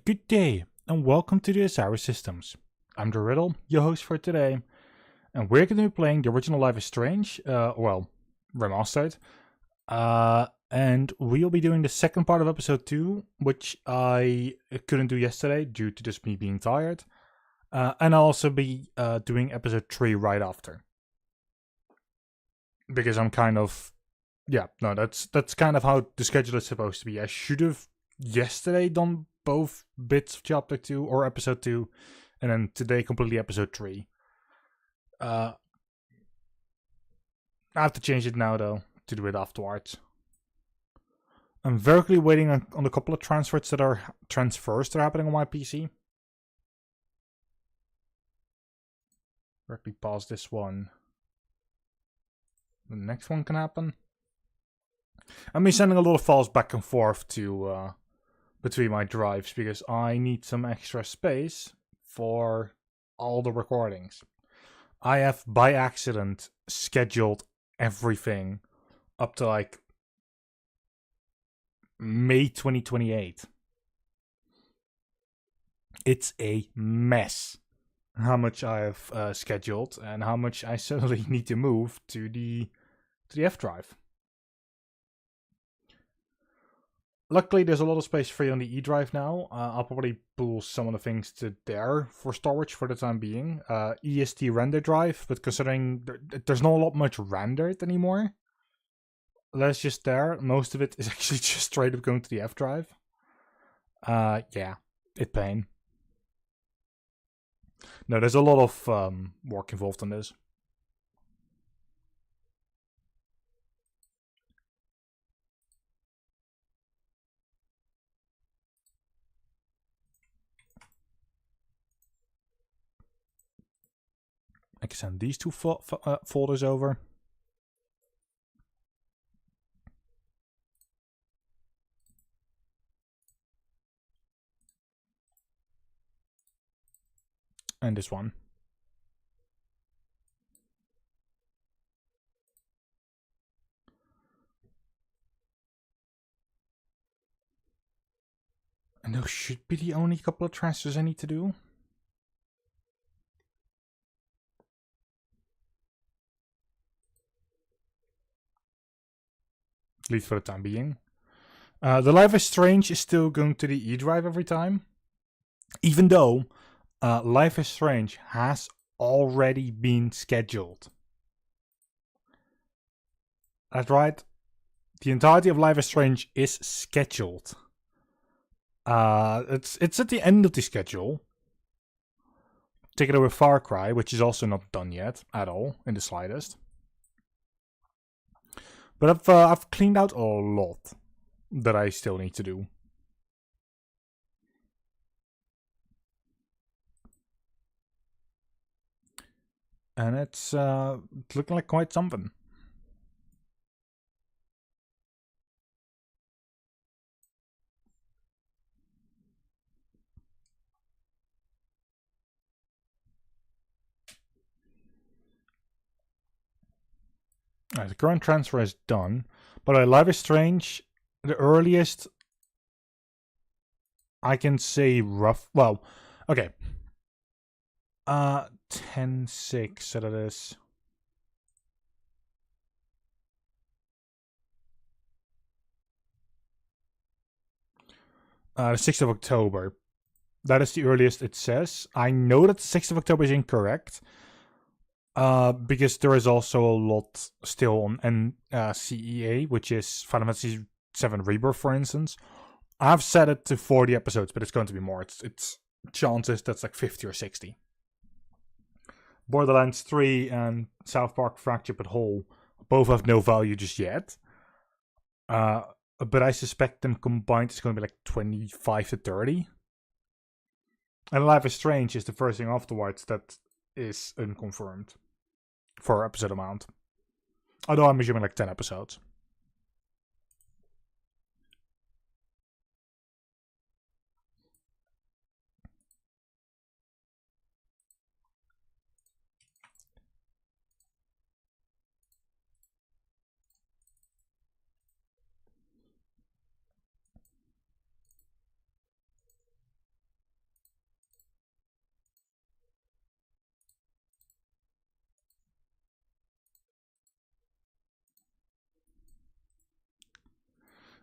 Good day, and welcome to the OSRiddle Systems. I'm OSRiddle, your host for today, and we're going to be playing the original Life is Strange, Remastered, and we'll be doing the second part of episode 2, which I couldn't do yesterday due to just me being tired, and I'll also be doing episode 3 right after. Because I'm kind of, that's kind of how the schedule is supposed to be. I should have yesterday done both bits of chapter 2 or episode 2, and then today completely episode 3. I have to change it now though, to do it afterwards. I'm very waiting on a couple of transfers that are happening on my PC. Directly pause this one. The next one can happen. I'm sending a lot of files back and forth to between my drives because I need some extra space for all the recordings. I have by accident scheduled everything up to like May 2028. It's a mess how much I have scheduled and how much I suddenly need to move to the F drive. Luckily, there's a lot of space free on the E drive now. I'll probably pull some of the things to there for storage for the time being. EST render drive, but considering there's not a lot much rendered anymore, that's just there. Most of it is actually just straight up going to the F drive. Yeah, it's pain. No, there's a lot of work involved in this. I can send these two folders over. And this one. And those should be the only couple of transfers I need to do. At least for the time being. The Life is Strange is still going to the E drive every time. Even though Life is Strange has already been scheduled. That's right. The entirety of Life is Strange is scheduled. It's at the end of the schedule. Together with Far Cry, which is also not done yet at all in the slightest. But I've cleaned out a lot that I still need to do. And it's looking like quite something. Right, the current transfer is done. But Life is Strange, the earliest I can say rough. Well, okay. 10/6, so that is. The 6th of October. That is the earliest it says. I know that the 6th of October is incorrect. Because there is also a lot still on CEA, which is Final Fantasy VII Rebirth, for instance. I've set it to 40 episodes, but it's going to be more. It's chances that's like 50 or 60. Borderlands 3 and South Park Fractured But Whole both have no value just yet. But I suspect them combined is going to be like 25 to 30. And Life is Strange is the first thing afterwards that is unconfirmed for episode amount. Although I'm assuming like 10 episodes.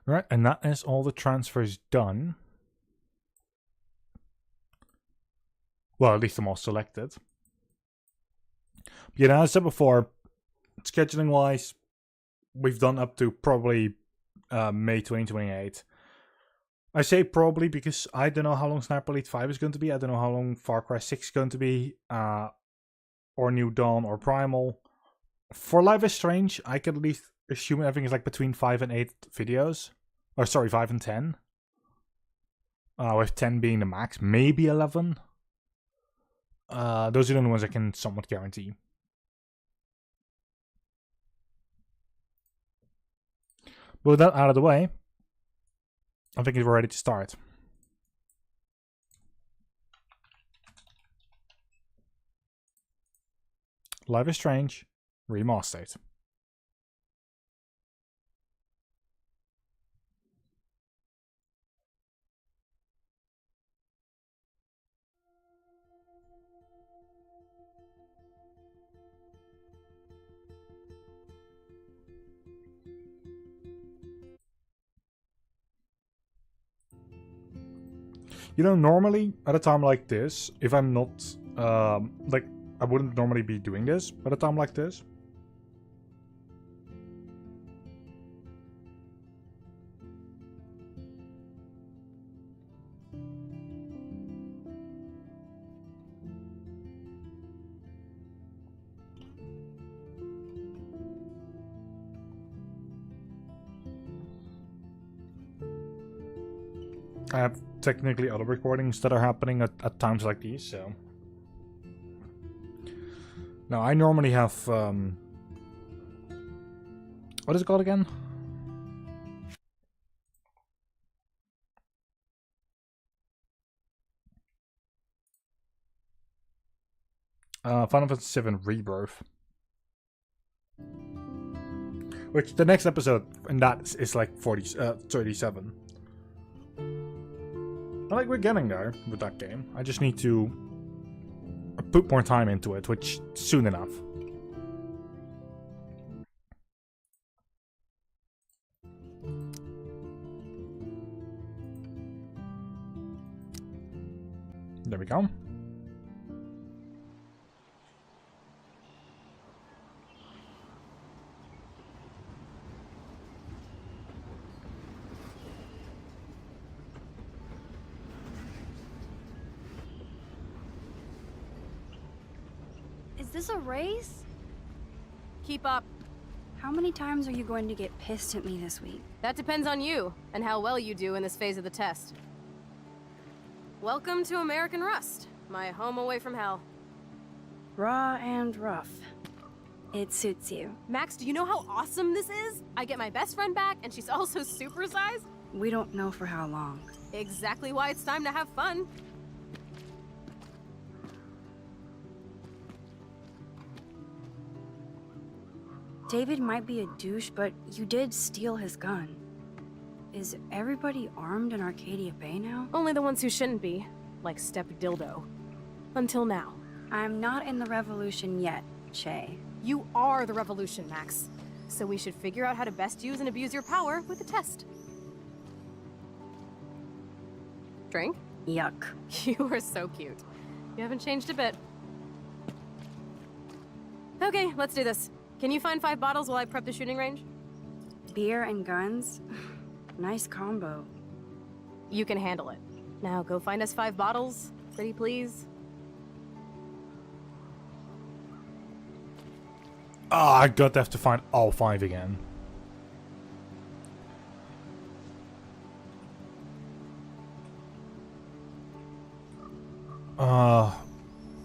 Right, and that is all the transfers done. Well, at least I'm all selected. But as I said before, scheduling wise, we've done up to probably May 2028. I say probably because I don't know how long Sniper Elite 5 is going to be. I don't know how long Far Cry 6 is going to be. Or New Dawn or Primal. For Life is Strange, I can at least assume everything is like between 5 and 8 videos. Or sorry, 5 and 10. With 10 being the max. Maybe 11. Those are the only ones I can somewhat guarantee. But with that out of the way, I think we're ready to start. Life is Strange Remastered. You know, normally at a time like this, if I'm not, like, I wouldn't normally be doing this at a time like this. I have technically other recordings that are happening at times like these, so. Now, I normally have, what is it called again? Final Fantasy VII Rebirth. Which, the next episode, and that is like 37. I like we're getting there with that game. I just need to put more time into it, which soon enough. There we go. Is this a race? Keep up. How many times are you going to get pissed at me this week? That depends on you, and how well you do in this phase of the test. Welcome to American Rust, my home away from hell. Raw and rough. It suits you. Max, do you know how awesome this is? I get my best friend back, and she's also supersized. We don't know for how long. Exactly why it's time to have fun. David might be a douche, but you did steal his gun. Is everybody armed in Arcadia Bay now? Only the ones who shouldn't be, like Step Dildo. Until now. I'm not in the revolution yet, Che. You are the revolution, Max. So we should figure out how to best use and abuse your power with the test. Drink? Yuck. You are so cute. You haven't changed a bit. Okay, let's do this. Can you find 5 bottles while I prep the shooting range? Beer and guns? Nice combo. You can handle it. Now go find us 5 bottles, pretty please. Ah, I got to have to find all 5 again.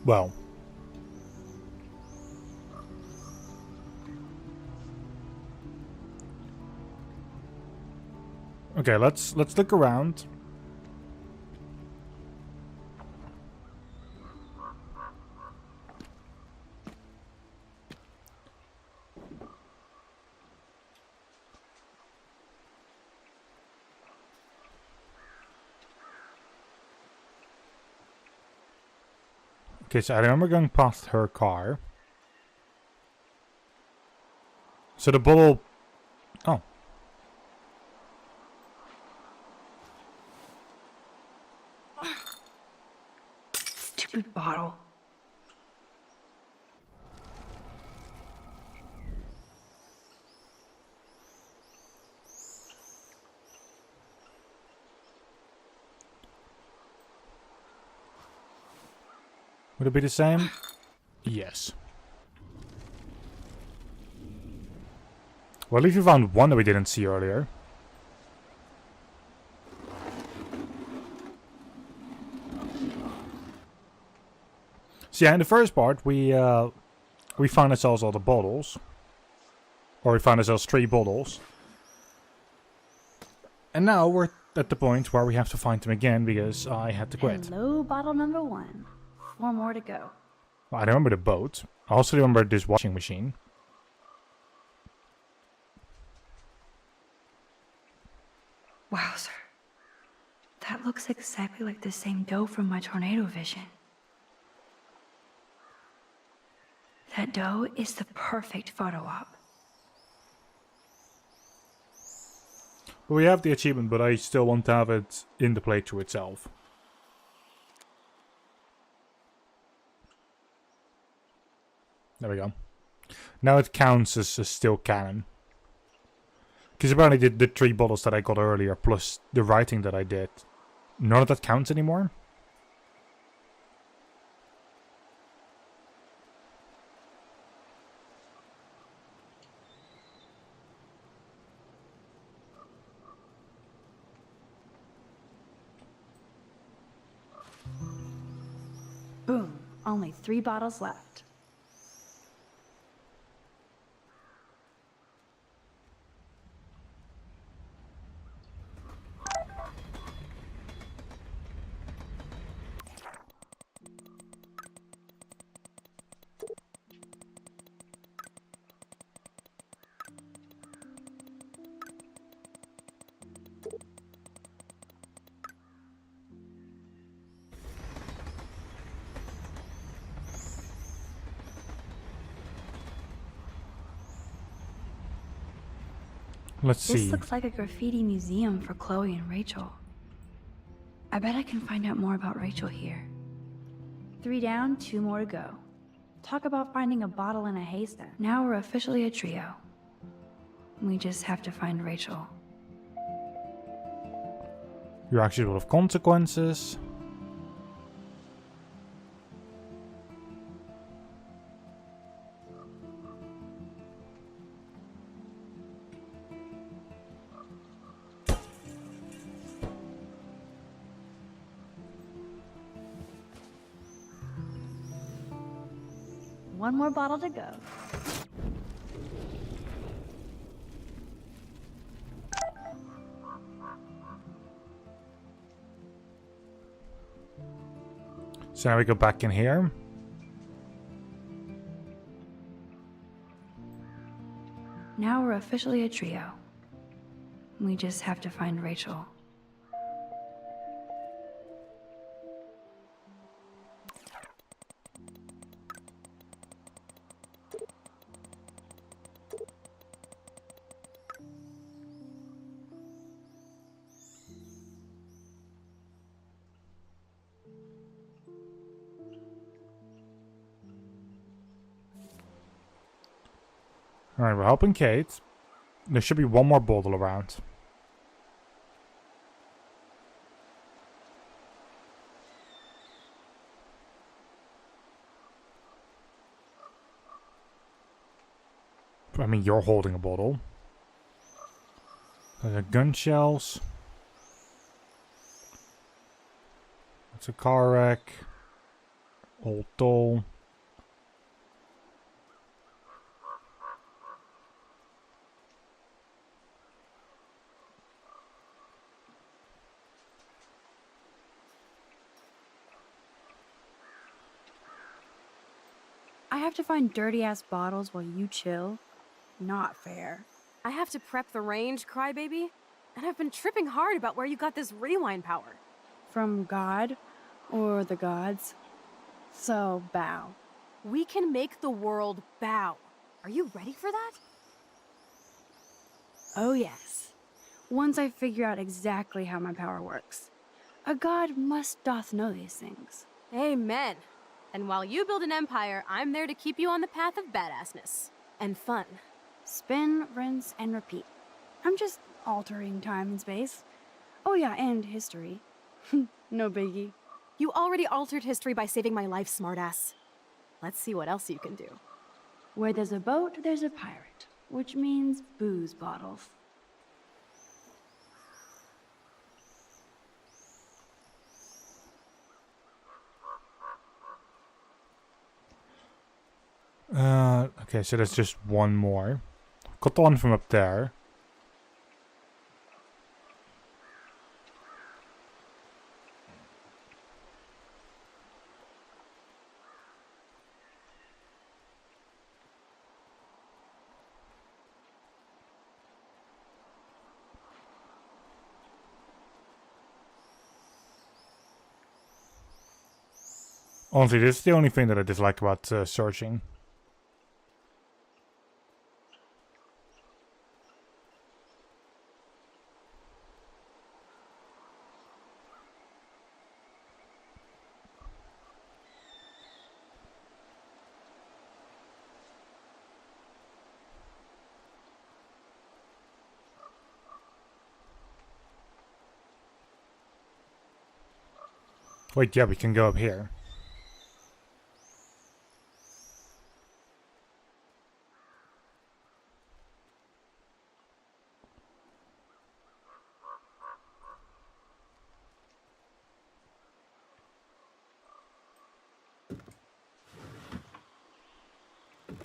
Well. Okay, let's look around. Okay, so I remember going past her car. So the bottle... Oh. Stupid bottle. Would it be the same? Yes. Well, at least we found one that we didn't see earlier. So yeah, in the first part, we found ourselves all the bottles. Or we found ourselves 3 bottles. And now we're at the point where we have to find them again because I had to quit. Hello, bottle number 1. 4 more to go. I remember the boat. I also remember this washing machine. Wowzer. That looks exactly like the same dough from my tornado vision. That dough is the perfect photo op. We have the achievement, but I still want to have it in the playthrough itself. There we go. Now it counts as still canon. Because apparently the 3 bottles that I got earlier, plus the writing that I did, none of that counts anymore. Boom. Only 3 bottles left. Let's see. This looks like a graffiti museum for Chloe and Rachel. I bet I can find out more about Rachel here. 3 down, 2 more to go. Talk about finding a bottle in a haystack. Now we're officially a trio. We just have to find Rachel. Your actions will have consequences. One more bottle to go. So now we go back in here. Now we're officially a trio. We just have to find Rachel. Alright, we're helping Kate. There should be one more bottle around. I mean, you're holding a bottle. There's a gun shells. That's a car wreck. Old doll. I have to find dirty-ass bottles while you chill? Not fair. I have to prep the range, crybaby. And I've been tripping hard about where you got this rewind power. From God? Or the gods? So, bow. We can make the world bow. Are you ready for that? Oh yes. Once I figure out exactly how my power works. A god must doth know these things. Amen. And while you build an empire, I'm there to keep you on the path of badassness. And fun. Spin, rinse, and repeat. I'm just altering time and space. Oh yeah, and history. No biggie. You already altered history by saving my life, smartass. Let's see what else you can do. Where there's a boat, there's a pirate. Which means booze bottles. Okay, so there's just one more. Got the one from up there. Honestly, this is the only thing that I dislike about searching. Wait, yeah, we can go up here.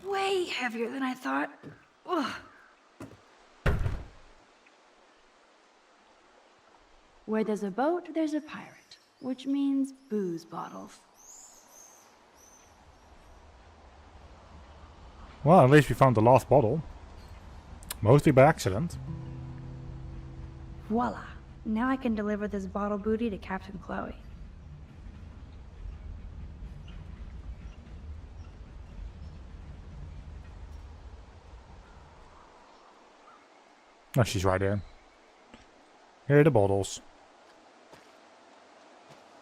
Way heavier than I thought. Ugh. Where there's a boat, there's a pirate. Which means booze bottles. Well, at least we found the last bottle. Mostly by accident. Voila. Now I can deliver this bottle booty to Captain Chloe. Oh, she's right there. Here are the bottles.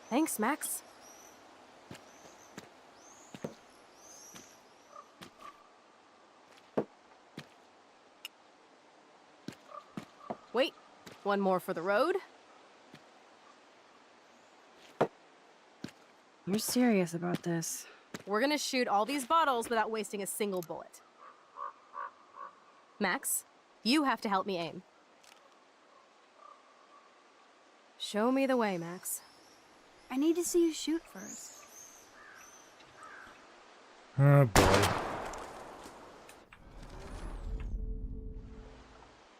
Thanks, Max. Wait, one more for the road. You're serious about this. We're gonna shoot all these bottles without wasting a single bullet. Max, you have to help me aim. Show me the way, Max. I need to see you shoot first. Oh boy.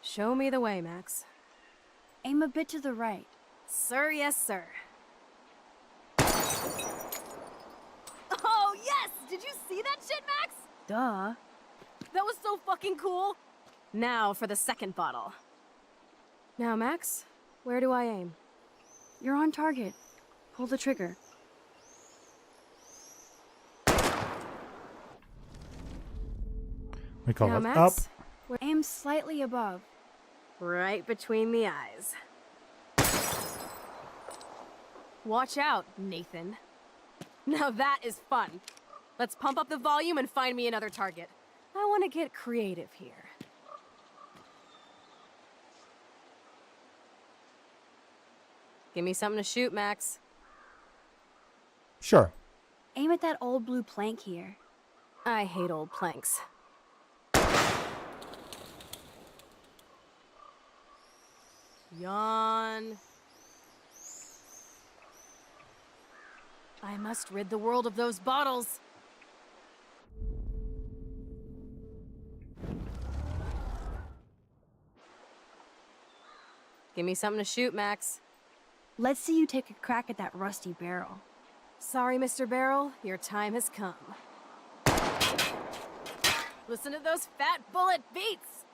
Show me the way, Max. Aim a bit to the right. Sir, yes, sir. Oh, yes! Did you see that shit, Max? Duh. That was so fucking cool. Now for the second bottle. Now, Max, where do I aim? You're on target. Pull the trigger. We call Now, it Max, up. Aim slightly above. right between the eyes. Watch out, Nathan. Now that is fun. Let's pump up the volume and find me another target. I want to get creative here. Give me something to shoot, Max. Sure. Aim at that old blue plank here. I hate old planks. Yawn. I must rid the world of those bottles. Give me something to shoot, Max. Let's see you take a crack at that rusty barrel. Sorry, Mr. Barrel, your time has come. Listen to those fat bullet beats!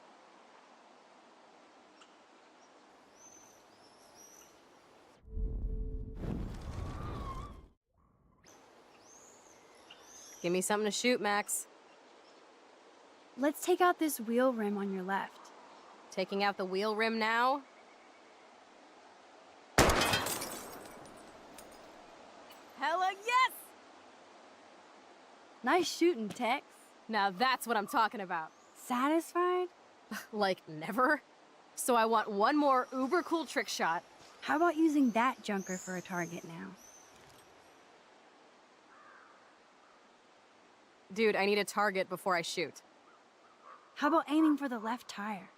Give me something to shoot, Max. Let's take out this wheel rim on your left. Taking out the wheel rim now? Hella yes! Nice shooting, Tex. Now that's what I'm talking about. Satisfied? Like, never? So I want one more uber cool trick shot. How about using that junker for a target now? Dude, I need a target before I shoot. How about aiming for the left tire?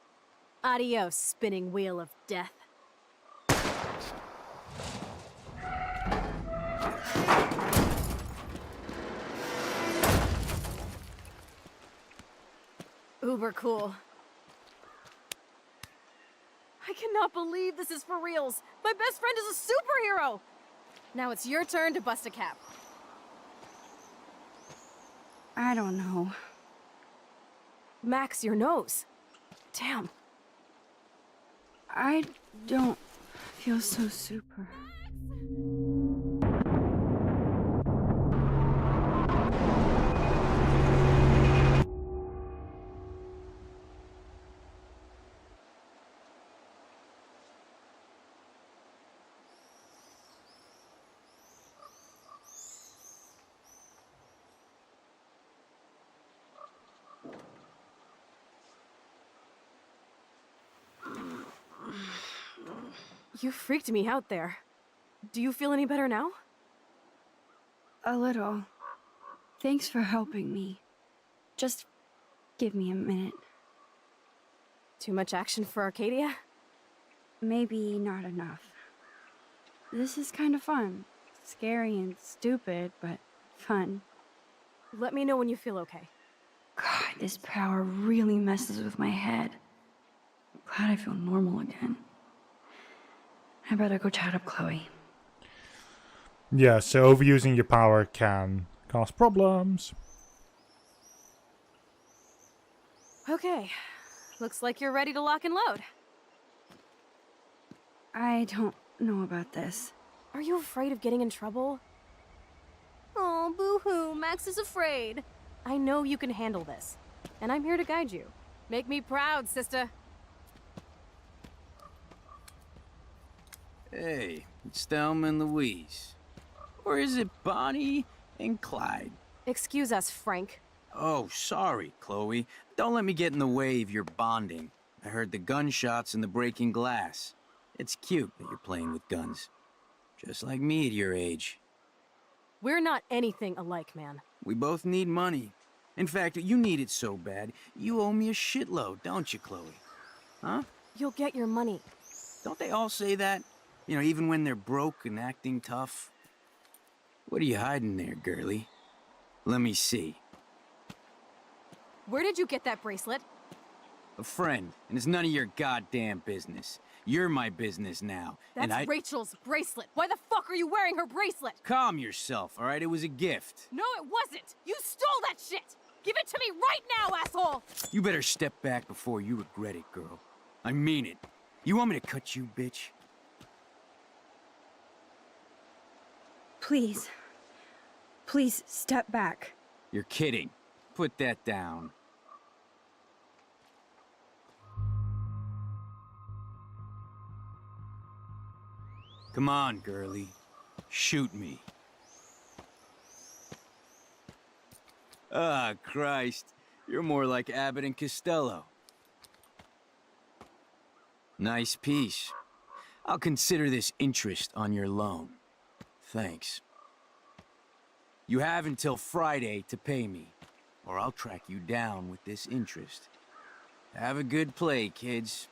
Adios, spinning wheel of death. Uber cool. I cannot believe this is for reals. My best friend is a superhero. Now it's your turn to bust a cap. I don't know. Max, your nose. Damn. I don't feel so super. You freaked me out there. Do you feel any better now? A little. Thanks for helping me. Just give me a minute. Too much action for Arcadia? Maybe not enough. This is kind of fun. Scary and stupid, but fun. Let me know when you feel okay. God, this power really messes with my head. I'm glad I feel normal again. I better go chat up Chloe. Yeah, so overusing your power can cause problems. Okay. Looks like you're ready to lock and load. I don't know about this. Are you afraid of getting in trouble? Oh, boo-hoo, Max is afraid. I know you can handle this, and I'm here to guide you. Make me proud, sister. Hey, it's Thelma and Louise. Or is it Bonnie and Clyde? Excuse us, Frank. Oh, sorry, Chloe. Don't let me get in the way of your bonding. I heard the gunshots and the breaking glass. It's cute that you're playing with guns. Just like me at your age. We're not anything alike, man. We both need money. In fact, you need it so bad, you owe me a shitload, don't you, Chloe? Huh? You'll get your money. Don't they all say that? You know, even when they're broke and acting tough. What are you hiding there, girlie? Let me see. Where did you get that bracelet? A friend, and it's none of your goddamn business. You're my business now, and That's Rachel's bracelet. Why the fuck are you wearing her bracelet? Calm yourself, all right? It was a gift. No, it wasn't. You stole that shit. Give it to me right now, asshole. You better step back before you regret it, girl. I mean it. You want me to cut you, bitch? Please. Please step back. You're kidding. Put that down. Come on, girlie. Shoot me. Ah, Christ. You're more like Abbott and Costello. Nice piece. I'll consider this interest on your loan. Thanks. You have until Friday to pay me, or I'll track you down with this interest. Have a good play, kids.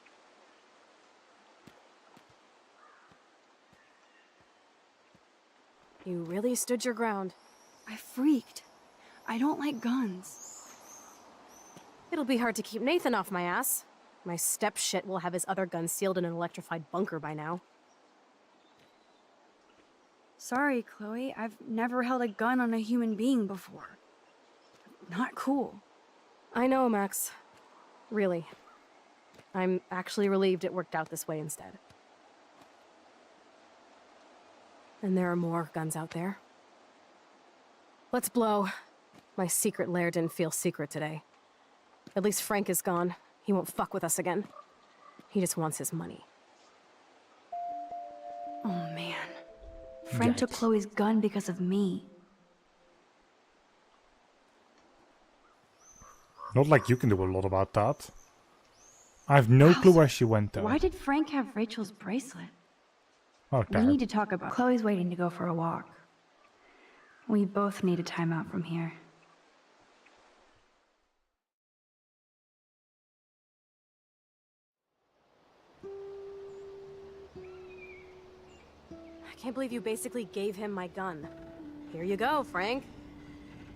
You really stood your ground. I freaked. I don't like guns. It'll be hard to keep Nathan off my ass. My step-shit will have his other gun sealed in an electrified bunker by now. Sorry, Chloe. I've never held a gun on a human being before. Not cool. I know, Max. Really. I'm actually relieved it worked out this way instead. And there are more guns out there. Let's blow. My secret lair didn't feel secret today. At least Frank is gone. He won't fuck with us again. He just wants his money. Oh, man. Frank took Chloe's gun because of me. Not like you can do a lot about that. I have no clue where she went though. Why did Frank have Rachel's bracelet? Oh, We damn. need to talk about. Chloe's waiting to go for a walk. We both need a timeout from here. I can't believe you basically gave him my gun. Here you go, Frank.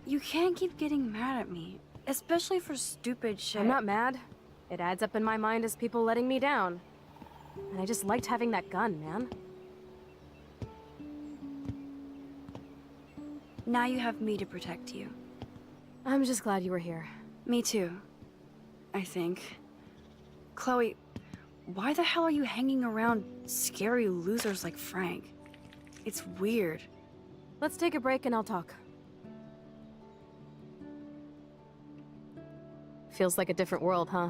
You can't keep getting mad at me, especially for stupid shit. I'm not mad. It adds up in my mind as people letting me down. And I just liked having that gun, man. Now you have me to protect you. I'm just glad you were here. Me too, I think. Chloe, why the hell are you hanging around scary losers like Frank? It's weird. Let's take a break and I'll talk. Feels like a different world, huh?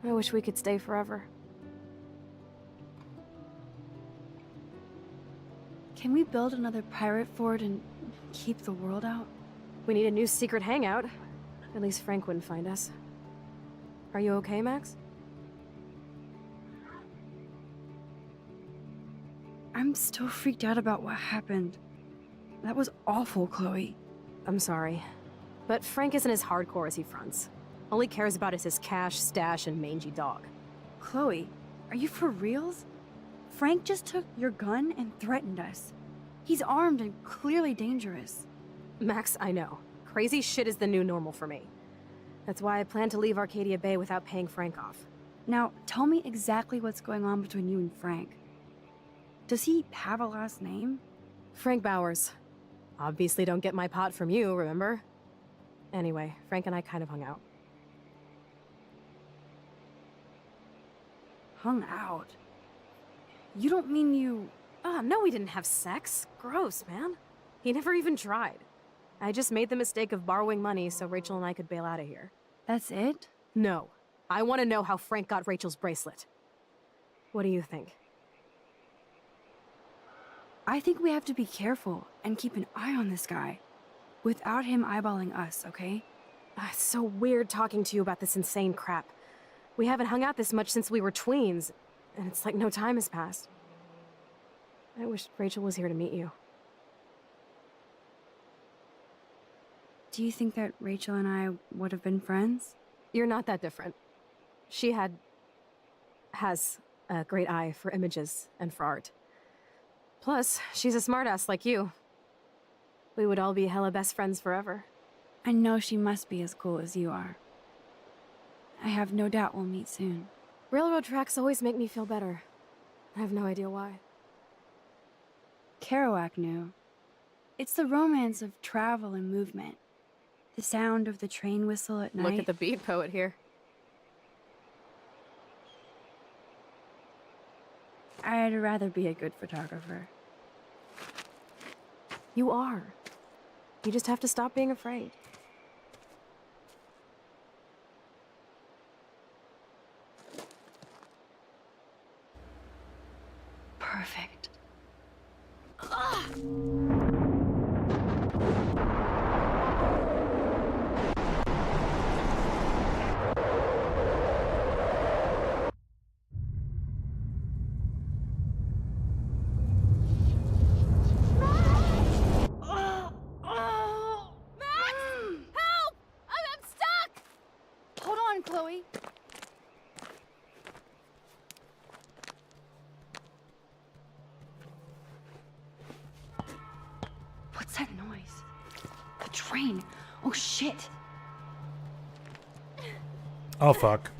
I wish we could stay forever. Can we build another pirate fort and keep the world out? We need a new secret hangout. At least Frank wouldn't find us. Are you okay, Max? I'm still freaked out about what happened. That was awful, Chloe. I'm sorry. But Frank isn't as hardcore as he fronts. All he cares about is his cash, stash, and mangy dog. Chloe, are you for reals? Frank just took your gun and threatened us. He's armed and clearly dangerous. Max, I know. Crazy shit is the new normal for me. That's why I plan to leave Arcadia Bay without paying Frank off. Now, tell me exactly what's going on between you and Frank. Does he have a last name? Frank Bowers. Obviously don't get my pot from you, remember? Anyway, Frank and I kind of hung out. Hung out? You don't mean you... No, we didn't have sex. Gross, man. He never even tried. I just made the mistake of borrowing money so Rachel and I could bail out of here. That's it? No. I want to know how Frank got Rachel's bracelet. What do you think? I think we have to be careful and keep an eye on this guy. Without him eyeballing us, okay? It's so weird talking to you about this insane crap. We haven't hung out this much since we were tweens, and it's like no time has passed. I wish Rachel was here to meet you. Do you think that Rachel and I would have been friends? You're not that different. She has a great eye for images and for art. Plus, she's a smartass like you. We would all be hella best friends forever. I know she must be as cool as you are. I have no doubt we'll meet soon. Railroad tracks always make me feel better. I have no idea why. Kerouac knew. It's the romance of travel and movement. The sound of the train whistle at night. Look at the beat poet here. I'd rather be a good photographer. You are. You just have to stop being afraid. Perfect. Chloe. What's that noise? The train. Oh shit. Oh fuck.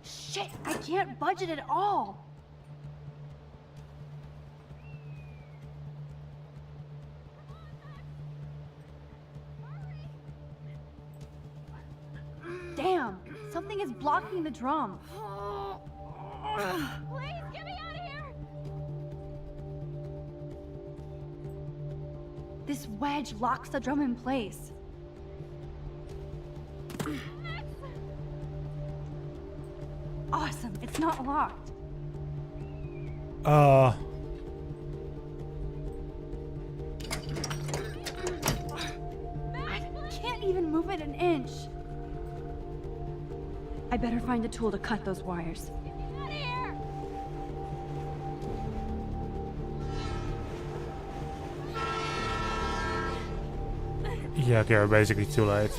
Shit, I can't budget at all. Damn, something is blocking the drum. Please, get me out of here! This wedge locks the drum in place. Awesome, it's not locked. inch. I better find a tool to cut those wires. Get me out of here! Yeah, okay, we're basically too late.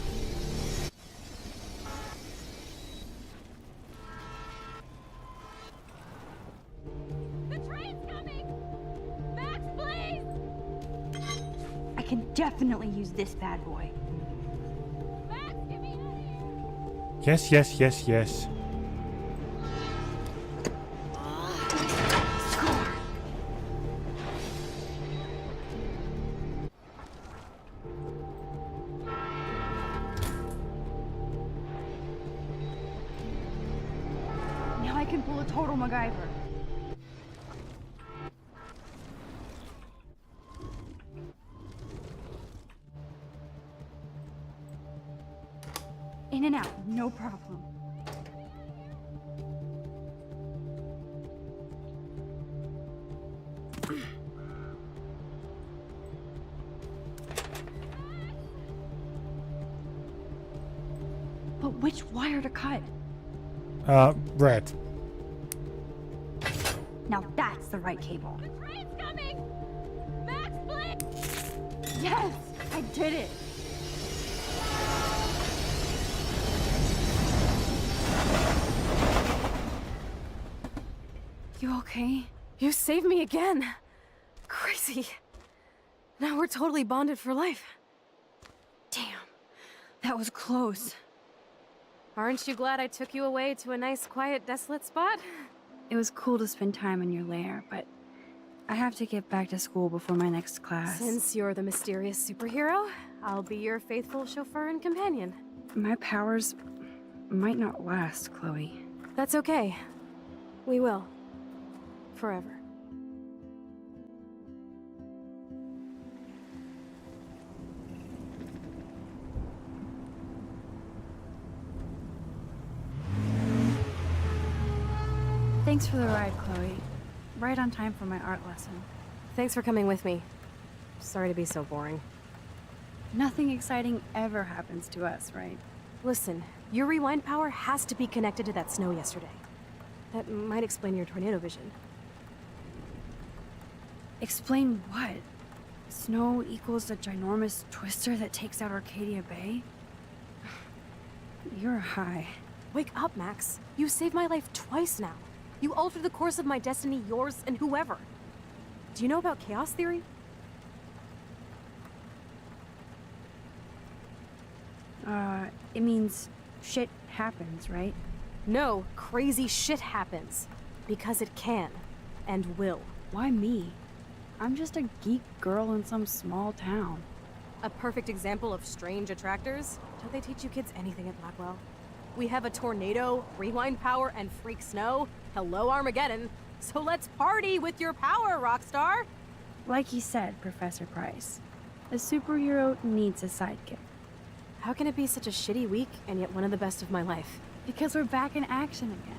The train's coming! Max, please! I can definitely use this bad boy. Max, get me out of here! Yes, yes, yes, yes. Score! Now I can pull a total MacGyver. In and out, no problem. But which wire to cut? Red. Now that's the right cable. The train's coming! Max, please! Yes! I did it! You okay? You saved me again. Crazy. Now we're totally bonded for life. Damn, that was close. Aren't you glad I took you away to a nice, quiet, desolate spot? It was cool to spend time in your lair, but I have to get back to school before my next class. Since you're the mysterious superhero, I'll be your faithful chauffeur and companion. My powers might not last, Chloe. That's okay. We will. Forever. Thanks for the ride, Chloe. Right on time for my art lesson. Thanks for coming with me. Sorry to be so boring. Nothing exciting ever happens to us, right? Listen, your rewind power has to be connected to that snow yesterday. That might explain your tornado vision. Explain what? Snow equals a ginormous twister that takes out Arcadia Bay? You're high. Wake up, Max. You saved my life twice now. You altered the course of my destiny, yours, and whoever. Do you know about chaos theory? It means shit happens, right? No, crazy shit happens. Because it can. And will. Why me? I'm just a geek girl in some small town. A perfect example of strange attractors? Don't they teach you kids anything at Blackwell? We have a tornado, rewind power, and freak snow. Hello, Armageddon. So let's party with your power, Rockstar! Like you said, Professor Price, a superhero needs a sidekick. How can it be such a shitty week and yet one of the best of my life? Because we're back in action again.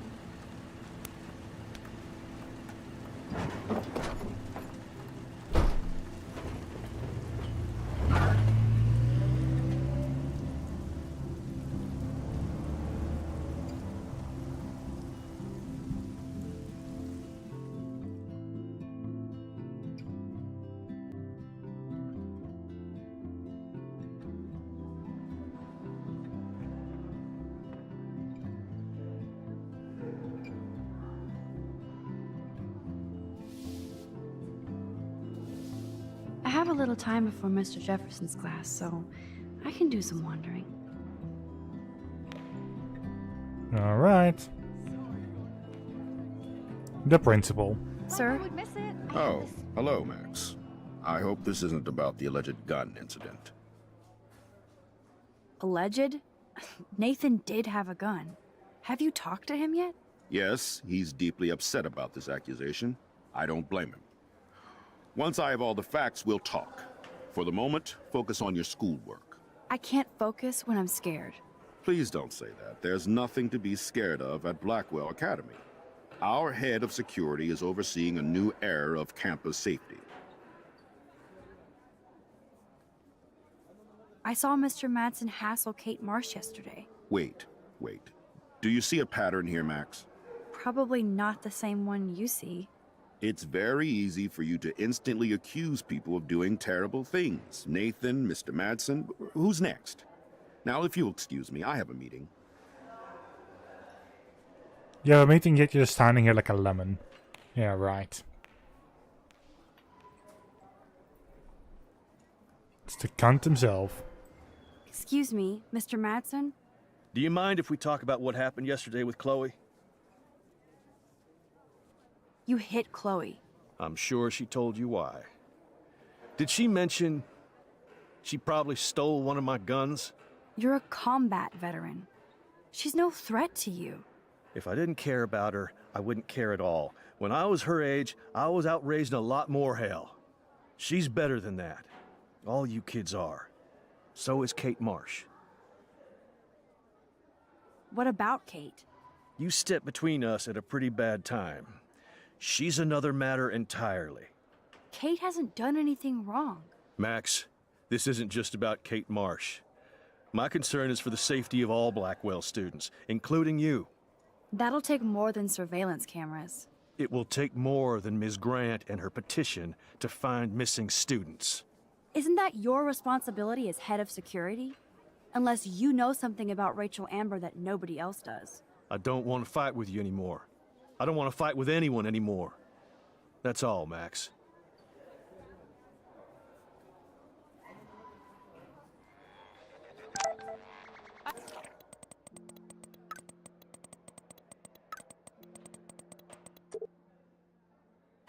I have a little time before Mr. Jefferson's class, so I can do some wandering. All right. The principal. Sir? Oh, hello, Max. I hope this isn't about the alleged gun incident. Alleged? Nathan did have a gun. Have you talked to him yet? Yes, he's deeply upset about this accusation. I don't blame him. Once I have all the facts, we'll talk. For the moment, focus on your schoolwork. I can't focus when I'm scared. Please don't say that. There's nothing to be scared of at Blackwell Academy. Our head of security is overseeing a new era of campus safety. I saw Mr. Madsen hassle Kate Marsh yesterday. Wait. Do you see a pattern here, Max? Probably not the same one you see. It's very easy for you to instantly accuse people of doing terrible things. Nathan, Mr. Madsen, who's next? Now, if you'll excuse me, I have a meeting. You have a meeting, yet you're standing here like a lemon. Yeah, right. It's the cunt himself. Excuse me, Mr. Madsen? Do you mind if we talk about what happened yesterday with Chloe? You hit Chloe. I'm sure she told you why. Did she mention she probably stole one of my guns? You're a combat veteran. She's no threat to you. If I didn't care about her, I wouldn't care at all. When I was her age, I was out raising a lot more hell. She's better than that. All you kids are. So is Kate Marsh. What about Kate? You stepped between us at a pretty bad time. She's another matter entirely. Kate hasn't done anything wrong. Max, this isn't just about Kate Marsh. My concern is for the safety of all Blackwell students, including you. That'll take more than surveillance cameras. It will take more than Ms. Grant and her petition to find missing students. Isn't that your responsibility as head of security? Unless you know something about Rachel Amber that nobody else does. I don't want to fight with you anymore. I don't want to fight with anyone anymore. That's all, Max.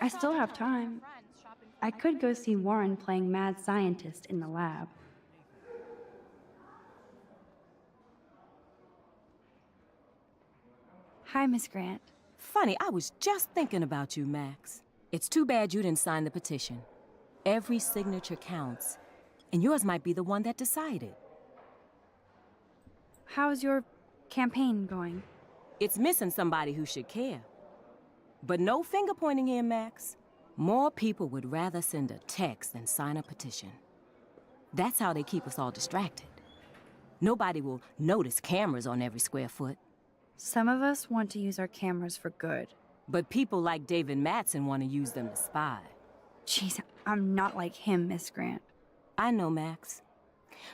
I still have time. I could go see Warren playing mad scientist in the lab. Hi, Miss Grant. Funny, I was just thinking about you, Max. It's too bad you didn't sign the petition. Every signature counts, and yours might be the one that decided. How's your campaign going? It's missing somebody who should care. But no finger pointing here, Max. More people would rather send a text than sign a petition. That's how they keep us all distracted. Nobody will notice cameras on every square foot. Some of us want to use our cameras for good. But people like David Madsen want to use them to spy. Jeez, I'm not like him, Miss Grant. I know, Max.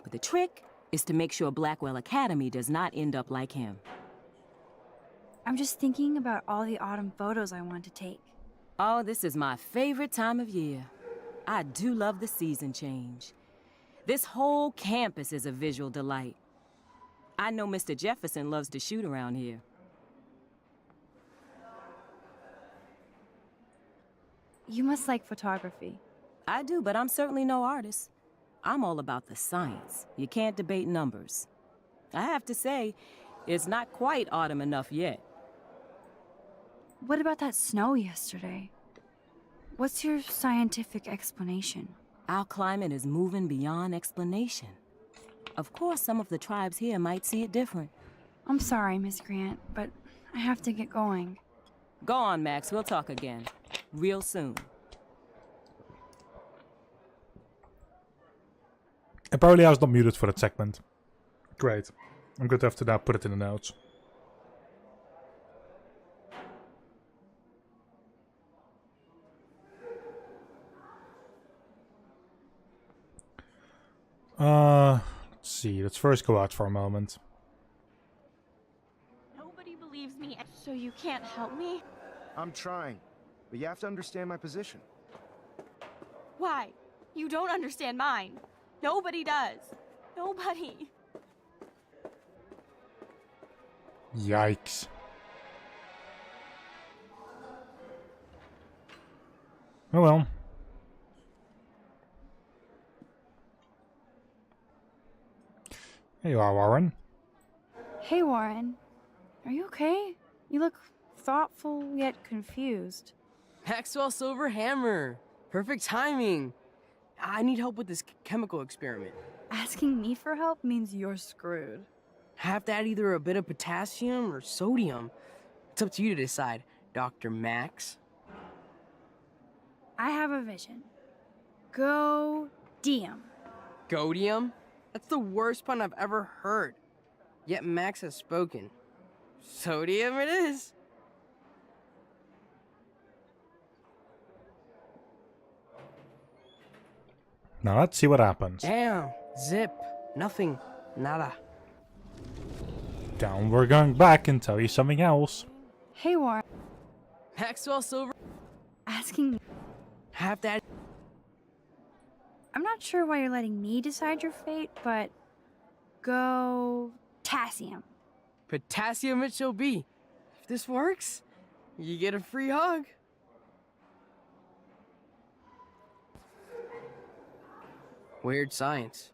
But the trick is to make sure Blackwell Academy does not end up like him. I'm just thinking about all the autumn photos I want to take. Oh, this is my favorite time of year. I do love the season change. This whole campus is a visual delight. I know Mr. Jefferson loves to shoot around here. You must like photography. I do, but I'm certainly no artist. I'm all about the science. You can't debate numbers. I have to say, it's not quite autumn enough yet. What about that snow yesterday? What's your scientific explanation? Our climate is moving beyond explanation. Of course, some of the tribes here might see it different. I'm sorry, Miss Grant, but I have to get going. Go on, Max. We'll talk again. Real soon. Apparently I was not muted for that segment. Great. I'm going to have to now put it in the notes. Let's see. Let's first go out for a moment. Nobody believes me, so you can't help me? I'm trying, but you have to understand my position. Why? You don't understand mine. Nobody does. Nobody. Yikes. Oh well. Here you are, Warren. Hey, Warren. Are you okay? You look thoughtful yet confused. Maxwell Silver Hammer. Perfect timing. I need help with this chemical experiment. Asking me for help means you're screwed. Have to add either a bit of potassium or sodium. It's up to you to decide, Dr. Max. I have a vision. Go Diem. Godium? That's the worst pun I've ever heard. Yet Max has spoken. Sodium it is. Now let's see what happens. Damn. Zip. Nothing. Nada. Down we're going back and tell you something else. Hey, Warren. Maxwell Silver. Asking. Half that. I'm not sure why you're letting me decide your fate, but go potassium. Potassium it shall be. If this works, you get a free hug. Weird science.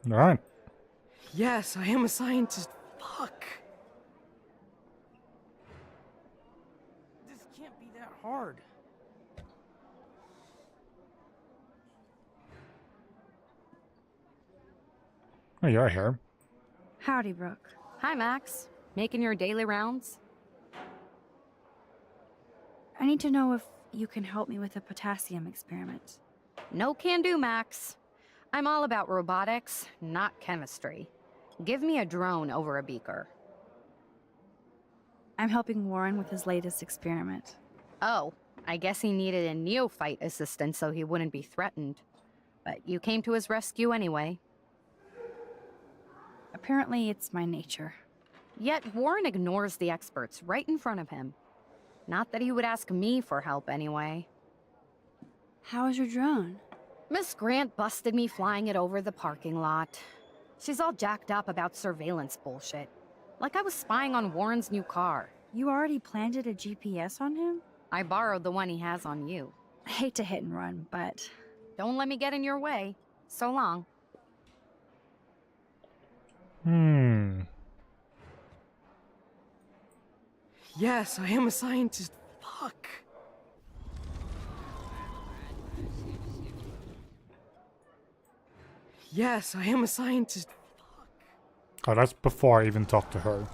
Alright. Yes, I am a scientist. Fuck. This can't be that hard. Oh, you're here. Howdy, Brooke. Hi, Max. Making your daily rounds? I need to know if you can help me with the potassium experiment. No can do, Max. I'm all about robotics, not chemistry. Give me a drone over a beaker. I'm helping Warren with his latest experiment. Oh, I guess he needed a neophyte assistant so he wouldn't be threatened. But you came to his rescue anyway. Apparently, it's my nature. Yet Warren ignores the experts right in front of him. Not that he would ask me for help anyway. How is your drone? Miss Grant busted me flying it over the parking lot. She's all jacked up about surveillance bullshit. Like I was spying on Warren's new car. You already planted a GPS on him? I borrowed the one he has on you. I hate to hit and run, but... Don't let me get in your way. So long. Yes, I am a scientist. Fuck. Yes, I am a scientist. Fuck. Oh, that's before I even talked to her.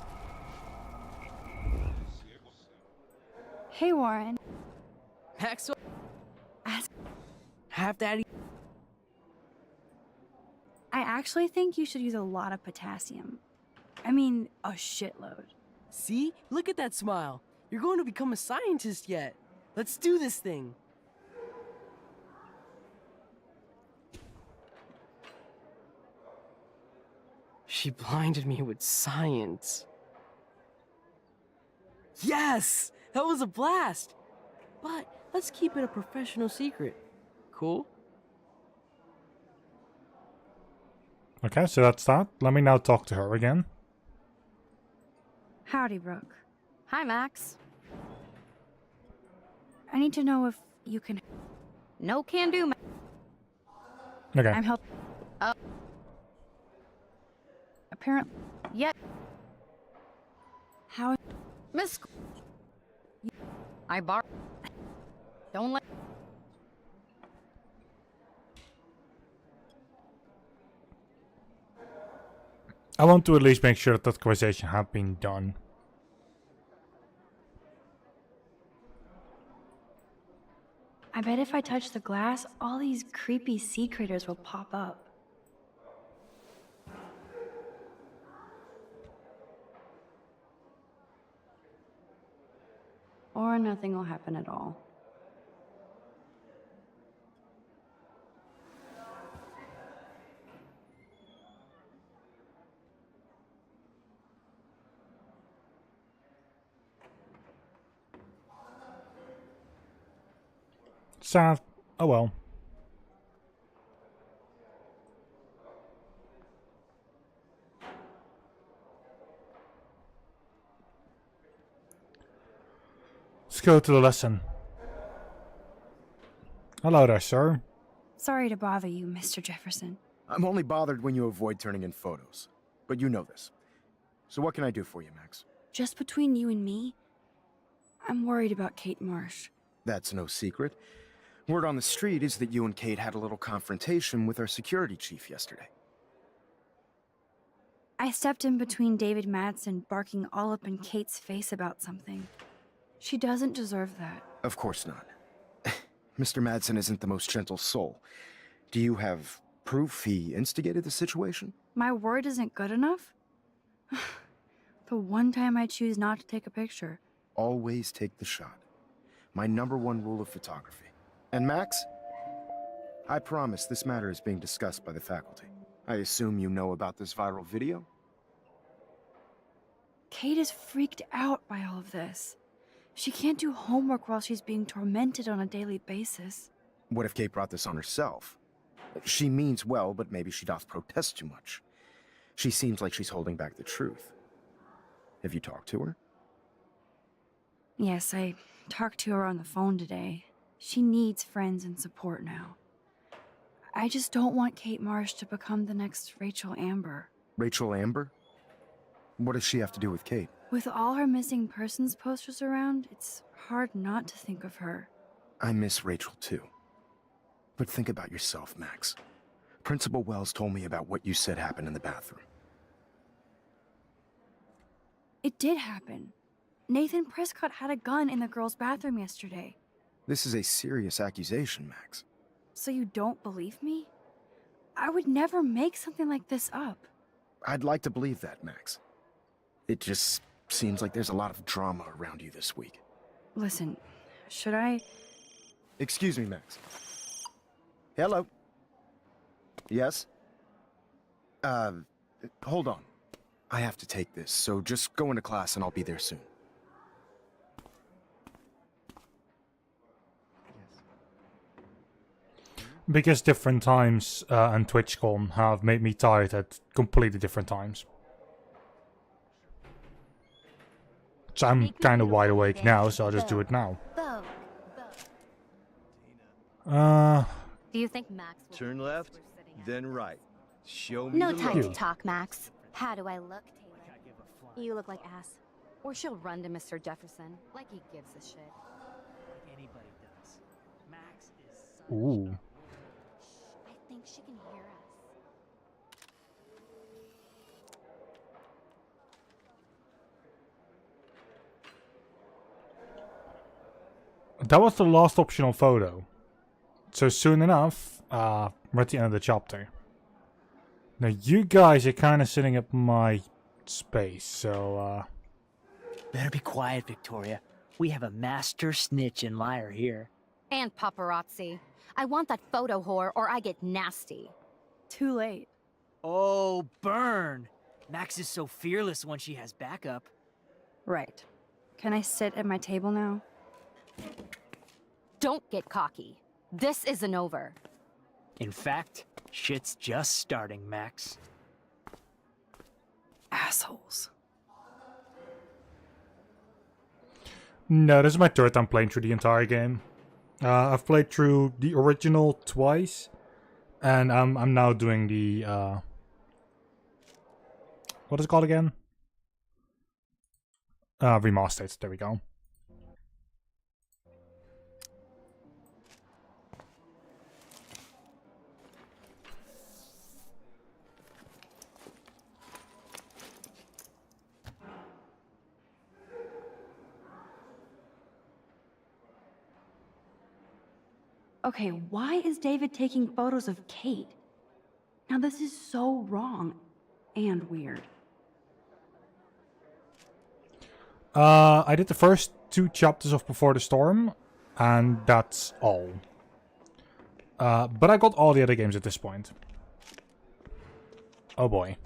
Hey, Warren. Maxwell. Ask... Half daddy. I actually think you should use a lot of potassium. I mean, a shitload. See? Look at that smile. You're going to become a scientist yet. Let's do this thing. She blinded me with science. Yes! That was a blast! But let's keep it a professional secret. Cool? Okay, so that's that. Let me now talk to her again. Howdy, Brooke. Hi, Max. I need to know if you can... No can do, Okay. I'm helping... Apparently... Yet, How... Miss... I borrowed... Don't let... I want to at least make sure that conversation had been done. I bet if I touch the glass, all these creepy sea critters will pop up. Or nothing will happen at all. Sad. Oh well. Let's go to the lesson. Hello there, sir. Sorry to bother you, Mr. Jefferson. I'm only bothered when you avoid turning in photos. But you know this. So what can I do for you, Max? Just between you and me, I'm worried about Kate Marsh. That's no secret. Word on the street is that you and Kate had a little confrontation with our security chief yesterday. I stepped in between David Madsen barking all up in Kate's face about something. She doesn't deserve that. Of course not. Mr. Madsen isn't the most gentle soul. Do you have proof he instigated the situation? My word isn't good enough? The one time I choose not to take a picture. Always take the shot. My #1 rule of photography. And Max? I promise this matter is being discussed by the faculty. I assume you know about this viral video? Kate is freaked out by all of this. She can't do homework while she's being tormented on a daily basis. What if Kate brought this on herself? She means well, but maybe she doth protest too much. She seems like she's holding back the truth. Have you talked to her? Yes, I talked to her on the phone today. She needs friends and support now. I just don't want Kate Marsh to become the next Rachel Amber. Rachel Amber? What does she have to do with Kate? With all her missing persons posters around, it's hard not to think of her. I miss Rachel too. But think about yourself, Max. Principal Wells told me about what you said happened in the bathroom. It did happen. Nathan Prescott had a gun in the girls' bathroom yesterday. This is a serious accusation, Max. So you don't believe me? I would never make something like this up. I'd like to believe that, Max. It just seems like there's a lot of drama around you this week. Listen, should I... Excuse me, Max. Hello? Yes? Hold on. I have to take this, so just go into class and I'll be there soon. Because different times and TwitchCon have made me tired at completely different times. So I'm kind of wide awake now, so I'll just do it now. Do you think Max will Turn left, then right. Show me No the time road. to talk, Max. How do I look, Taylor? You look like ass. Or she'll run to Mr. Jefferson, like he gives a shit. Anybody does. Max is such Ooh. I think she can hear us. That was the last optional photo. So soon enough, we're at the end of the chapter. Now you guys are kind of sitting up my space, so Better be quiet, Victoria. We have a master snitch and liar here. And paparazzi. I want that photo whore or I get nasty. Too late. Oh, burn! Max is so fearless when she has backup. Right. Can I sit at my table now? Don't get cocky. This isn't over. In fact, shit's just starting, Max. Assholes. no, this is my third time playing through the entire game. I've played through the original twice, and I'm now doing the what is it called again? Remastered. There we go. Okay, why is David taking photos of Kate? Now this is so wrong and weird. I did the first 2 chapters of Before the Storm, and that's all. But I got all the other games at this point. Oh boy.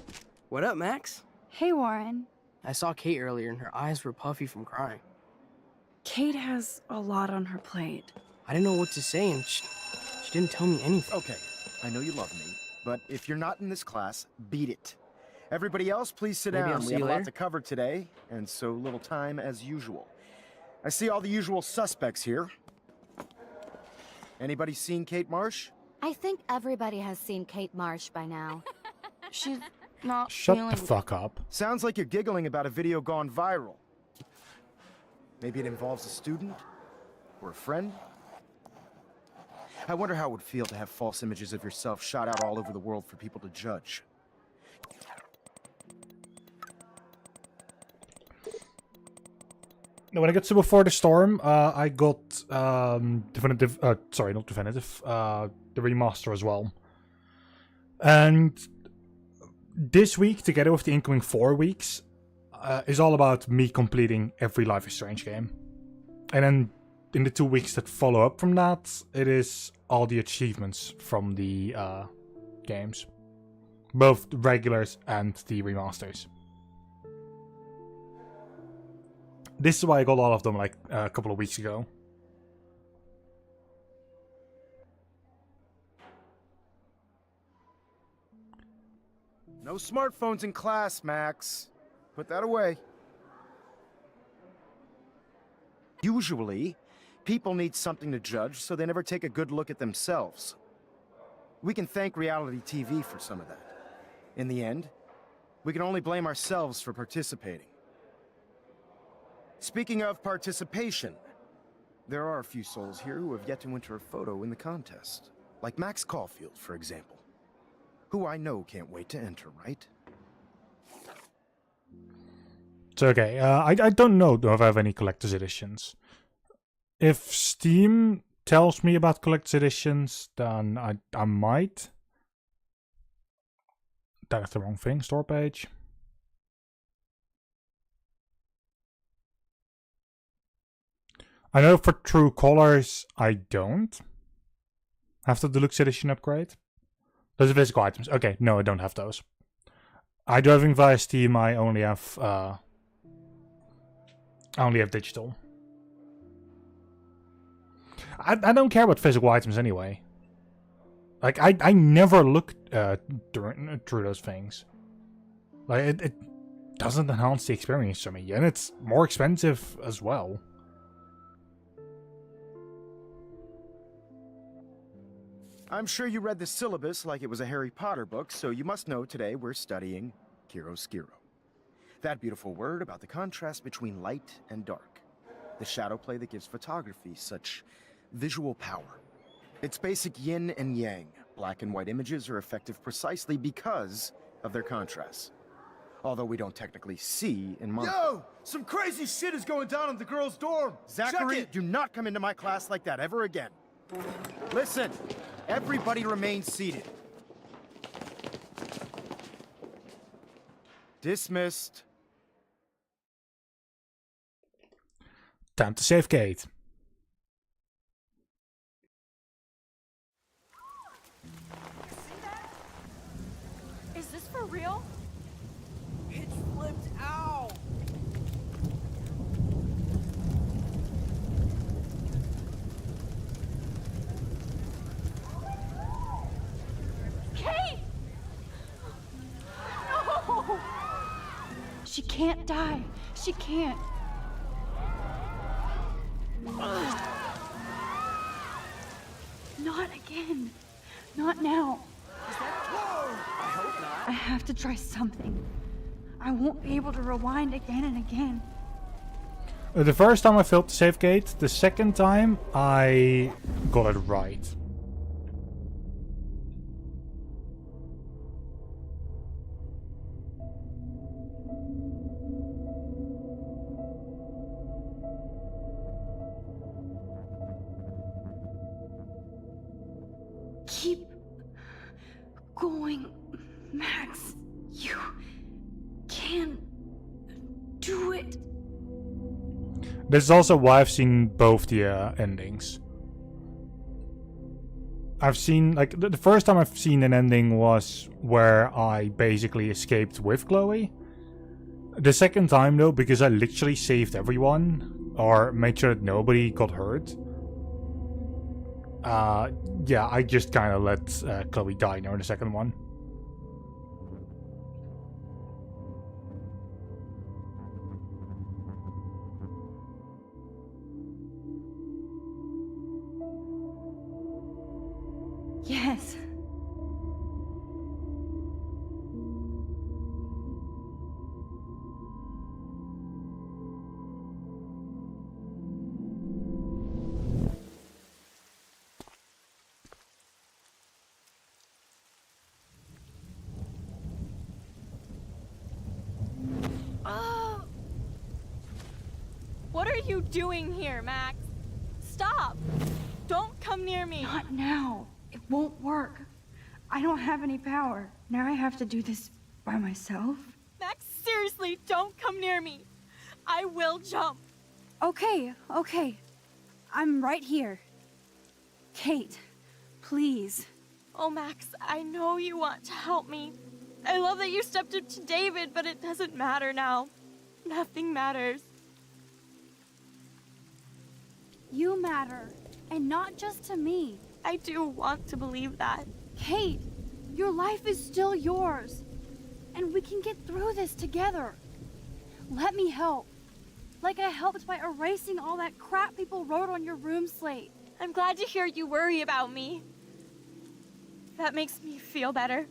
What up, Max? Hey, Warren. I saw Kate earlier and her eyes were puffy from crying. Kate has a lot on her plate. I didn't know what to say and she didn't tell me anything. Okay, I know you love me, but if you're not in this class, beat it. Everybody else, please sit Maybe down. I'll We see have you a lot later. to cover today, and so little time as usual. I see all the usual suspects here. Anybody seen Kate Marsh? I think everybody has seen Kate Marsh by now. She's not Shut feeling the fuck up. Sounds like you're giggling about a video gone viral. Maybe it involves a student? Or a friend? I wonder how it would feel to have false images of yourself shot out all over the world for people to judge. when I got to Before the Storm, I got definitive. Sorry, not definitive. The remaster as well. And this week, together with the incoming 4 weeks, is all about me completing every Life is Strange game. And then in the 2 weeks that follow up from that, it is all the achievements from the games. Both the regulars and the remasters. This is why I got all of them like a couple of weeks ago. No smartphones in class, Max. Put that away. Usually, people need something to judge, so they never take a good look at themselves. We can thank reality TV for some of that. In the end, we can only blame ourselves for participating. Speaking of participation, there are a few souls here who have yet to enter a photo in the contest. Like Max Caulfield, for example. Who I know can't wait to enter, right? So okay, I don't know if I have any collector's editions. If Steam tells me about collector's editions, then I might. That's the wrong thing, store page. I know for True Colors, I don't have the deluxe edition upgrade. Those are physical items. Okay, no, I don't have those. I do having via Steam. I only have digital. I don't care about physical items anyway. Like I never look through those things. Like it doesn't enhance the experience for me, and it's more expensive as well. I'm sure you read the syllabus like it was a Harry Potter book, so you must know today we're studying chiaroscuro. That beautiful word about the contrast between light and dark. The shadow play that gives photography such visual power. It's basic yin and yang. Black and white images are effective precisely because of their contrast. Although we don't technically see in months. Yo! Some crazy shit is going down in the girls' dorm! Zachary, do not come into my class like that ever again. Listen, everybody remain seated. Dismissed. Time to save Kate. Is this for real? It flipped out. Kate! No! She can't die. She can't. Not again. Not now. I hope not. I have to try something. I won't be able to rewind again and again. The first time I failed to save Kate, the second time I got it right. Keep going, Max. You can do it. This is also why I've seen both the endings. I've seen, like, the first time I've seen an ending was where I basically escaped with Chloe. The second time, though, because I literally saved everyone, or made sure that nobody got hurt. Yeah, I just kind of let Chloe die during the second one. Yes. What are are you doing here, Max? Stop! Don't come near me! Not now. It won't work. I don't have any power. Now I have to do this by myself. Max, seriously, don't come near me. I will jump. Okay. I'm right here. Kate, please. Oh, Max, I know you want to help me. I love that you stepped up to David, but it doesn't matter now. Nothing matters. You matter, and not just to me. I do want to believe that. Kate, your life is still yours, and we can get through this together. Let me help. Like I helped by erasing all that crap people wrote on your room slate. I'm glad to hear you worry about me. That makes me feel better.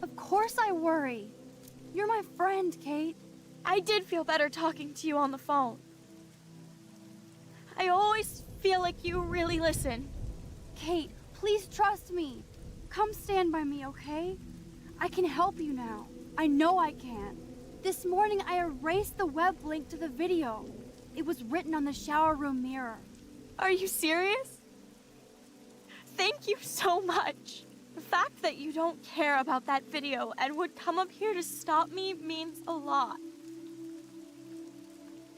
Of course I worry. You're my friend, Kate. I did feel better talking to you on the phone. I always feel like you really listen. Kate, please trust me. Come stand by me, okay? I can help you now. I know I can. This morning I erased the web link to the video. It was written on the shower room mirror. Are you serious? Thank you so much. The fact that you don't care about that video and would come up here to stop me means a lot.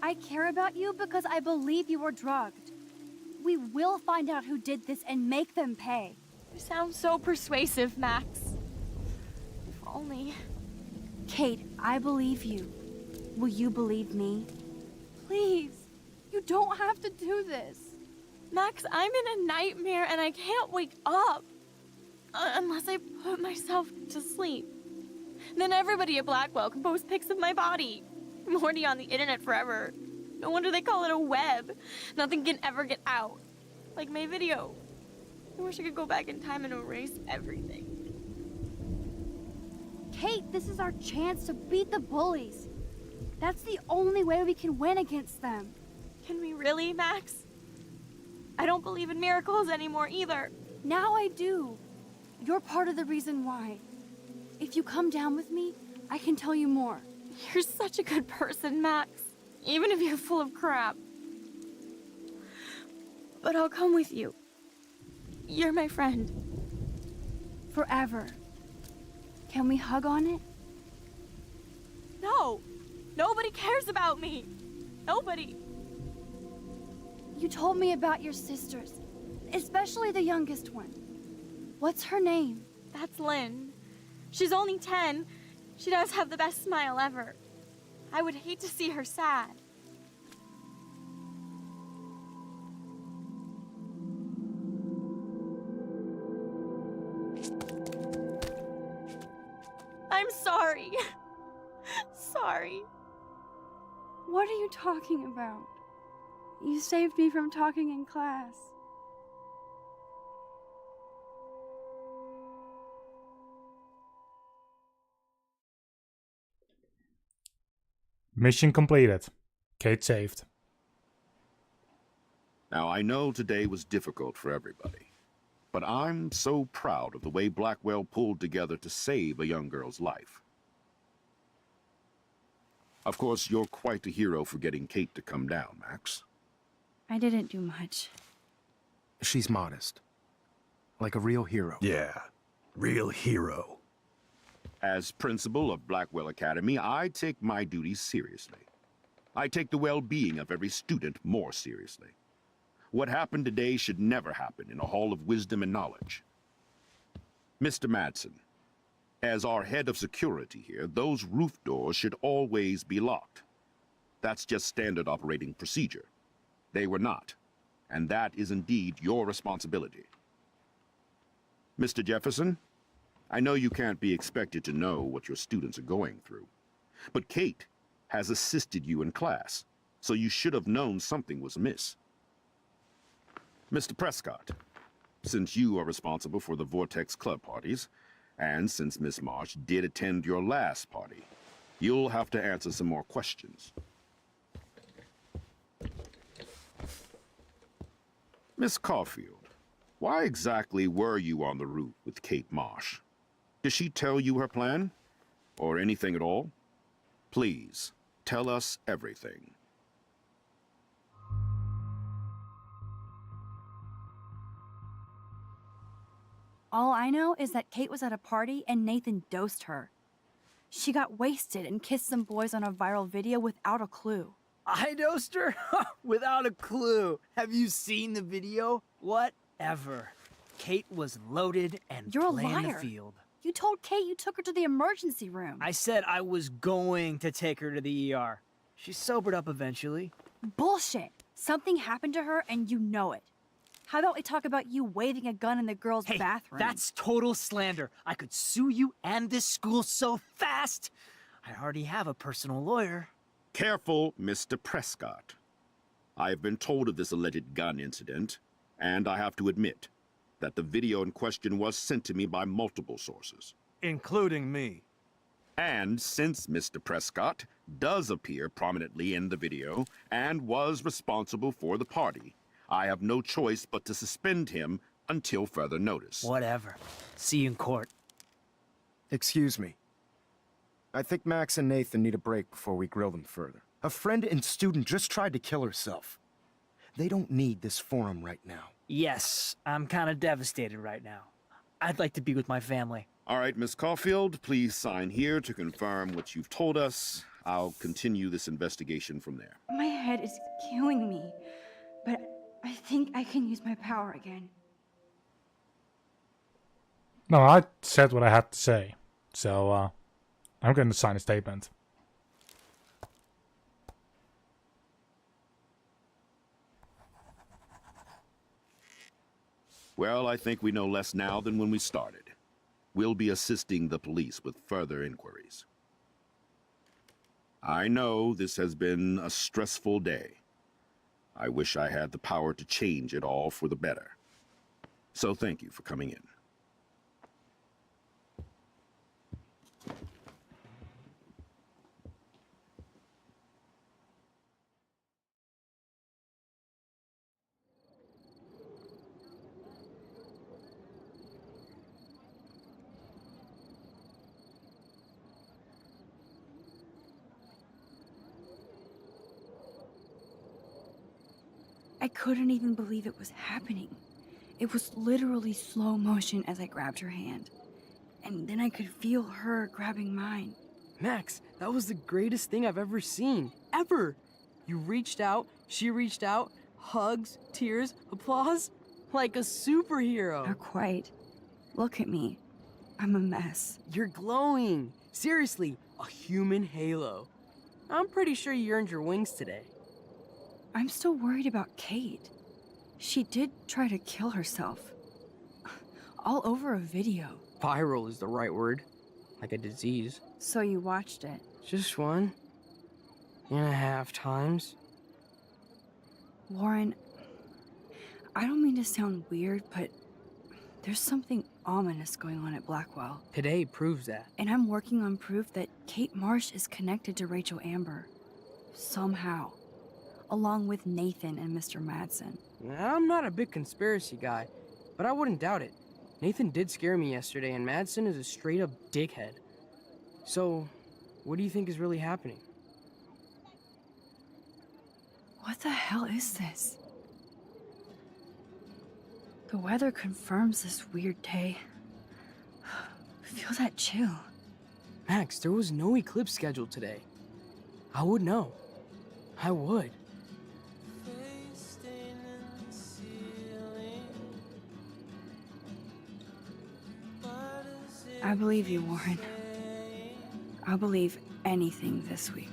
I care about you because I believe you were drugged. We will find out who did this and make them pay. You sound so persuasive, Max. If only... Kate, I believe you. Will you believe me? Please, you don't have to do this. Max, I'm in a nightmare and I can't wake up. Unless I put myself to sleep. Then everybody at Blackwell can post pics of my body. I'm already on the internet forever. No wonder they call it a web. Nothing can ever get out. Like my video. I wish I could go back in time and erase everything. Kate, this is our chance to beat the bullies. That's the only way we can win against them. Can we really, Max? I don't believe in miracles anymore either. Now I do. You're part of the reason why. If you come down with me, I can tell you more. You're such a good person, Max. Even if you're full of crap. But I'll come with you. You're my friend. Forever. Can we hug on it? No! Nobody cares about me! Nobody! You told me about your sisters, especially the youngest one. What's her name? That's Lynn. She's only 10. She does have the best smile ever. I would hate to see her sad. I'm sorry. Sorry. What are you talking about? You saved me from talking in class. Mission completed. Kate saved. Now, I know today was difficult for everybody, but I'm so proud of the way Blackwell pulled together to save a young girl's life. Of course, you're quite a hero for getting Kate to come down, Max. I didn't do much. She's modest. Like a real hero. Yeah, real hero. As principal of Blackwell Academy, I take my duties seriously. I take the well-being of every student more seriously. What happened today should never happen in a hall of wisdom and knowledge. Mr. Madsen, as our head of security here, those roof doors should always be locked. That's just standard operating procedure. They were not, and that is indeed your responsibility. Mr. Jefferson, I know you can't be expected to know what your students are going through, but Kate has assisted you in class, so you should have known something was amiss. Mr. Prescott, since you are responsible for the Vortex Club parties, and since Miss Marsh did attend your last party, you'll have to answer some more questions. Miss Caulfield, why exactly were you on the roof with Kate Marsh? Did she tell you her plan? Or anything at all? Please, Tell us everything. All I know is that Kate was at a party and Nathan dosed her. She got wasted and kissed some boys on a viral video without a clue. I dosed her? Without a clue. Have you seen the video? Whatever. Kate was loaded and You're a playing the liar. field. You told Kate you took her to the emergency room. I said I was going to take her to the ER. She sobered up eventually. Bullshit. Something happened to her and you know it. How about we talk about you waving a gun in the girls' Hey, bathroom? that's total slander. I could sue you and this school so fast. I already have a personal lawyer. Careful, Mr. Prescott. I have been told of this alleged gun incident, and I have to admit that the video in question was sent to me by multiple sources. Including me. And since Mr. Prescott does appear prominently in the video and was responsible for the party, I have no choice but to suspend him until further notice. Whatever. See you in court. Excuse me. I think Max and Nathan need a break before we grill them further. A friend and student just tried to kill herself. They don't need this forum right now. Yes, I'm kind of devastated right now. I'd like to be with my family. All right, Miss Caulfield, please sign here to confirm what you've told us. I'll continue this investigation from there. My head is killing me, but I think I can use my power again. No, I said what I had to say. So, I'm going to sign a statement. Well, I think we know less now than when we started. We'll be assisting the police with further inquiries. I know this has been a stressful day. I wish I had the power to change it all for the better. So thank you for coming in. I couldn't even believe it was happening. It was literally slow motion as I grabbed her hand. And then I could feel her grabbing mine. Max, that was the greatest thing I've ever seen. Ever! You reached out, she reached out, hugs, tears, applause. Like a superhero. Not quite. Look at me. I'm a mess. You're glowing. Seriously, a human halo. I'm pretty sure you earned your wings today. I'm still worried about Kate. She did try to kill herself. All over a video. Viral is the right word. Like a disease. So you watched it? Just 1.5 times. Warren, I don't mean to sound weird, but there's something ominous going on at Blackwell. Today proves that. And I'm working on proof that Kate Marsh is connected to Rachel Amber. Somehow. Along with Nathan and Mr. Madsen. I'm not a big conspiracy guy, but I wouldn't doubt it. Nathan did scare me yesterday, and Madsen is a straight-up dickhead. So, what do you think is really happening? What the hell is this? The weather confirms this weird day. Feel that chill. Max, there was no eclipse scheduled today. I would know. I would. I believe you, Warren. I'll believe anything this week.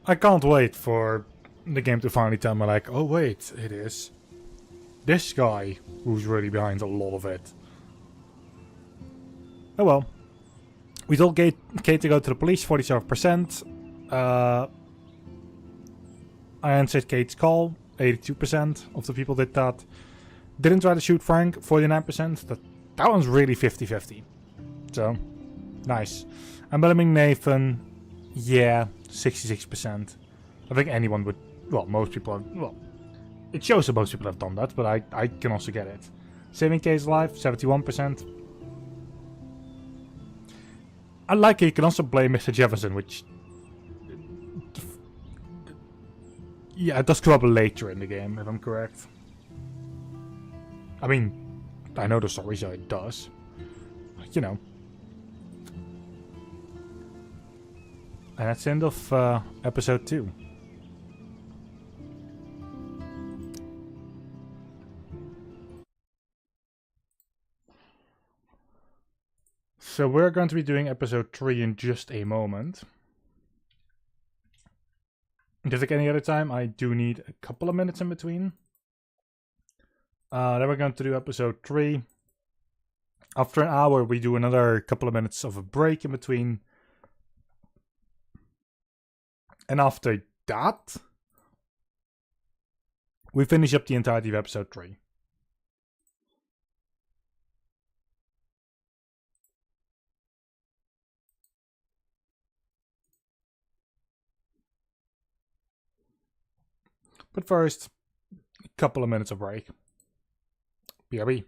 I can't wait for the game to finally tell me like, oh wait, it is this guy who's really behind a lot of it. Oh well. We told Kate to go to the police, 47%. I answered Kate's call, 82% of the people did that. Didn't try to shoot Frank, 49%. That one's really 50-50. So, nice. I'm blaming Nathan, yeah, 66%. I think anyone would, well, most people have, well, it shows that most people have done that, but I can also get it. Saving Kate's life, 71%. I like it, you can also blame Mr. Jefferson, which... yeah, it does come up later in the game, if I'm correct. I mean, I know the story, so it does. You know. And that's the end of episode 2. So we're going to be doing episode 3 in just a moment. Just like any other time, I do need a couple of minutes in between. Then we're going to do episode 3. After an hour, we do another couple of minutes of a break in between. And after that, we finish up the entirety of episode 3. But first, a couple of minutes of break. BRB.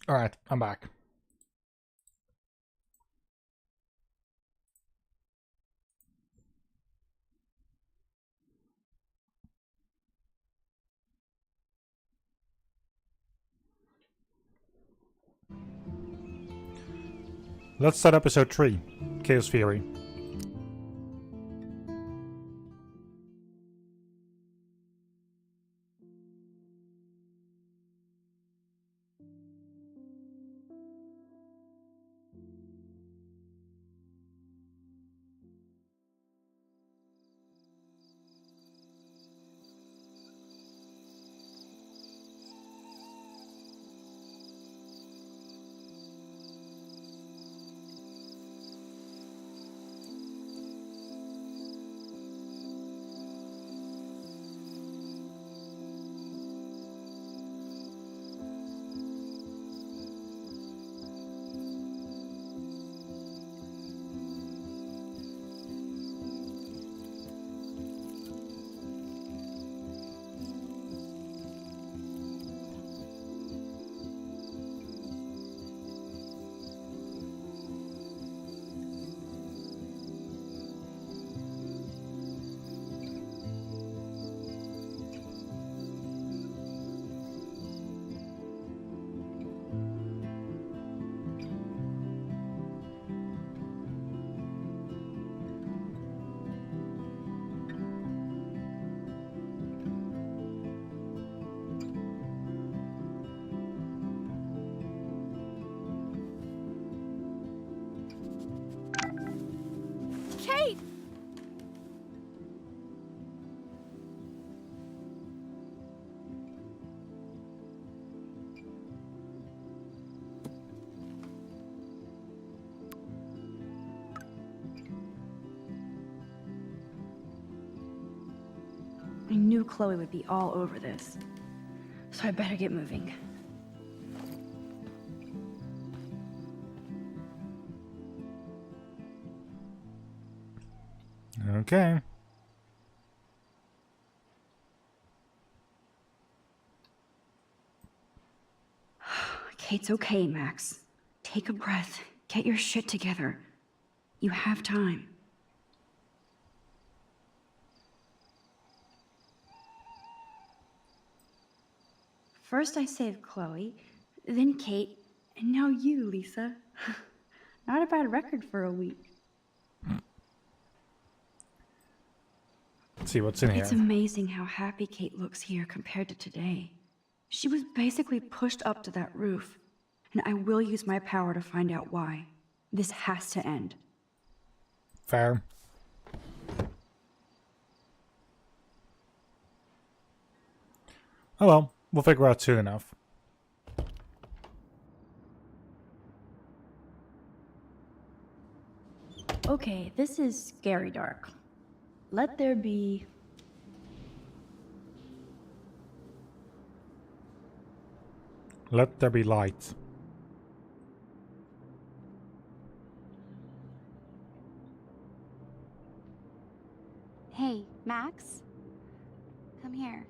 Alright, I'm back. Let's start episode 3, Chaos Theory. Kate! I knew Chloe would be all over this, so I better get moving. Okay. Kate's okay, Max. Take a breath. Get your shit together. You have time. First I saved Chloe, then Kate, and now you, Lisa. Not a bad record for a week. Let's see what's in here. It's amazing how happy Kate looks here compared to today. She was basically pushed up to that roof, and I will use my power to find out why. This has to end. Fair. Oh well, we'll figure out soon enough. Okay, this is scary dark. Let there be... Let there be light. Hey, Max? Come here.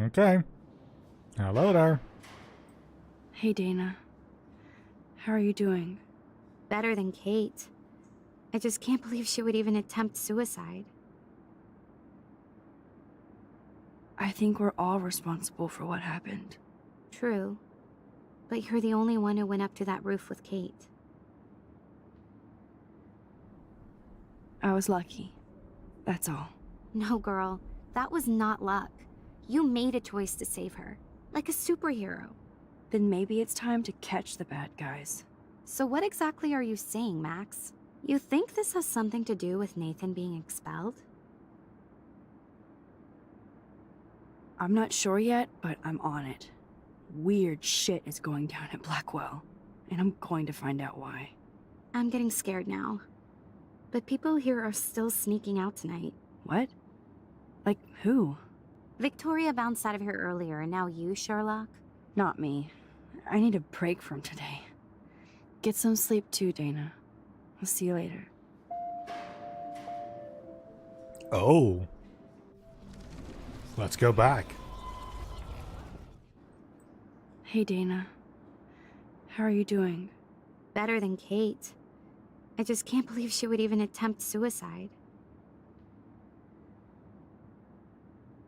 Okay. Hello there. Hey, Dana. How are you doing? Better than Kate. I just can't believe she would even attempt suicide. I think we're all responsible for what happened. True. But you're the only one who went up to that roof with Kate. I was lucky. That's all. No, girl. That was not luck. You made a choice to save her. Like a superhero. Then maybe it's time to catch the bad guys. So what exactly are you saying, Max? You think this has something to do with Nathan being expelled? I'm not sure yet, but I'm on it. Weird shit is going down at Blackwell, and I'm going to find out why. I'm getting scared now. But people here are still sneaking out tonight. What? Like who? Victoria bounced out of here earlier, and now you, Sherlock? Not me. I need a break from today. Get some sleep too, Dana. I'll see you later. Oh. Let's go back. Hey, Dana. How are you doing? Better than Kate. I just can't believe she would even attempt suicide.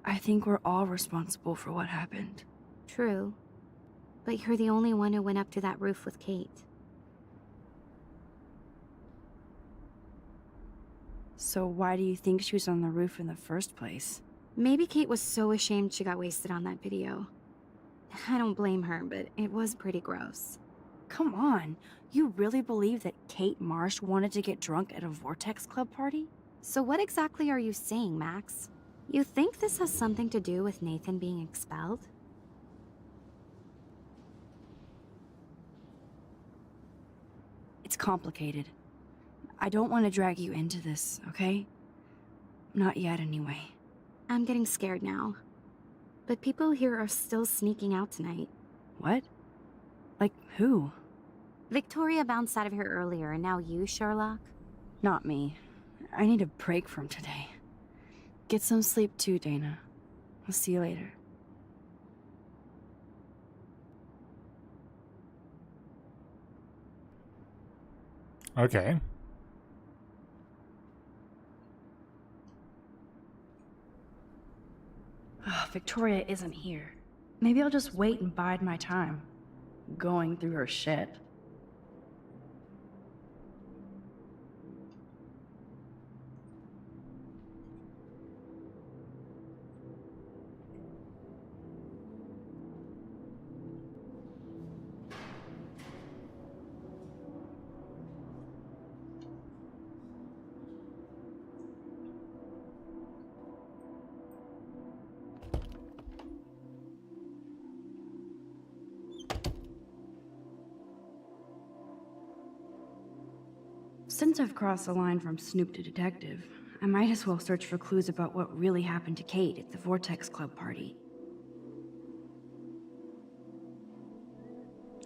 I think we're all responsible for what happened. True. But you're the only one who went up to that roof with Kate. So why do you think she was on the roof in the first place? Maybe Kate was so ashamed she got wasted on that video. I don't blame her, but it was pretty gross. Come on, you really believe that Kate Marsh wanted to get drunk at a Vortex Club party? So what exactly are you saying, Max? You think this has something to do with Nathan being expelled? It's complicated. I don't want to drag you into this, okay? Not yet, anyway. I'm getting scared now. But people here are still sneaking out tonight. What? Like who? Victoria bounced out of here earlier, and now you, Sherlock? Not me. I need a break from today. Get some sleep too, Dana. I'll see you later. Okay. Victoria isn't here. Maybe I'll just wait and bide my time. Going through her shit. Since I've crossed the line from Snoop to detective, I might as well search for clues about what really happened to Kate at the Vortex Club party.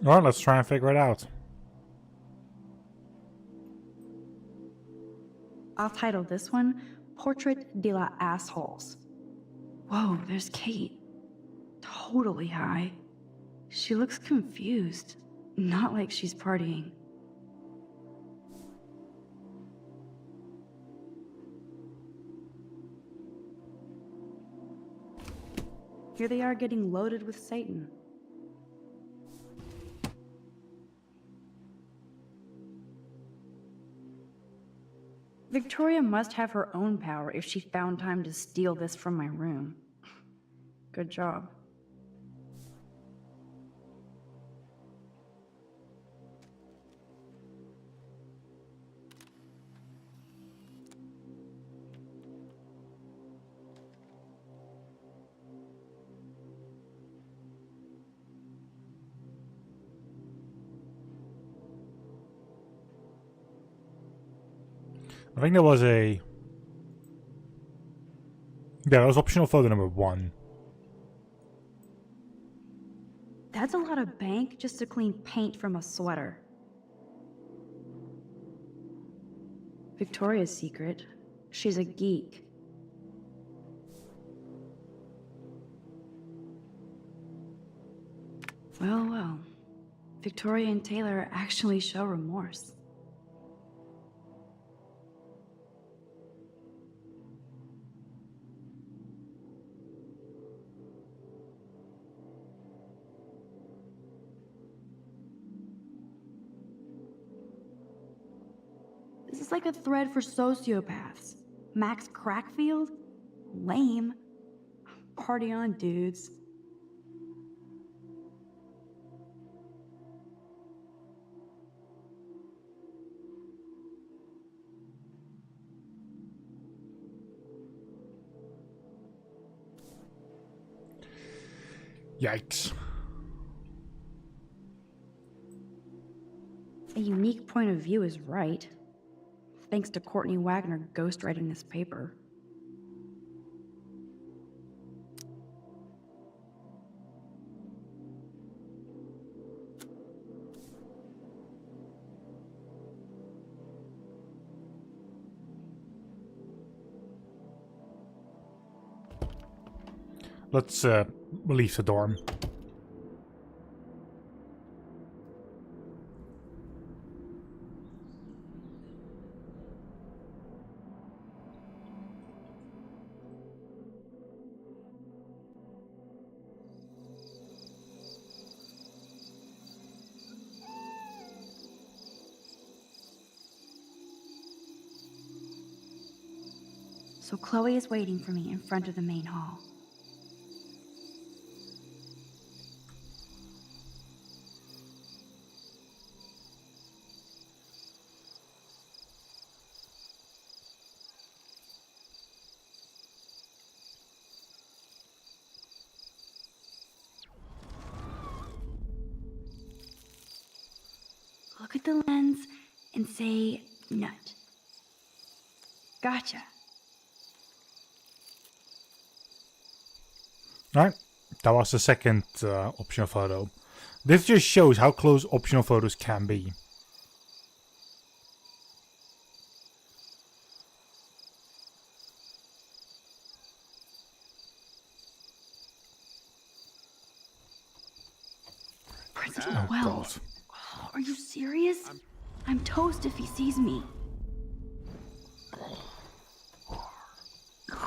Alright, let's try and figure it out. I'll title this one, Portrait de la Assholes. Whoa, there's Kate. Totally high. She looks confused. Not like she's partying. Here they are getting loaded with Satan. Victoria must have her own power if she found time to steal this from my room. Good job. I think there was a... Yeah, that was optional photo number 1. That's a lot of bank just to clean paint from a sweater. Victoria's secret. She's a geek. Well, well. Victoria and Taylor actually show remorse. This is like a thread for sociopaths. Max Crackfield? Lame. Party on, dudes. Yikes. A unique point of view is right. Thanks to Courtney Wagner ghostwriting this paper. Let's leave the dorm. so Chloe is waiting for me in front of the main hall. Look at the lens and say nut. Gotcha. Alright, that was the second optional photo. This just shows how close optional photos can be. Principal Oh Wells. god. Are you serious? I'm toast if he sees me.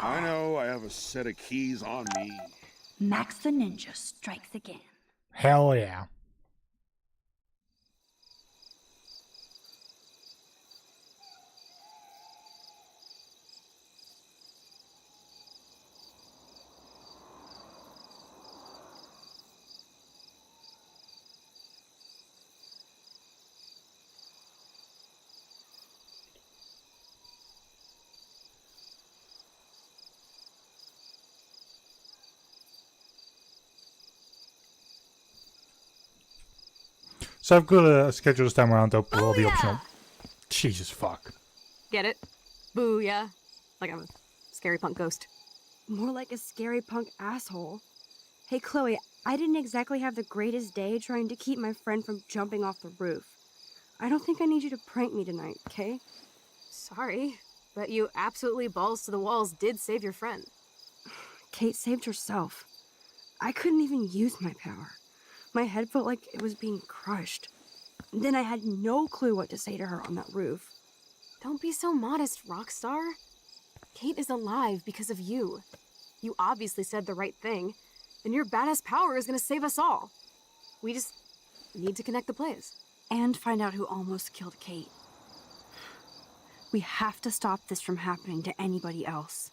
I know I have a set of keys on me. Max the Ninja strikes again. Hell yeah. So I've got a schedule this time around to open all the optional. Jesus fuck. Get it? Booyah. Like I'm a scary punk ghost. More like a scary punk asshole. Hey, Chloe, I didn't exactly have the greatest day trying to keep my friend from jumping off the roof. I don't think I need you to prank me tonight, okay? Sorry, but you absolutely balls to the walls did save your friend. Kate saved herself. I couldn't even use my power. My head felt like it was being crushed. Then I had no clue what to say to her on that roof. Don't be so modest, Rockstar. Kate is alive because of you. You obviously said the right thing, and your badass power is gonna save us all. We just need to connect the plays. And find out who almost killed Kate. We have to stop this from happening to anybody else.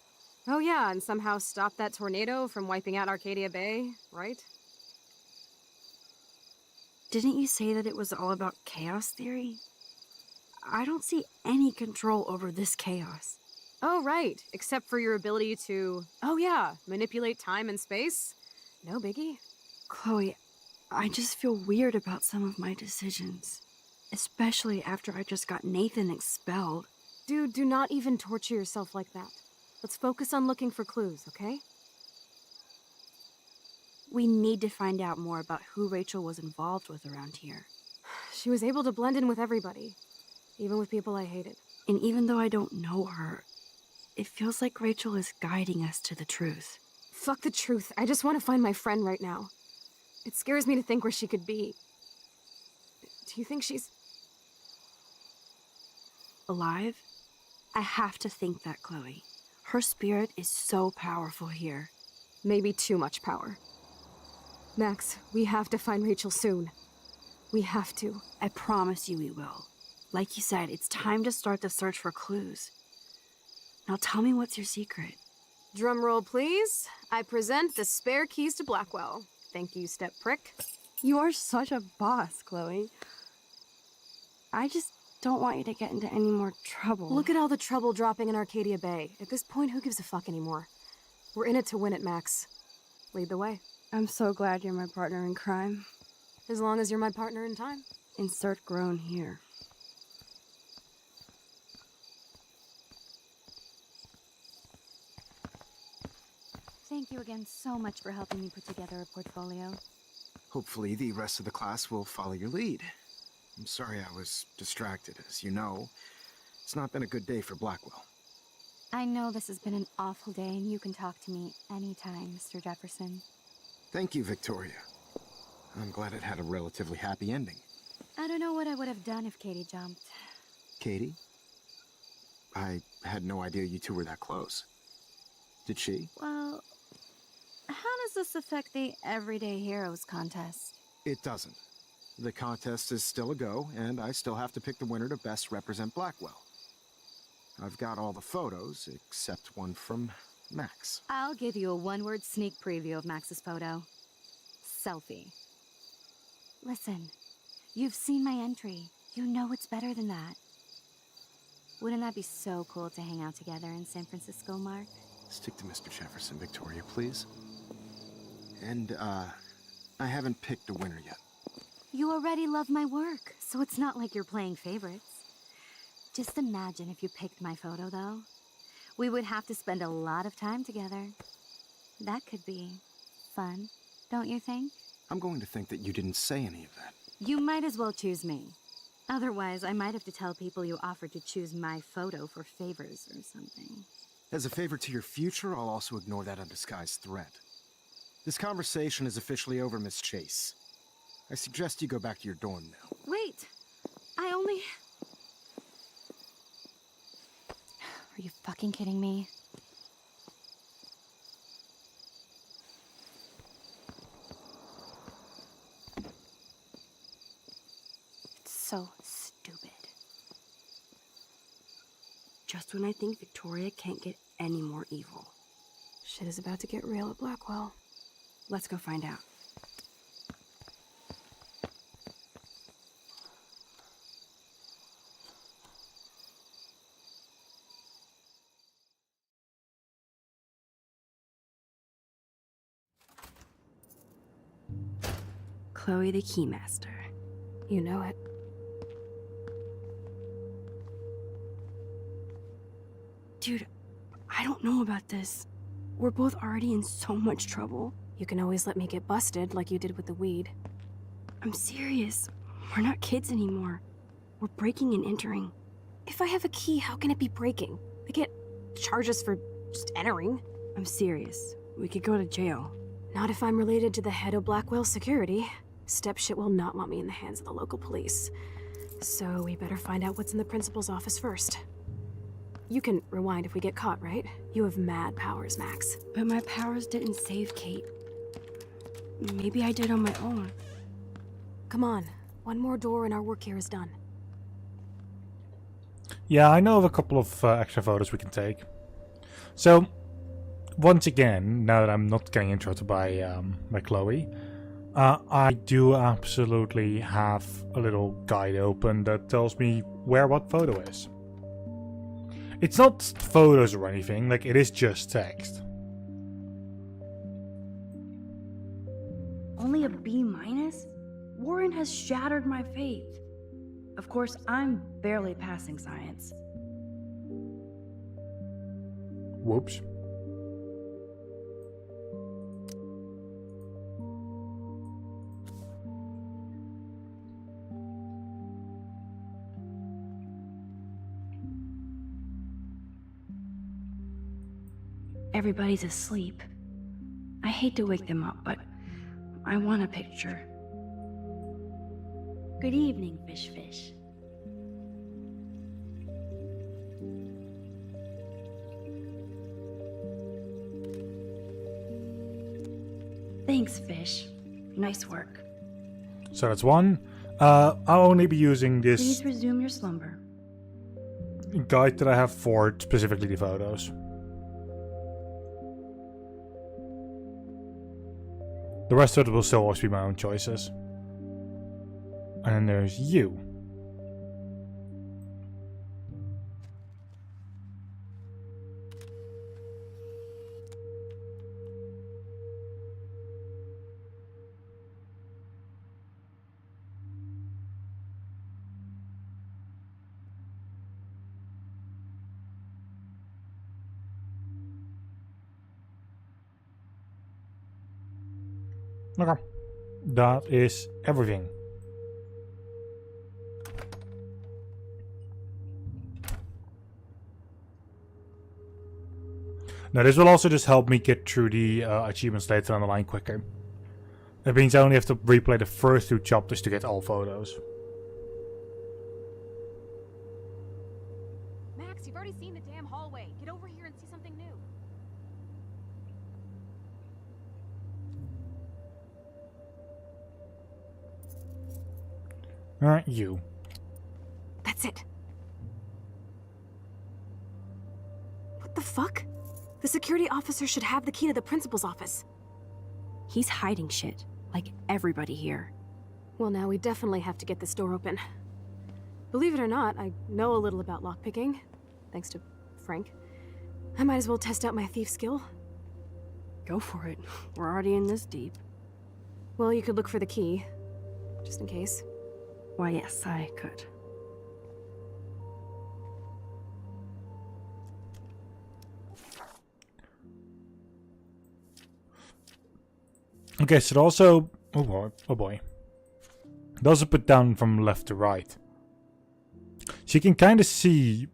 Oh yeah, and somehow stop that tornado from wiping out Arcadia Bay, right? Didn't you say that it was all about chaos theory? I don't see any control over this chaos. Oh right, except for your ability to, oh yeah, manipulate time and space. No biggie. Chloe, I just feel weird about some of my decisions. Especially after I just got Nathan expelled. Dude, do not even torture yourself like that. Let's focus on looking for clues, okay? We need to find out more about who Rachel was involved with around here. She was able to blend in with everybody, even with people I hated. And even though I don't know her, it feels like Rachel is guiding us to the truth. Fuck the truth. I just want to find my friend right now. It scares me to think where she could be. Do you think she's alive? I have to think that, Chloe. Her spirit is so powerful here. Maybe too much power. Max, we have to find Rachel soon. We have to. I promise you we will. Like you said, it's time to start the search for clues. Now tell me what's your secret. Drum roll, please. I present the spare keys to Blackwell. Thank you, step prick. You are such a boss, Chloe. I just don't want you to get into any more trouble. Look at all the trouble dropping in Arcadia Bay. At this point, who gives a fuck anymore? We're in it to win it, Max. Lead the way. I'm so glad you're my partner in crime. As long as you're my partner in time. Insert groan here. Thank you again so much for helping me put together a portfolio. Hopefully the rest of the class will follow your lead. I'm sorry I was distracted. As you know, it's not been a good day for Blackwell. I know this has been an awful day, and you can talk to me anytime, Mr. Jefferson. Thank you, Victoria. I'm glad it had a relatively happy ending. I don't know what I would have done if Katie jumped. Katie? I had no idea you two were that close. Did she? Well, how does this affect the Everyday Heroes contest? It doesn't. The contest is still a go, and I still have to pick the winner to best represent Blackwell. I've got all the photos, except one from Max. I'll give you a one-word sneak preview of Max's photo. Selfie. Listen, you've seen my entry. You know it's better than that. Wouldn't that be so cool to hang out together in San Francisco, Mark? Stick to Mr. Jefferson, Victoria, please. And, I haven't picked a winner yet. You already love my work, so it's not like you're playing favorites. Just imagine if you picked my photo, though. We would have to spend a lot of time together. That could be fun, don't you think? I'm going to think that you didn't say any of that. You might as well choose me. Otherwise, I might have to tell people you offered to choose my photo for favors or something. As a favor to your future, I'll also ignore that undisguised threat. This conversation is officially over, Miss Chase. I suggest you go back to your dorm now. Wait! I only... Are you fucking kidding me? It's so stupid. Just when I think Victoria can't get any more evil. Shit is about to get real at Blackwell. Let's go find out. Chloe the Keymaster. You know it. Dude, I don't know about this. We're both already in so much trouble. You can always let me get busted like you did with the weed. I'm serious. We're not kids anymore. We're breaking and entering. If I have a key, how can it be breaking? I get charges for just entering. I'm serious. We could go to jail. Not if I'm related to the head of Blackwell Security. Stepshit will not want me in the hands of the local police. So we better find out what's in the principal's office first. You can rewind if we get caught, right? You have mad powers, Max. But my powers didn't save Kate. Maybe I did on my own. Come on. One more door and our work here is done. Yeah, I know of a couple of extra photos we can take. So, once again, now that I'm not getting interrupted by Chloe, I do absolutely have a little guide open that tells me where what photo is. It's not photos or anything, like it is just text. Only a B-? Warren has shattered my faith. Of course, I'm barely passing science. Whoops. Everybody's asleep. I hate to wake them up, but I want a picture. Good evening, Fish. Thanks, Fish. Nice work. So that's one. I'll only be using this Please resume your slumber. guide that I have for specifically the photos. The rest of it will still always be my own choices. And then there's you. Okay. That is everything. Now this will also just help me get through the achievements later on the line quicker. That means I only have to replay the first 2 chapters to get all photos. Max, you've already seen the damn hallway. Get over here and see something new. Alright, you. That's it. What the fuck? The security officer should have the key to the principal's office. He's hiding shit, like everybody here. Well, now we definitely have to get this door open. Believe it or not, I know a little about lockpicking, thanks to Frank. I might as well test out my thief skill. Go for it. We're already in this deep. Well, you could look for the key, just in case. Why, yes, I could. Okay, so it also... Oh boy. It also put down from left to right. So you can kind of see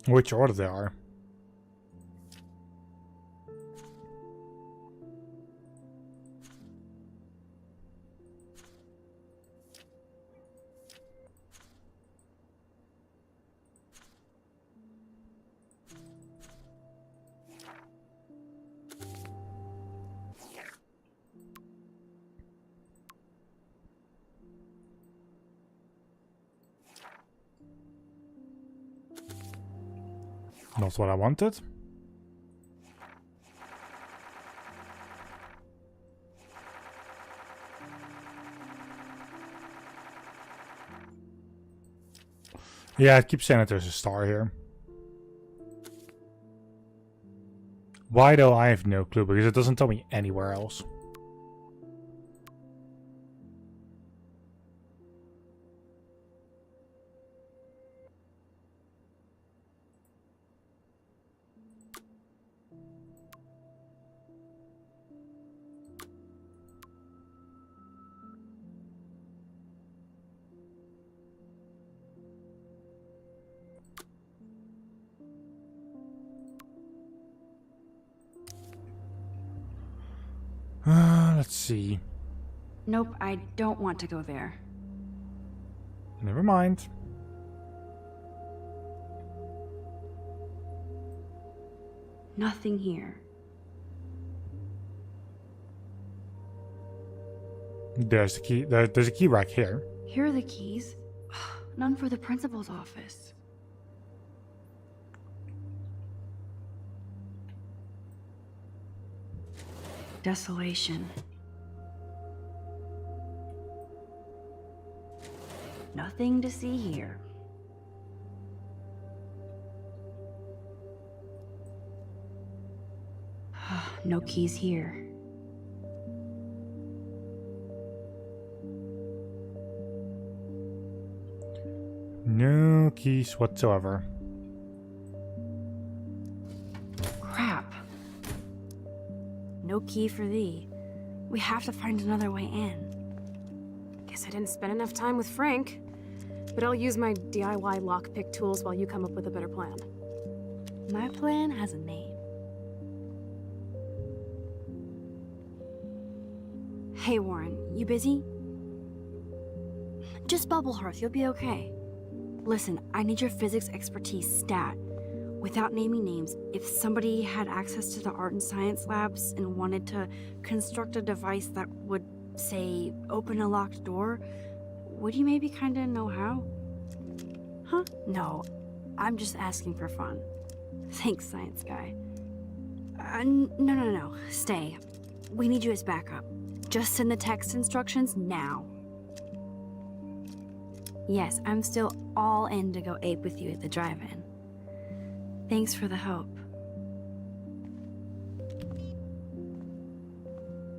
which order they are. Not what I wanted. Yeah, it keeps saying that there's a star here. Why though, I have no clue, because it doesn't tell me anywhere else. Let's see. Nope, I don't want to go there. Never mind. Nothing here. There's the key. There's a key rack here. Here are the keys. None for the principal's office. Desolation. Nothing to see here. No keys here. No keys whatsoever. Crap. No key for thee. We have to find another way in. Guess I didn't spend enough time with Frank. But I'll use my DIY lockpick tools while you come up with a better plan. My plan has a name. Hey Warren, you busy? Just bubble hearth, you'll be okay. Listen, I need your physics expertise stat. Without naming names, if somebody had access to the art and science labs and wanted to construct a device that would, say, open a locked door, would you maybe kinda know how? Huh? No, I'm just asking for fun. Thanks, science guy. No, stay. We need you as backup. Just send the text instructions now. Yes, I'm still all in to go ape with you at the drive-in. Thanks for the help.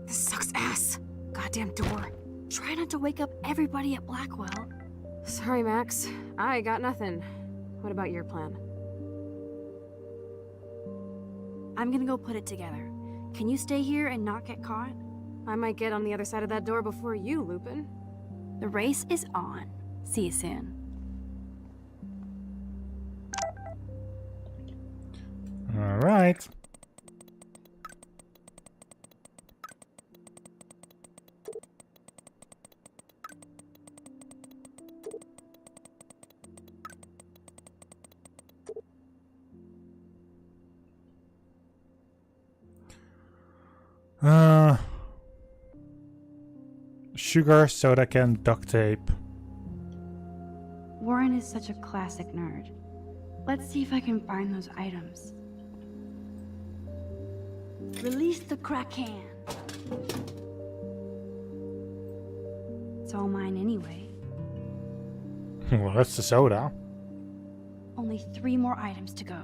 This sucks ass. Goddamn door. Try not to wake up everybody at Blackwell. Sorry, Max. I got nothing. What about your plan? I'm gonna go put it together. Can you stay here and not get caught? I might get on the other side of that door before you, Lupin. The race is on. See you soon. All right. Sugar, soda can, duct tape. Warren is such a classic nerd. Let's see if I can find those items. Release the Kraken! It's all mine anyway. Well, that's the soda. Only 3 more items to go.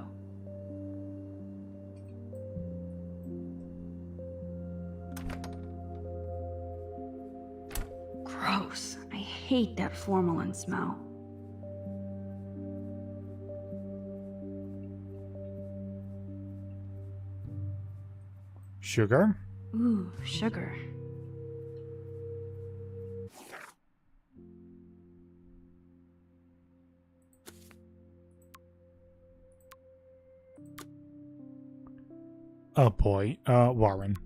Gross. I hate that formalin smell. Sugar? Ooh, sugar. Oh boy, Warren.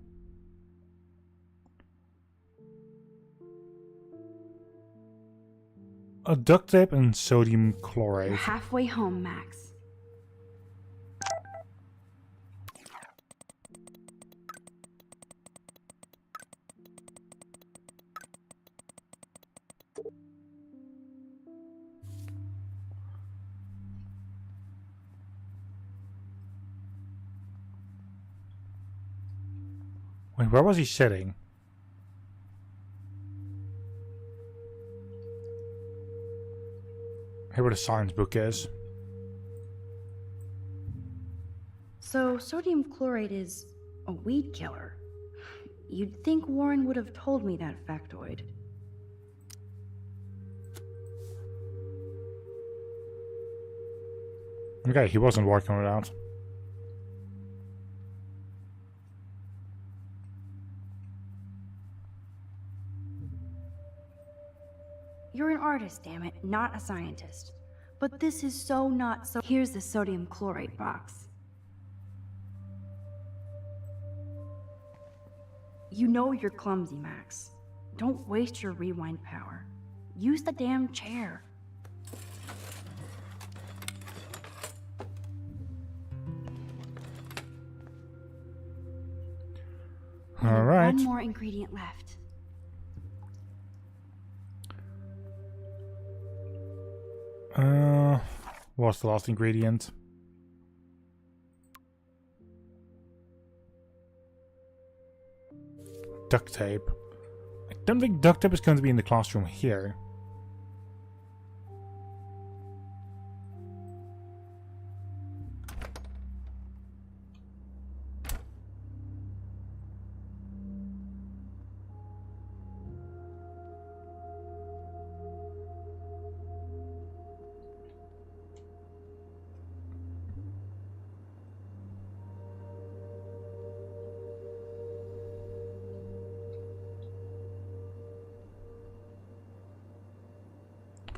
A duct tape and sodium chloride. You're halfway home, Max. Wait, where was he sitting? Here where the science book is. So, sodium chloride is a weed killer. You'd think Warren would have told me that factoid. Okay, he wasn't working it out. You're an artist, damn it, not a scientist. But this is so not so. Here's the sodium chloride box. You know you're clumsy, Max. Don't waste your rewind power. Use the damn chair. All right. One more ingredient left. What's the last ingredient? Duct tape. I don't think duct tape is going to be in the classroom here.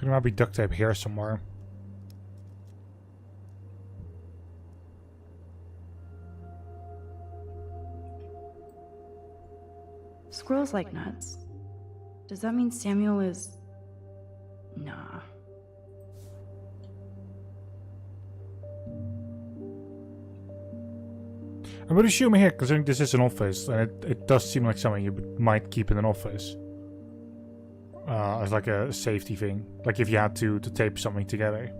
There might be duct tape here somewhere. Squirrels like nuts. Does that mean Samuel is... Nah. I would assume here, considering this is an office, and it does seem like something you might keep in an office. As like a safety thing. Like if you had to tape something together.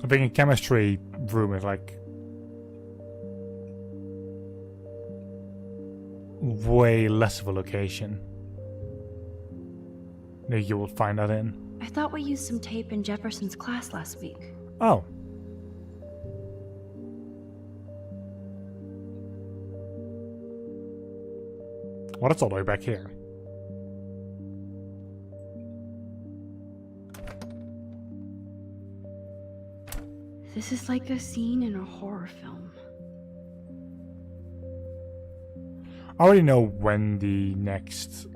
I think a chemistry room is like way less of a location that you will find that in. I thought we used some tape in Jefferson's class last week. Oh. Well, that's all the way back here. This is like a scene in a horror film. I already know when the next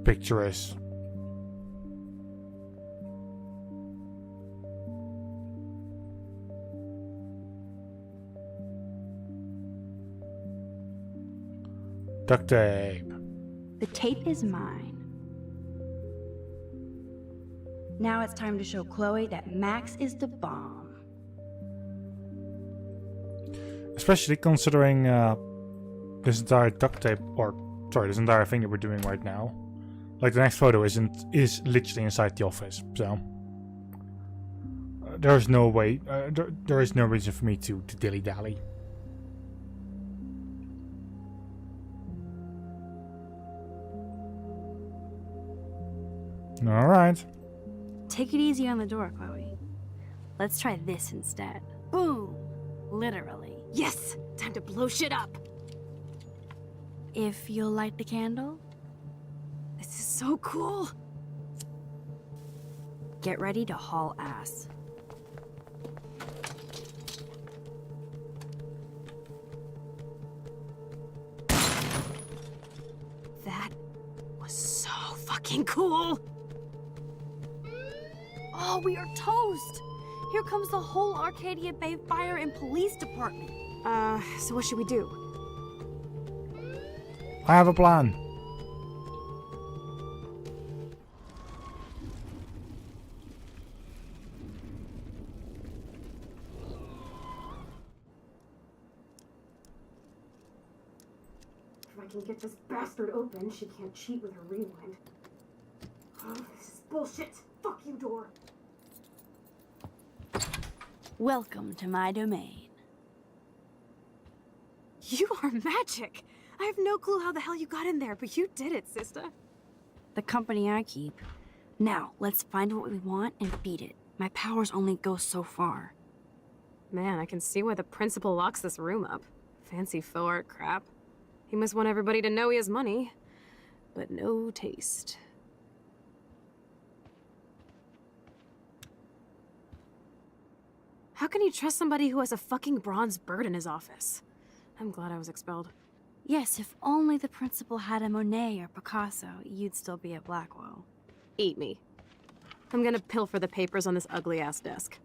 picture is. Duct tape. The tape is mine. Now it's time to show Chloe that Max is the bomb. Especially considering this entire duct tape, or sorry, this entire thing that we're doing right now. Like the next photo is literally inside the office, so there's no way, there is no reason for me to dilly dally. All right. Take it easy on the door, Chloe. Let's try this instead. Boom! Literally. Yes! Time to blow shit up! If you'll light the candle, This is so cool! get ready to haul ass. That was so fucking cool! Oh, we are toast! Here comes the whole Arcadia Bay Fire and Police Department. So what should we do? I have a plan. If I can get this bastard open, she can't cheat with her rewind. Oh, this is bullshit! Fuck you, door! Welcome to my domain. You are magic! I have no clue how the hell you got in there, but you did it, sister. The company I keep. Now, let's find what we want and beat it. My powers only go so far. Man, I can see why the principal locks this room up. Fancy faux art crap. He must want everybody to know he has money, but no taste. How can you trust somebody who has a fucking bronze bird in his office? I'm glad I was expelled. Yes, if only the principal had a Monet or Picasso, you'd still be at Blackwell. Eat me. I'm gonna pilfer the papers on this ugly-ass desk.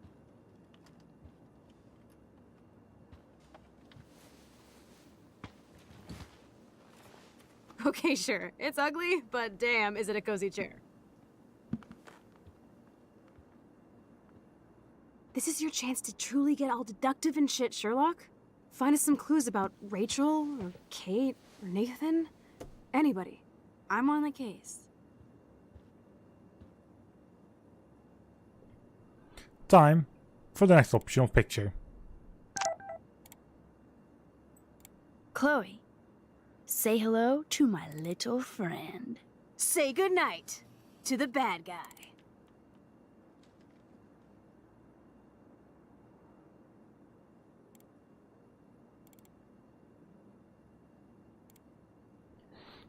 Okay, sure. It's ugly, but damn, is it a cozy chair. This is your chance to truly get all deductive and shit, Sherlock. Find us some clues about Rachel, or Kate, or Nathan. Anybody. I'm on the case. Time for the next optional picture. Chloe, say hello to my little friend. Say goodnight to the bad guy.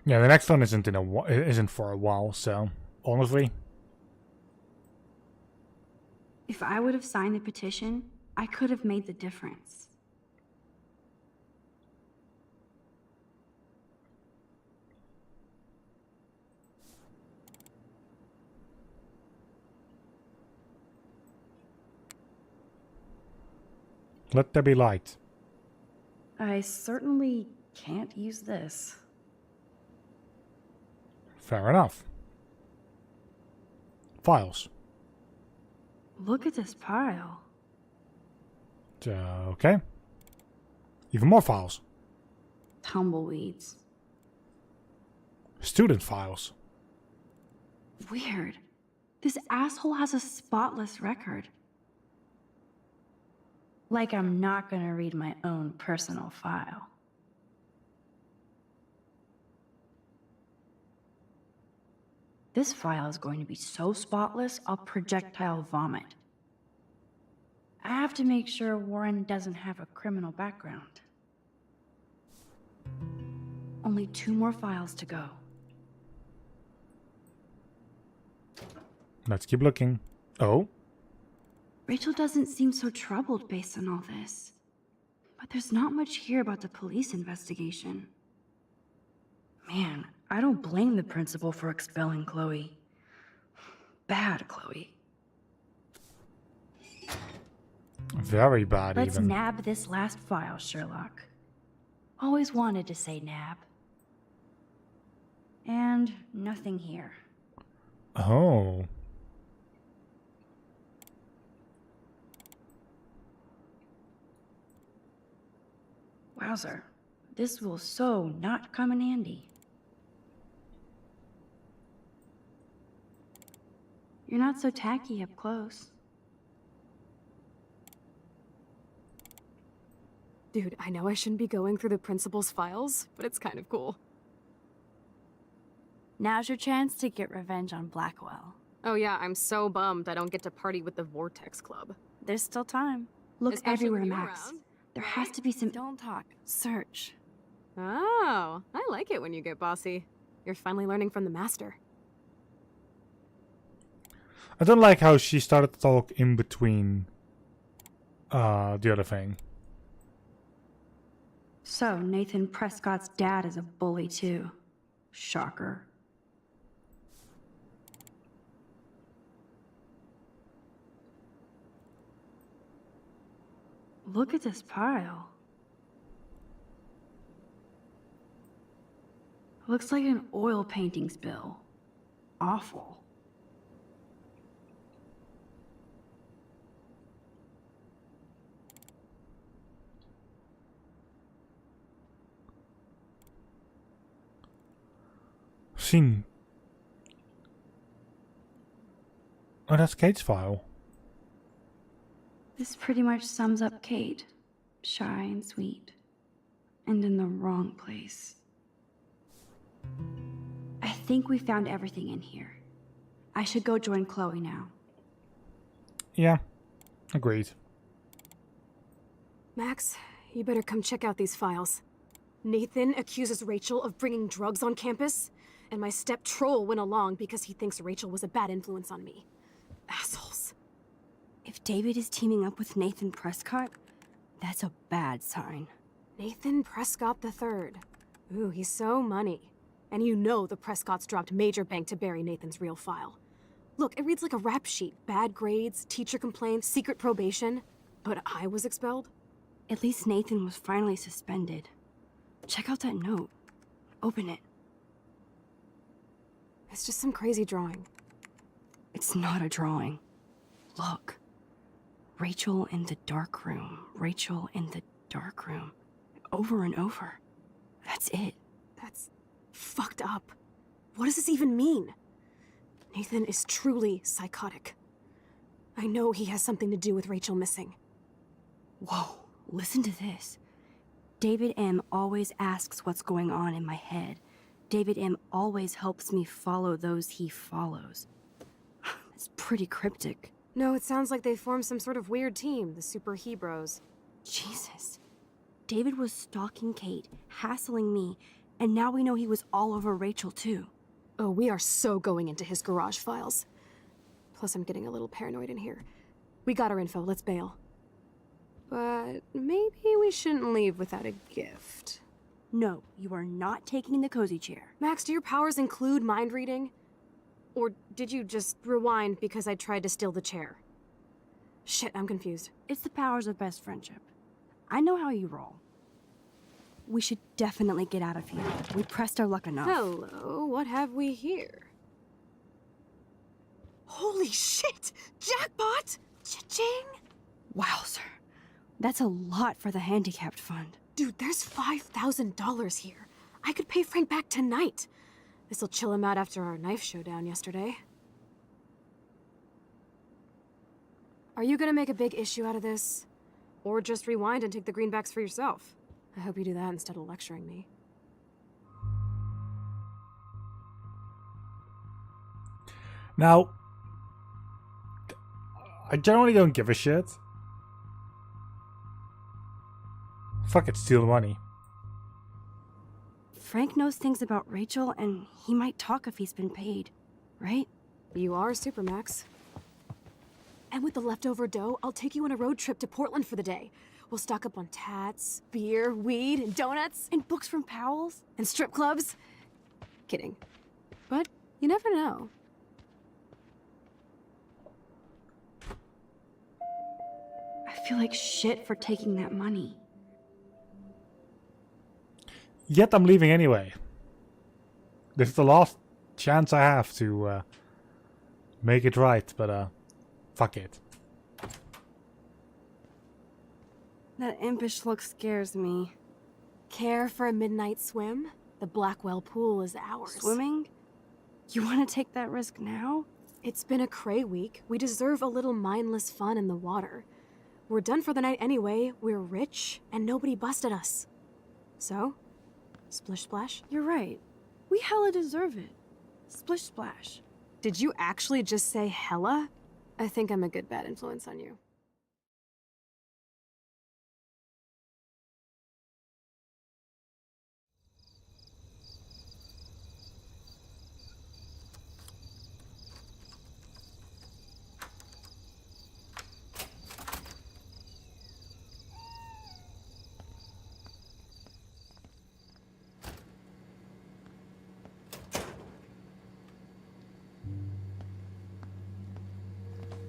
Yeah, the next one isn't for a while, so honestly. If I would have signed the petition, I could have made the difference. Let there be light. I certainly can't use this. Fair enough. Files. Look at this pile. Okay. Even more files. Tumbleweeds. Student files. Weird. This asshole has a spotless record. Like I'm not gonna read my own personal file. This file is going to be so spotless, I'll projectile vomit. I have to make sure Warren doesn't have a criminal background. Only 2 more files to go. Let's keep looking. Oh. Rachel doesn't seem so troubled based on all this. But there's not much here about the police investigation. Man, I don't blame the principal for expelling Chloe. Bad, Chloe. Very bad, Let's even. nab this last file, Sherlock. Always wanted to say nab. And nothing here. Oh. Wowzer, this will so not come in handy. You're not so tacky up close. Dude, I know I shouldn't be going through the principal's files, but it's kind of cool. Now's your chance to get revenge on Blackwell. Oh yeah, I'm so bummed I don't get to party with the Vortex Club. There's still time. Look Especially everywhere, when you're Max. around, There right? has to be some... Don't talk. Search. Oh, I like it when you get bossy. You're finally learning from the master. I don't like how she started to talk in between the other thing. So, Nathan Prescott's dad is a bully too. Shocker. Look at this pile. Looks like an oil painting spill. Awful. Seen. Oh, that's Kate's file. This pretty much sums up Kate. Shy and sweet. And in the wrong place. I think we found everything in here. I should go join Chloe now. Yeah, agreed. Max, you better come check out these files. Nathan accuses Rachel of bringing drugs on campus, and my step troll went along because he thinks Rachel was a bad influence on me. Assholes. If David is teaming up with Nathan Prescott, that's a bad sign. Nathan Prescott III. Ooh, he's so money. And you know the Prescotts dropped major bank to bury Nathan's real file. Look, it reads like a rap sheet. Bad grades, teacher complaints, secret probation. But I was expelled? At least Nathan was finally suspended. Check out that note. Open it. It's just some crazy drawing. It's not a drawing. Look. Rachel in the dark room. Rachel in the dark room. Over and over. That's it. That's fucked up. What does this even mean? Nathan is truly psychotic. I know he has something to do with Rachel missing. Whoa, listen to this. David M. always asks what's going on in my head. David M. always helps me follow those he follows. It's pretty cryptic. No, it sounds like they formed some sort of weird team, the Super Hebros. Jesus. David was stalking Kate, hassling me, and now we know he was all over Rachel too. Oh, we are so going into his garage files. Plus, I'm getting a little paranoid in here. We got our info, let's bail. But maybe we shouldn't leave without a gift. No, you are not taking the cozy chair. Max, do your powers include mind reading? Or did you just rewind because I tried to steal the chair? Shit, I'm confused. It's the powers of best friendship. I know how you roll. We should definitely get out of here. We pressed our luck enough. Hello, what have we here? Holy shit! Jackpot! Cha-ching! Wowzer. That's a lot for the handicapped fund. Dude, there's $5,000 here. I could pay Frank back tonight. This'll chill him out after our knife showdown yesterday. Are you gonna make a big issue out of this? Or just rewind and take the greenbacks for yourself? I hope you do that instead of lecturing me. Now, I generally don't give a shit. Fuck it, steal the money. Frank knows things about Rachel, and he might talk if he's been paid, right? You are Supermax. And with the leftover dough, I'll take you on a road trip to Portland for the day. We'll stock up on tats, beer, weed, and donuts. And books from Powell's? And strip clubs. Kidding. But you never know. I feel like shit for taking that money. Yet I'm leaving anyway. This is the last chance I have to make it right, but fuck it. That impish look scares me. Care for a midnight swim? The Blackwell pool is ours. Swimming? You want to take that risk now? It's been a cray week. We deserve a little mindless fun in the water. We're done for the night anyway. We're rich, and nobody busted us. So, splish splash? You're right. We hella deserve it. Splish splash. Did you actually just say hella? I think I'm a good bad influence on you.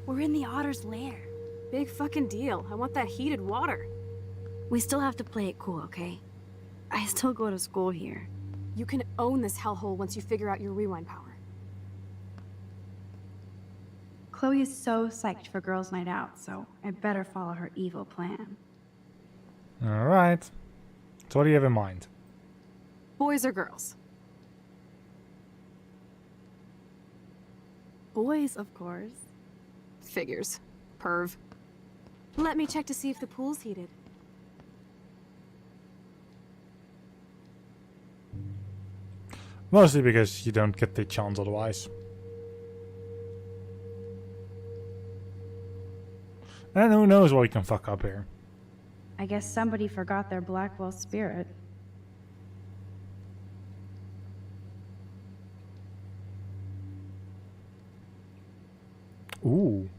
We're in the otter's lair. Big fucking deal. I want that heated water. We still have to play it cool, okay? I still go to school here. You can own this hellhole once you figure out your rewind power. Chloe is so psyched for girls' night out, so I better follow her evil plan. Alright. So what do you have in mind? Boys or girls? Boys, of course. Figures. Perv. Let me check to see if the pool's heated. Mostly because you don't get the chance otherwise. And who knows what we can fuck up here. I guess somebody forgot their Blackwell spirit. Ooh.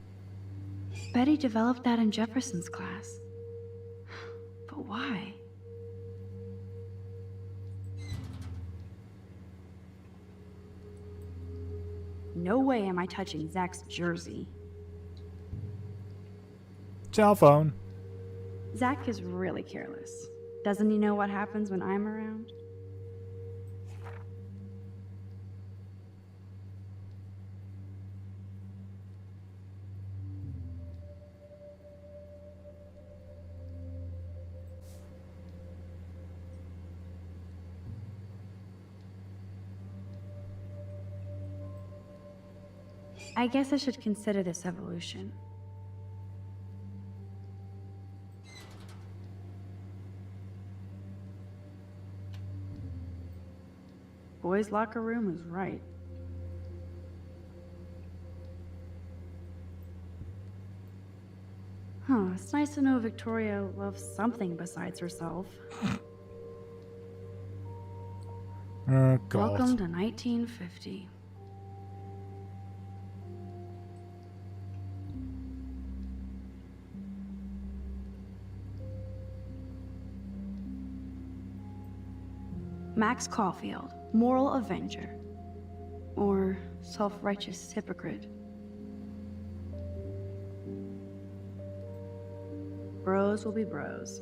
Betty developed that in Jefferson's class. But why? No way am I touching Zach's jersey. Cell phone. Zach is really careless. Doesn't he know what happens when I'm around? I guess I should consider this evolution. Boys' locker room is right. Huh, it's nice to know Victoria loves something besides herself. Oh, God. Welcome to 1950. Max Caulfield, moral avenger. Or self-righteous hypocrite. Bros will be bros.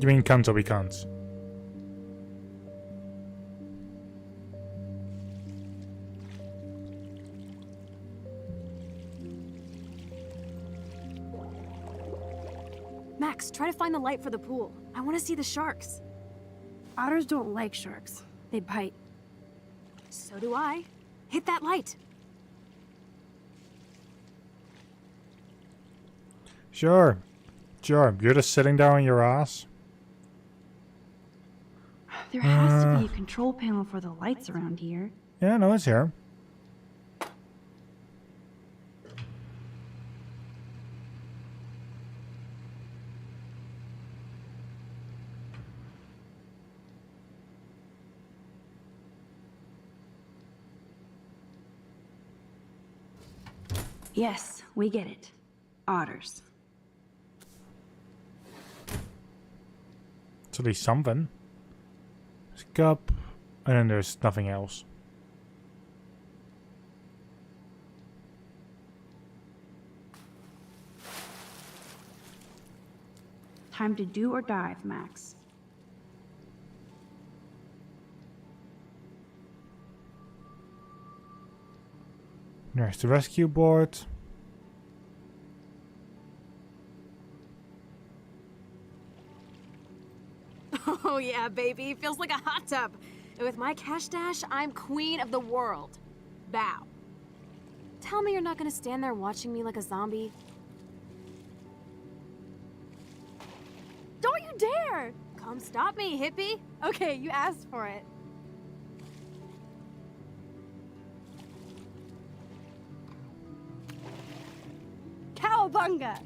You mean cunts will be cunts? Max, try to find the light for the pool. I want to see the sharks. Otters don't like sharks. They bite. So do I. Hit that light. Sure. Sure. You're just sitting down on your ass. There has to be a control panel for the lights around here. Yeah, no, it's here. Yes, we get it. Otters. It's at least something. There's a cup, and then there's nothing else. Time to do or dive, Max. There's the rescue board. Oh yeah, baby. Feels like a hot tub. And with my cash stash, I'm queen of the world. Bow. Tell me you're not gonna stand there watching me like a zombie. Don't you dare! Come stop me, hippie. Okay, you asked for it. Cowabunga!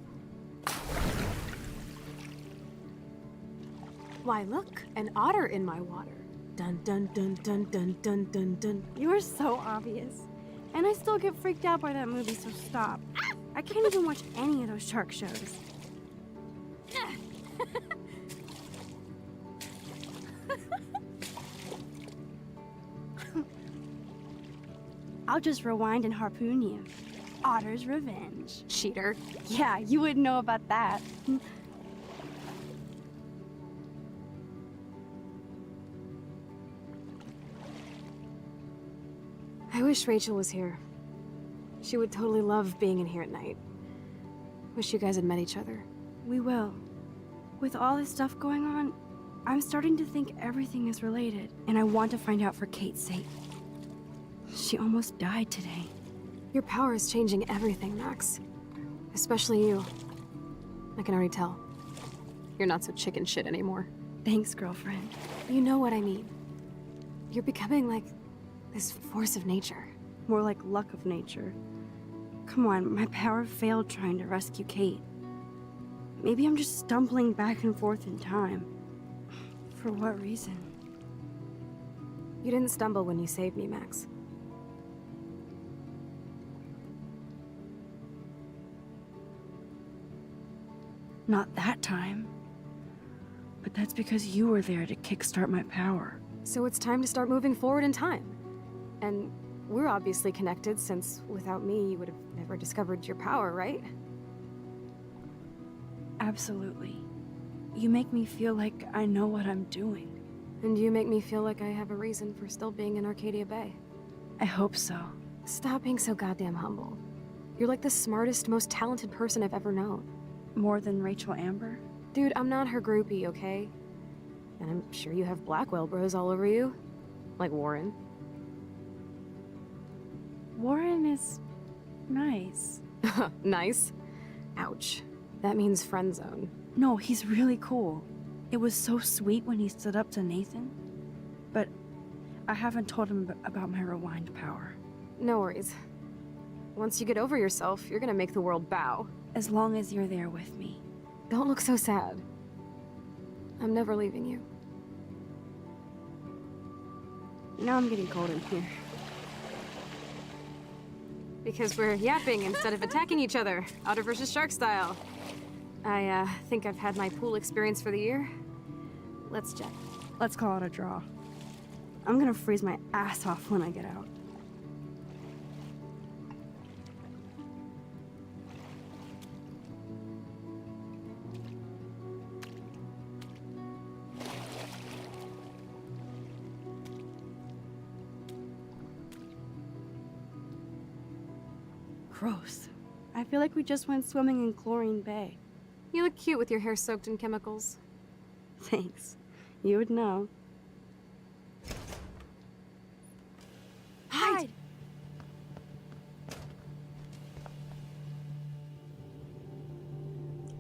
Why, look, an otter in my water. Dun dun dun dun dun dun dun dun. You're so obvious. And I still get freaked out by that movie, so stop. I can't even watch any of those shark shows. I'll just rewind and harpoon you. Otter's revenge. Cheater. Yeah, you wouldn't know about that. I wish Rachel was here. She would totally love being in here at night. Wish you guys had met each other. We will. With all this stuff going on, I'm starting to think everything is related, and I want to find out for Kate's sake. She almost died today. Your power is changing everything, Max. Especially you. I can already tell. You're not so chicken shit anymore. Thanks, girlfriend. You know what I mean. You're becoming like this force of nature. More like luck of nature. Come on, my power failed trying to rescue Kate. Maybe I'm just stumbling back and forth in time. For what reason? You didn't stumble when you saved me, Max. Not that time. But that's because you were there to kickstart my power. So it's time to start moving forward in time. And we're obviously connected, since without me, you would have never discovered your power, right? Absolutely. You make me feel like I know what I'm doing. And you make me feel like I have a reason for still being in Arcadia Bay. I hope so. Stop being so goddamn humble. You're like the smartest, most talented person I've ever known. More than Rachel Amber? Dude, I'm not her groupie, okay? And I'm sure you have Blackwell bros all over you. Like Warren. Warren is nice. Nice? Ouch. That means friend zone. No, he's really cool. It was so sweet when he stood up to Nathan. But I haven't told him about my rewind power. No worries. Once you get over yourself, you're gonna make the world bow. As long as you're there with me. Don't look so sad. I'm never leaving you. Now I'm getting cold in here. Because we're yapping instead of attacking each other, otter versus shark style. I think I've had my pool experience for the year. Let's jet. Let's call it a draw. I'm gonna freeze my ass off when I get out. Gross. I feel like we just went swimming in Chlorine Bay. You look cute with your hair soaked in chemicals. Thanks. You would know. Hide!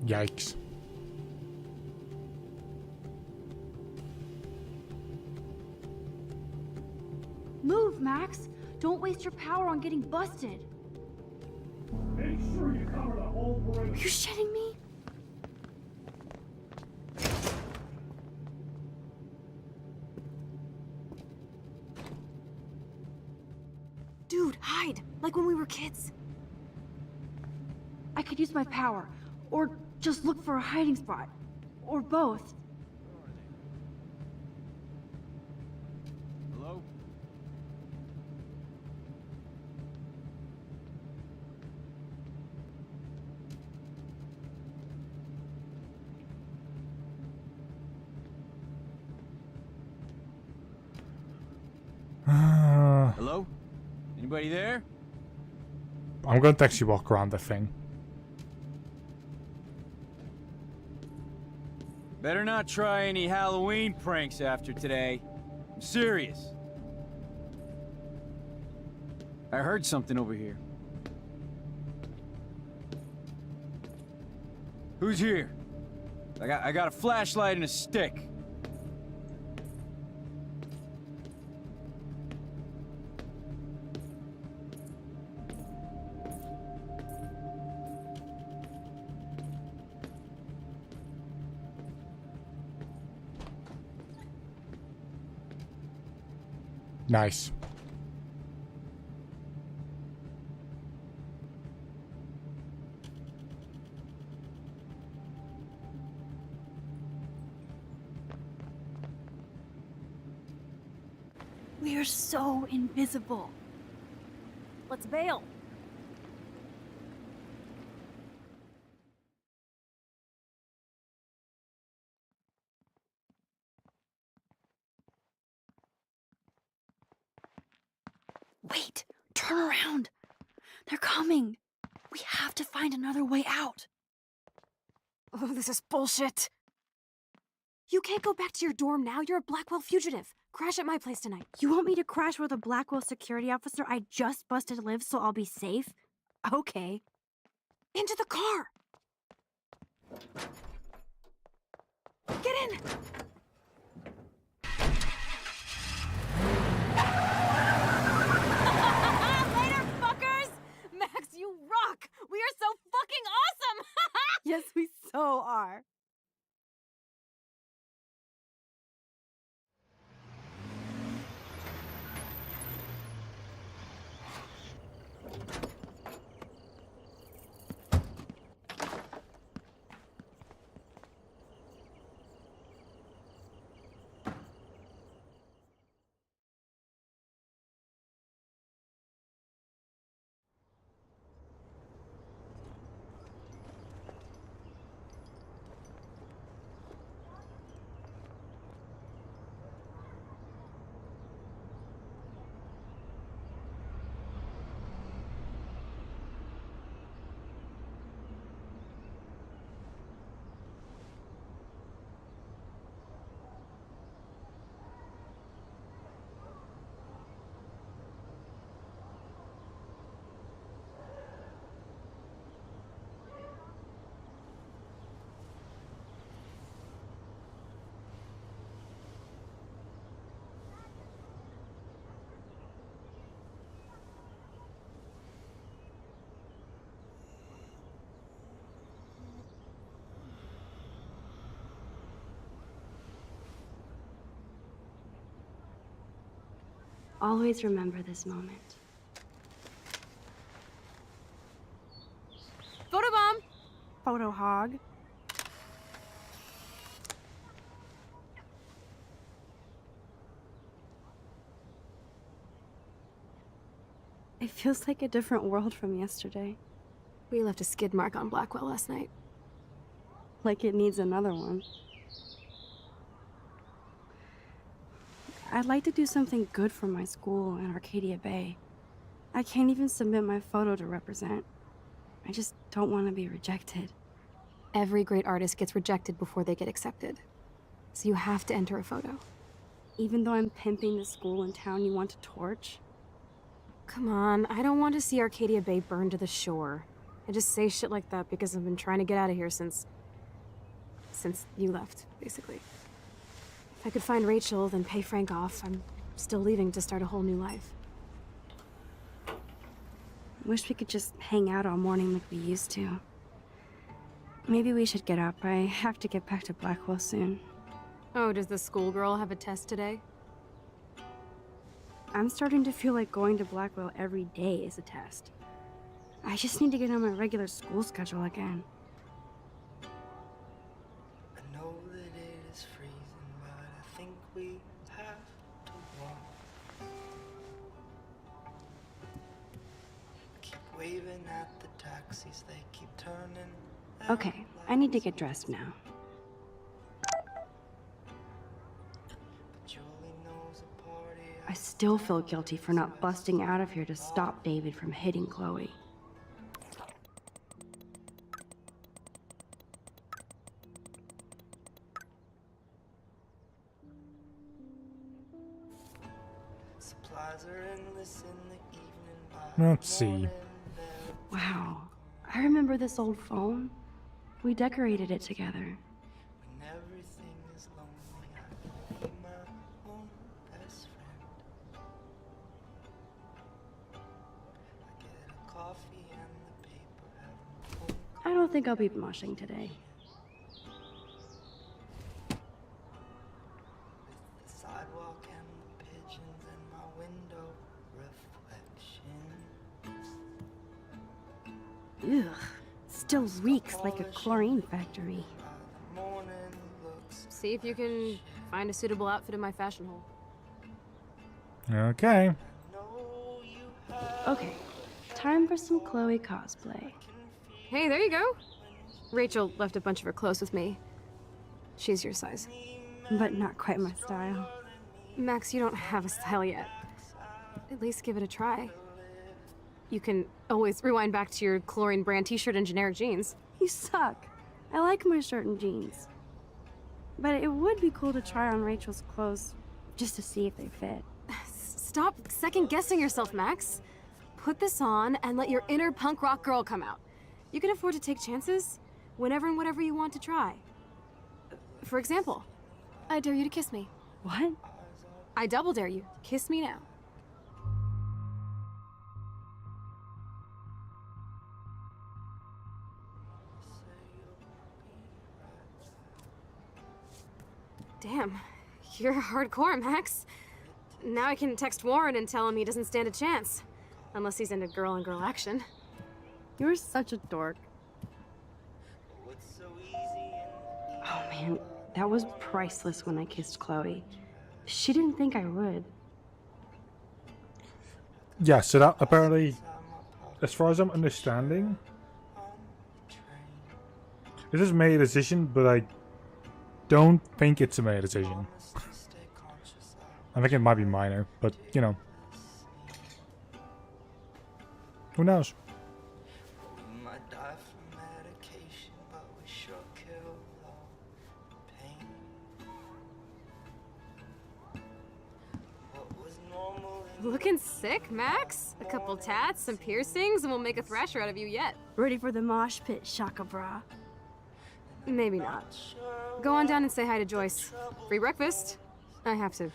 Yikes. Move, Max! Don't waste your power on getting busted! Make sure you cover the whole perimeter. Are you shitting me? Dude, hide! Like when we were kids. I could use my power, or just look for a hiding spot, or both. Hello? Hello? Anybody there? I'm going to actually walk around that thing. Better not try any Halloween pranks after today. I'm serious. I heard something over here. Who's here? I got a flashlight and a stick. Nice. We are so invisible. Let's bail. Wait, turn around. They're coming. We have to find another way out. Oh, this is bullshit. You can't go back to your dorm now. You're a Blackwell fugitive. Crash at my place tonight. You want me to crash with a Blackwell security officer I just busted live so I'll be safe? Okay. Into the car! Get in! Later, fuckers! Max, you rock! We are so fucking awesome! Yes, we so are. Always remember this moment. Photobomb! Photo hog. It feels like a different world from yesterday. We left a skid mark on Blackwell last night. Like it needs another one. I'd like to do something good for my school in Arcadia Bay. I can't even submit my photo to represent. I just don't want to be rejected. Every great artist gets rejected before they get accepted. So you have to enter a photo. Even though I'm pimping the school in town you want to torch? Come on, I don't want to see Arcadia Bay burned to the shore. I just say shit like that because I've been trying to get out of here since you left, basically. If I could find Rachel, then pay Frank off, I'm still leaving to start a whole new life. Wish we could just hang out all morning like we used to. Maybe we should get up. I have to get back to Blackwell soon. Oh, does the schoolgirl have a test today? I'm starting to feel like going to Blackwell every day is a test. I just need to get on my regular school schedule again. I know that it is freezing, but I think we have to walk. Keep waving at the taxis, they keep turning. Okay, I need to get dressed now. I still feel guilty for not busting out of here to stop David from hitting Chloe. Butterflies are endless in the evening. By Let's see. morning, Wow. I remember this old phone. We decorated it together. when everything is lonely, I can be my own best friend. I get a coffee and the paper, have my own I don't think I'll be moshing today. the sidewalk and the pigeons in my window reflection. Ugh. Still reeks like a chlorine factory. The morning looks See if you can find a suitable outfit in my fashion hole. Okay. no you have Okay, time for some Chloe cosplay. Hey, there you go. Rachel left a bunch of her clothes with me. She's your size. But not quite my style. Max, you don't have a style yet. At least give it a try. You can always rewind back to your chlorine brand t-shirt and generic jeans. You suck. I like my shirt and jeans. But it would be cool to try on Rachel's clothes just to see if they fit. Stop second-guessing yourself, Max. Put this on and let your inner punk rock girl come out. You can afford to take chances whenever and whatever you want to try. For example, I dare you to kiss me. What? I double dare you. Kiss me now. Damn, you're hardcore, Max. Now I can text Warren and tell him he doesn't stand a chance. Unless he's into girl-on-girl action. You're such a dork. what's so easy in Oh man, that was priceless when I kissed Chloe. She didn't think I would. Yeah, so that apparently, as far as I'm understanding, this is made a decision, but I don't think it's a made decision. I think it might be minor, but you know, who knows? we might die from medication, but we sure kill all pain. What was normal in Looking sick, Max? A couple tats, some piercings, and we'll make a thrasher out of you yet. Ready for the mosh pit, Shaka Bra. Maybe not. Go on down and say hi to Joyce. Free breakfast. I have to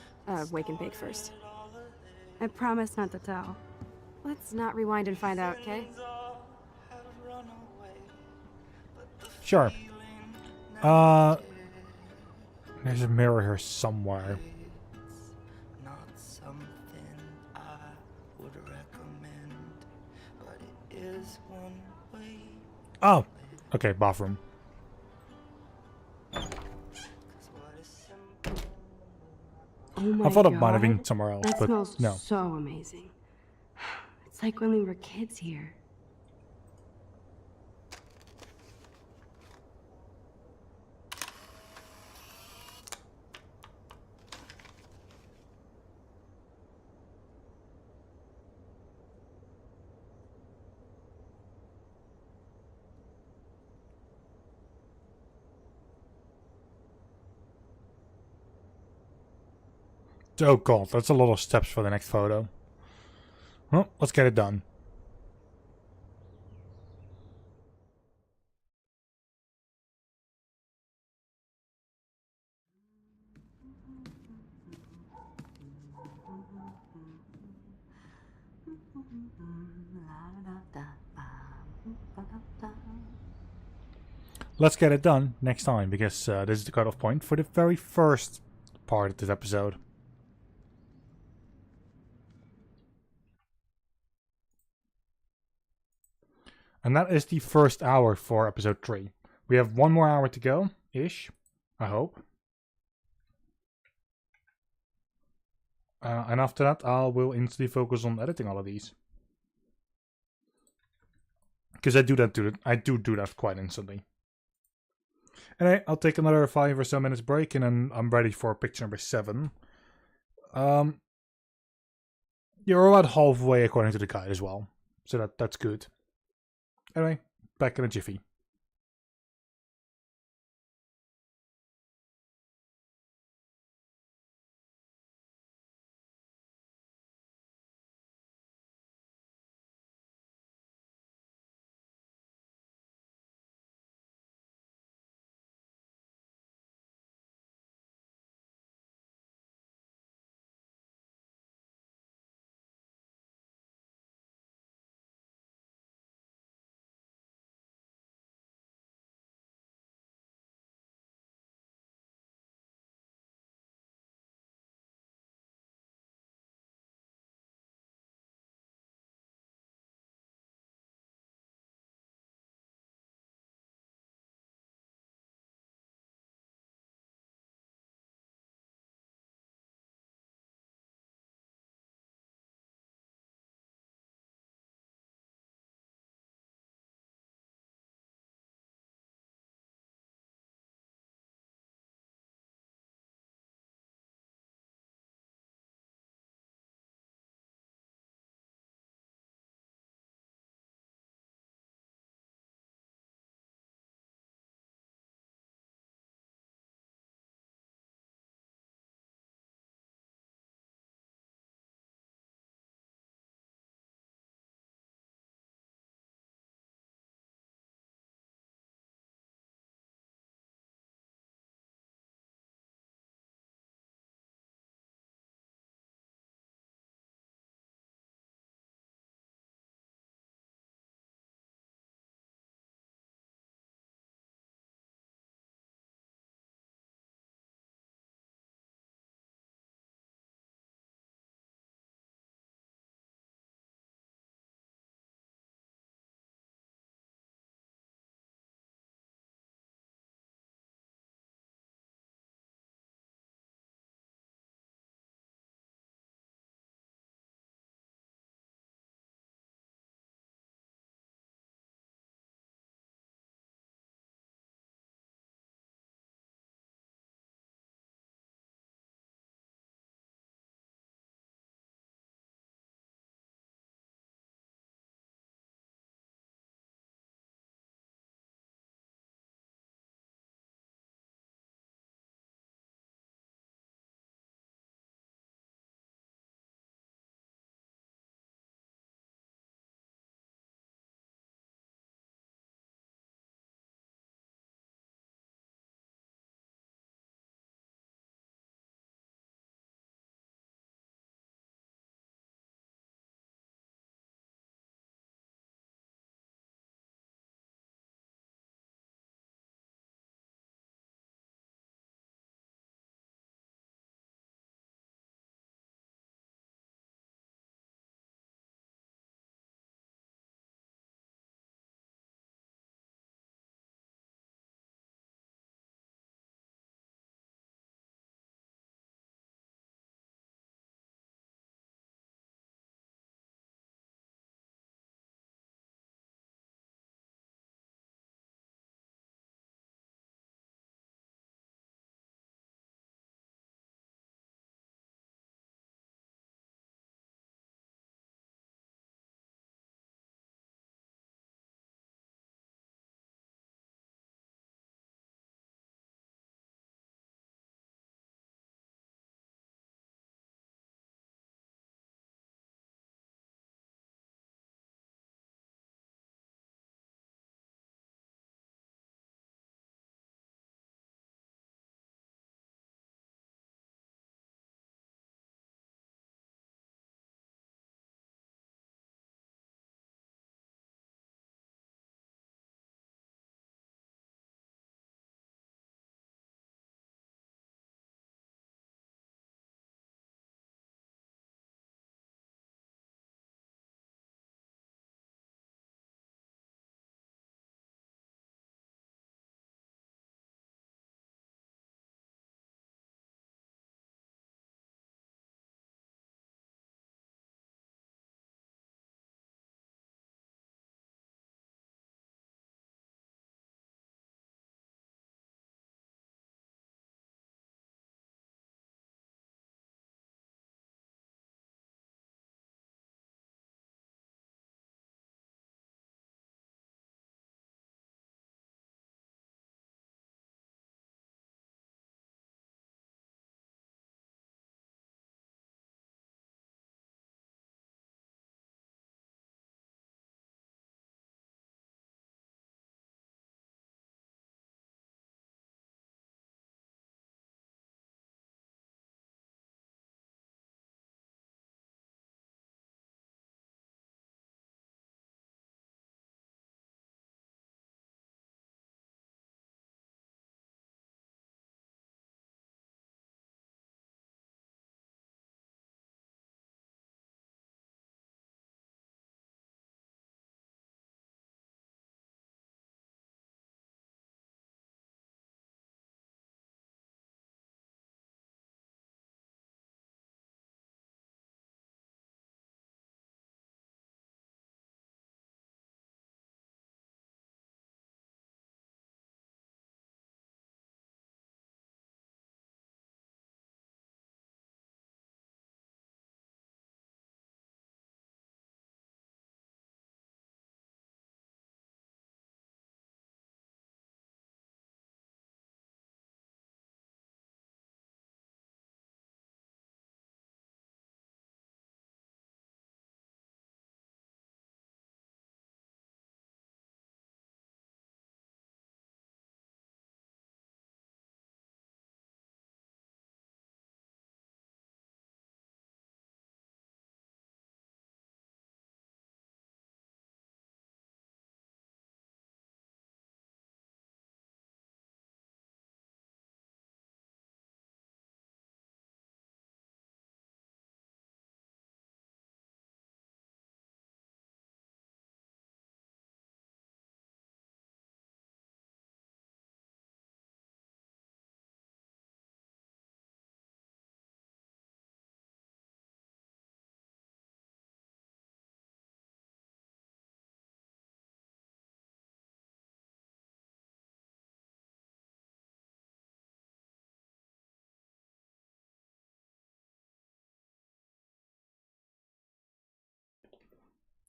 wake and bake first. I promise not to tell. Let's not rewind and find out, okay? have run away, but the Sure. There's a mirror here somewhere. not something I would recommend, but it is one way. Oh, okay, bathroom. 'Cause what is simple Oh my I thought god. it might have been somewhere else, That but smells no. so amazing. It's like when we were kids here. Oh god, that's a lot of steps for the next photo. Well, let's get it done. Let's get it done next time, because this is the cutoff point for the very first part of this episode. And that is the first hour for episode 3. We have 1 more hour to go, ish, I hope. And after that, I will instantly focus on editing all of these. Because I do that quite instantly. Anyway, I'll take another 5 or so minutes break, and then I'm ready for picture number 7. You're about halfway according to the guide as well, so that's good. Anyway, back in a jiffy.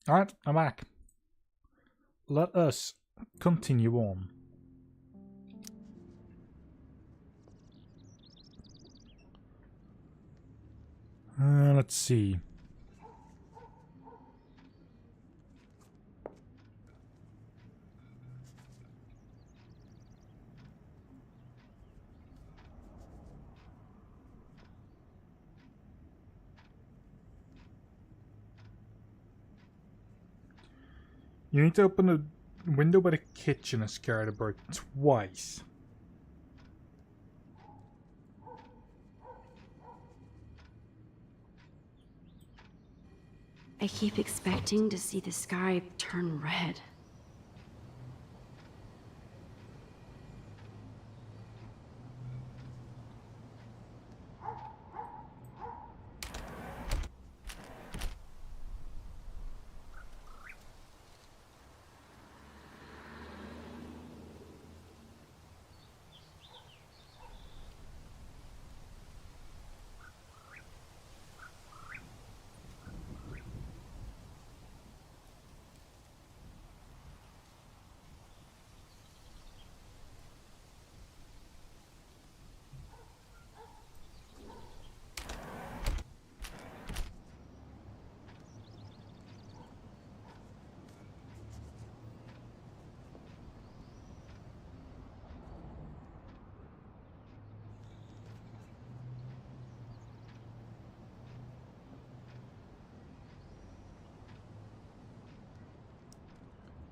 Alright, I'm back. Let us continue on. Let's see. You need to open the window by the kitchen and scare the bird twice. I keep expecting to see the sky turn red.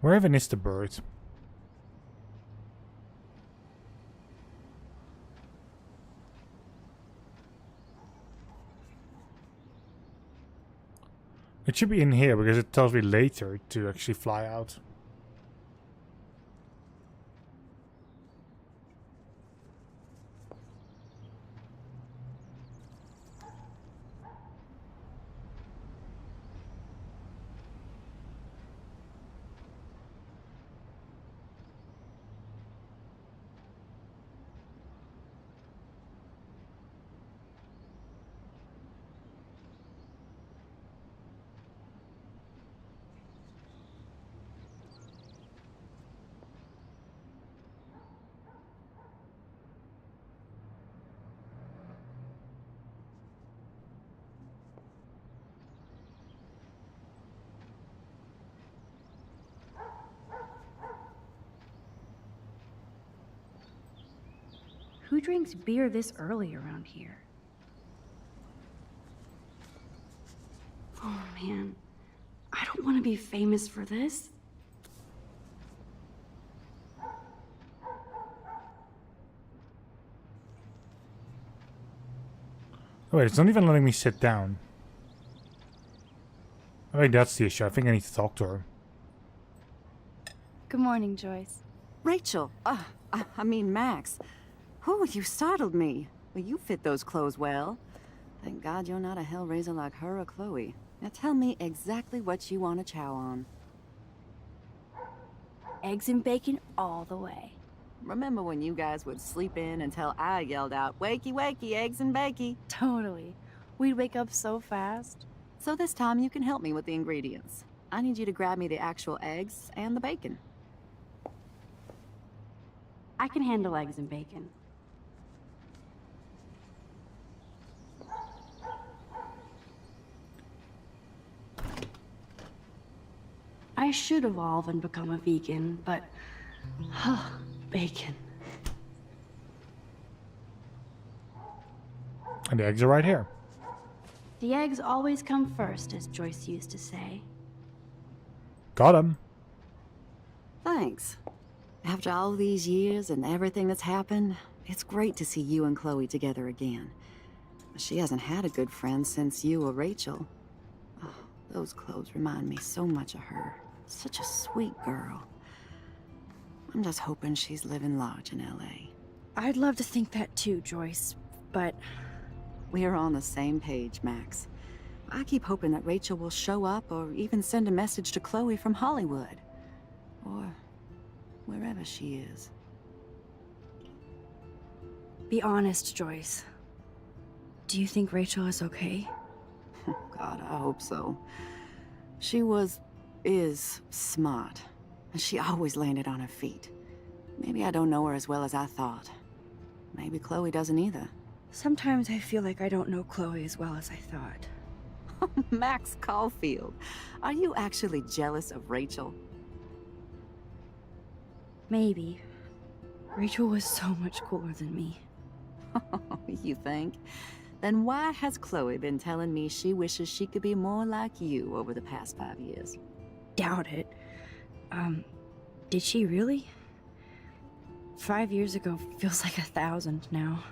Where even is the bird? It should be in here because it tells me later to actually fly out. Who drinks beer this early around here? Oh man, I don't want to be famous for this. Oh wait, it's not even letting me sit down. I think that's the issue. I think I need to talk to her. Good morning, Joyce. Rachel, I mean Max. Oh, you startled me. Well, you fit those clothes well. Thank God you're not a hellraiser like her or Chloe. Now tell me exactly what you want to chow on. Eggs and bacon all the way. Remember when you guys would sleep in until I yelled out, "Wakey, wakey, eggs and bakey"? Totally. We'd wake up so fast. So this time you can help me with the ingredients. I need you to grab me the actual eggs and the bacon. I can handle eggs and bacon. I should evolve and become a vegan, but... bacon. And the eggs are right here. The eggs always come first, as Joyce used to say. Got him. Thanks. After all these years and everything that's happened, it's great to see you and Chloe together again. She hasn't had a good friend since you or Rachel. Oh, those clothes remind me so much of her. Such a sweet girl. I'm just hoping she's living large in LA. I'd love to think that too, Joyce, but... We're on the same page, Max. I keep hoping that Rachel will show up or even send a message to Chloe from Hollywood. Or wherever she is. Be honest, Joyce. Do you think Rachel is okay? God, I hope so. She was is smart. And she always landed on her feet. Maybe I don't know her as well as I thought. Maybe Chloe doesn't either. Sometimes I feel like I don't know Chloe as well as I thought. Max Caulfield, are you actually jealous of Rachel? Maybe. Rachel was so much cooler than me. You think? Then why has Chloe been telling me she wishes she could be more like you over the past 5 years? Doubt it. Did she really? 5 years ago feels like 1,000 now.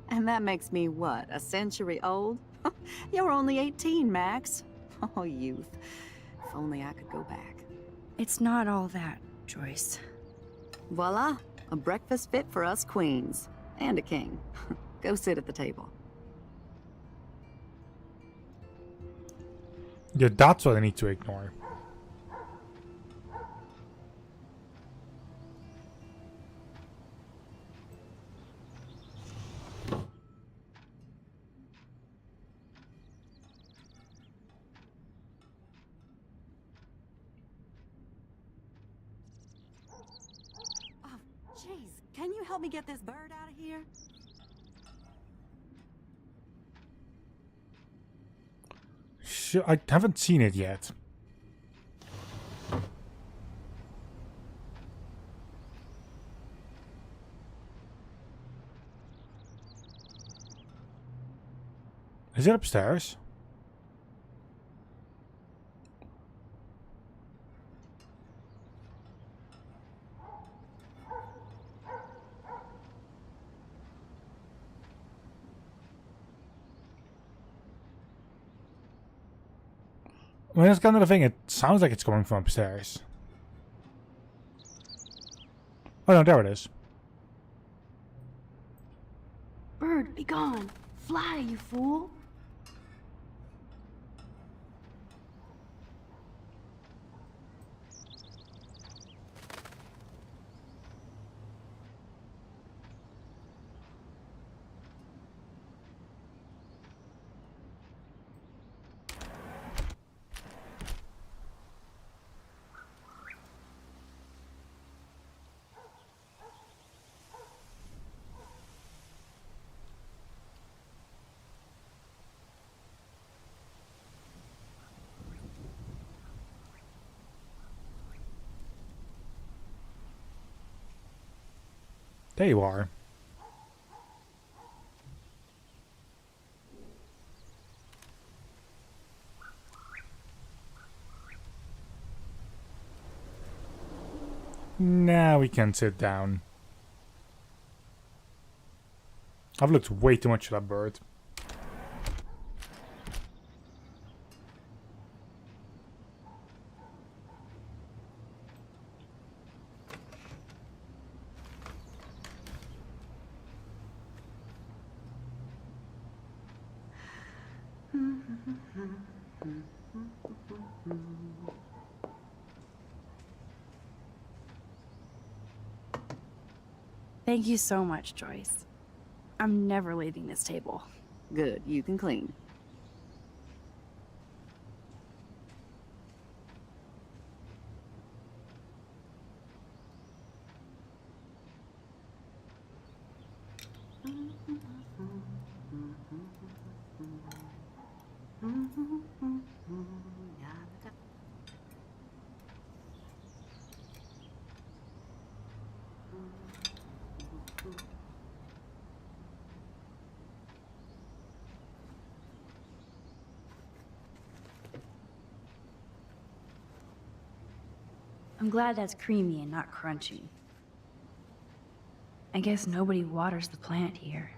And that makes me what, a century old? You're only 18, Max. Oh, youth. If only I could go back. It's not all that, Joyce. Voila, a breakfast fit for us queens. And a king. Go sit at the table. Yeah, that's what I need to ignore. Oh, jeez. Can you help me get this bird out of here? I haven't seen it yet. Is it upstairs? I mean, that's kind of the thing. It sounds like it's coming from upstairs. Oh no, there it is. Bird, be gone! Fly, you fool! There you are. Now we can sit down. I've looked way too much at that bird. Thank you so much, Joyce. I'm never leaving this table. Good, you can clean. I'm glad that's creamy and not crunchy. I guess nobody waters the plant here.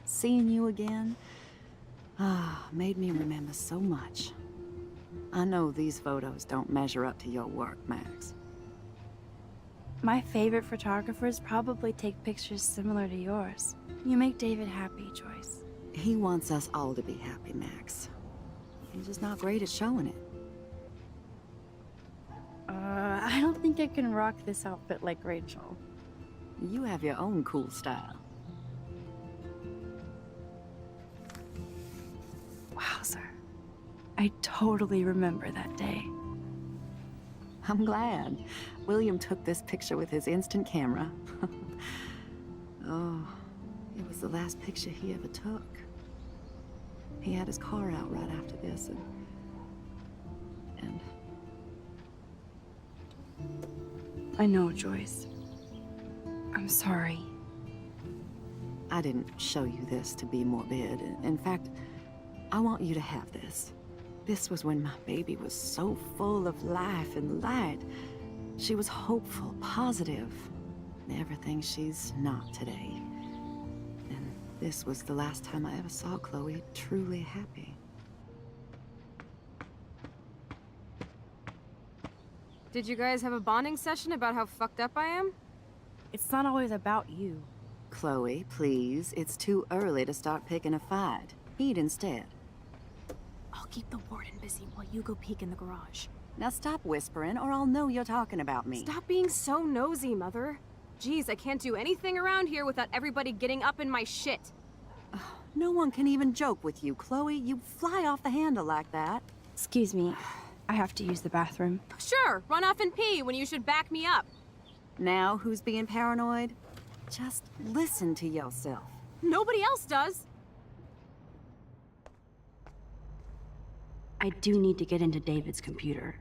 Seeing you again, made me remember so much. I know these photos don't measure up to your work, Max. My favorite photographers probably take pictures similar to yours. You make David happy, Joyce. He wants us all to be happy, Max. He's just not great at showing it. I don't think I can rock this outfit like Rachel. You have your own cool style. Wowzer. I totally remember that day. I'm glad. William took this picture with his instant camera. Oh, it was the last picture he ever took. He had his car out right after this, and... I know, Joyce. I'm sorry. I didn't show you this to be morbid. In fact, I want you to have this. This was when my baby was so full of life and light. She was hopeful, positive. Everything she's not today. And this was the last time I ever saw Chloe truly happy. Did you guys have a bonding session about how fucked up I am? It's not always about you. Chloe, please. It's too early to start picking a fight. Eat instead. I'll keep the warden busy while you go peek in the garage. Now stop whispering, or I'll know you're talking about me. Stop being so nosy, Mother. Geez, I can't do anything around here without everybody getting up in my shit. No one can even joke with you, Chloe. You fly off the handle like that. Excuse me. I have to use the bathroom. Sure, run off and pee when you should back me up. Now who's being paranoid? Just listen to yourself. Nobody else does. I do need to get into David's computer.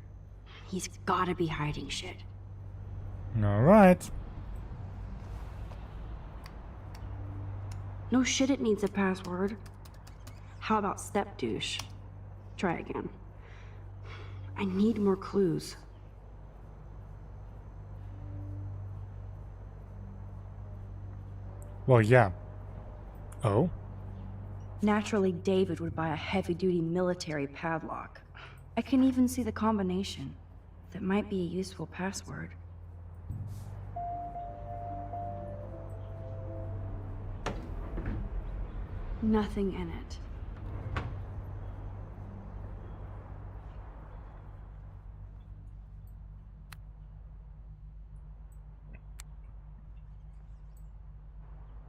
He's gotta be hiding shit. Alright. No shit, it needs a password. How about step douche? Try again. I need more clues. Well, yeah. Oh? Naturally, David would buy a heavy-duty military padlock. I can even see the combination. That might be a useful password. Nothing in it.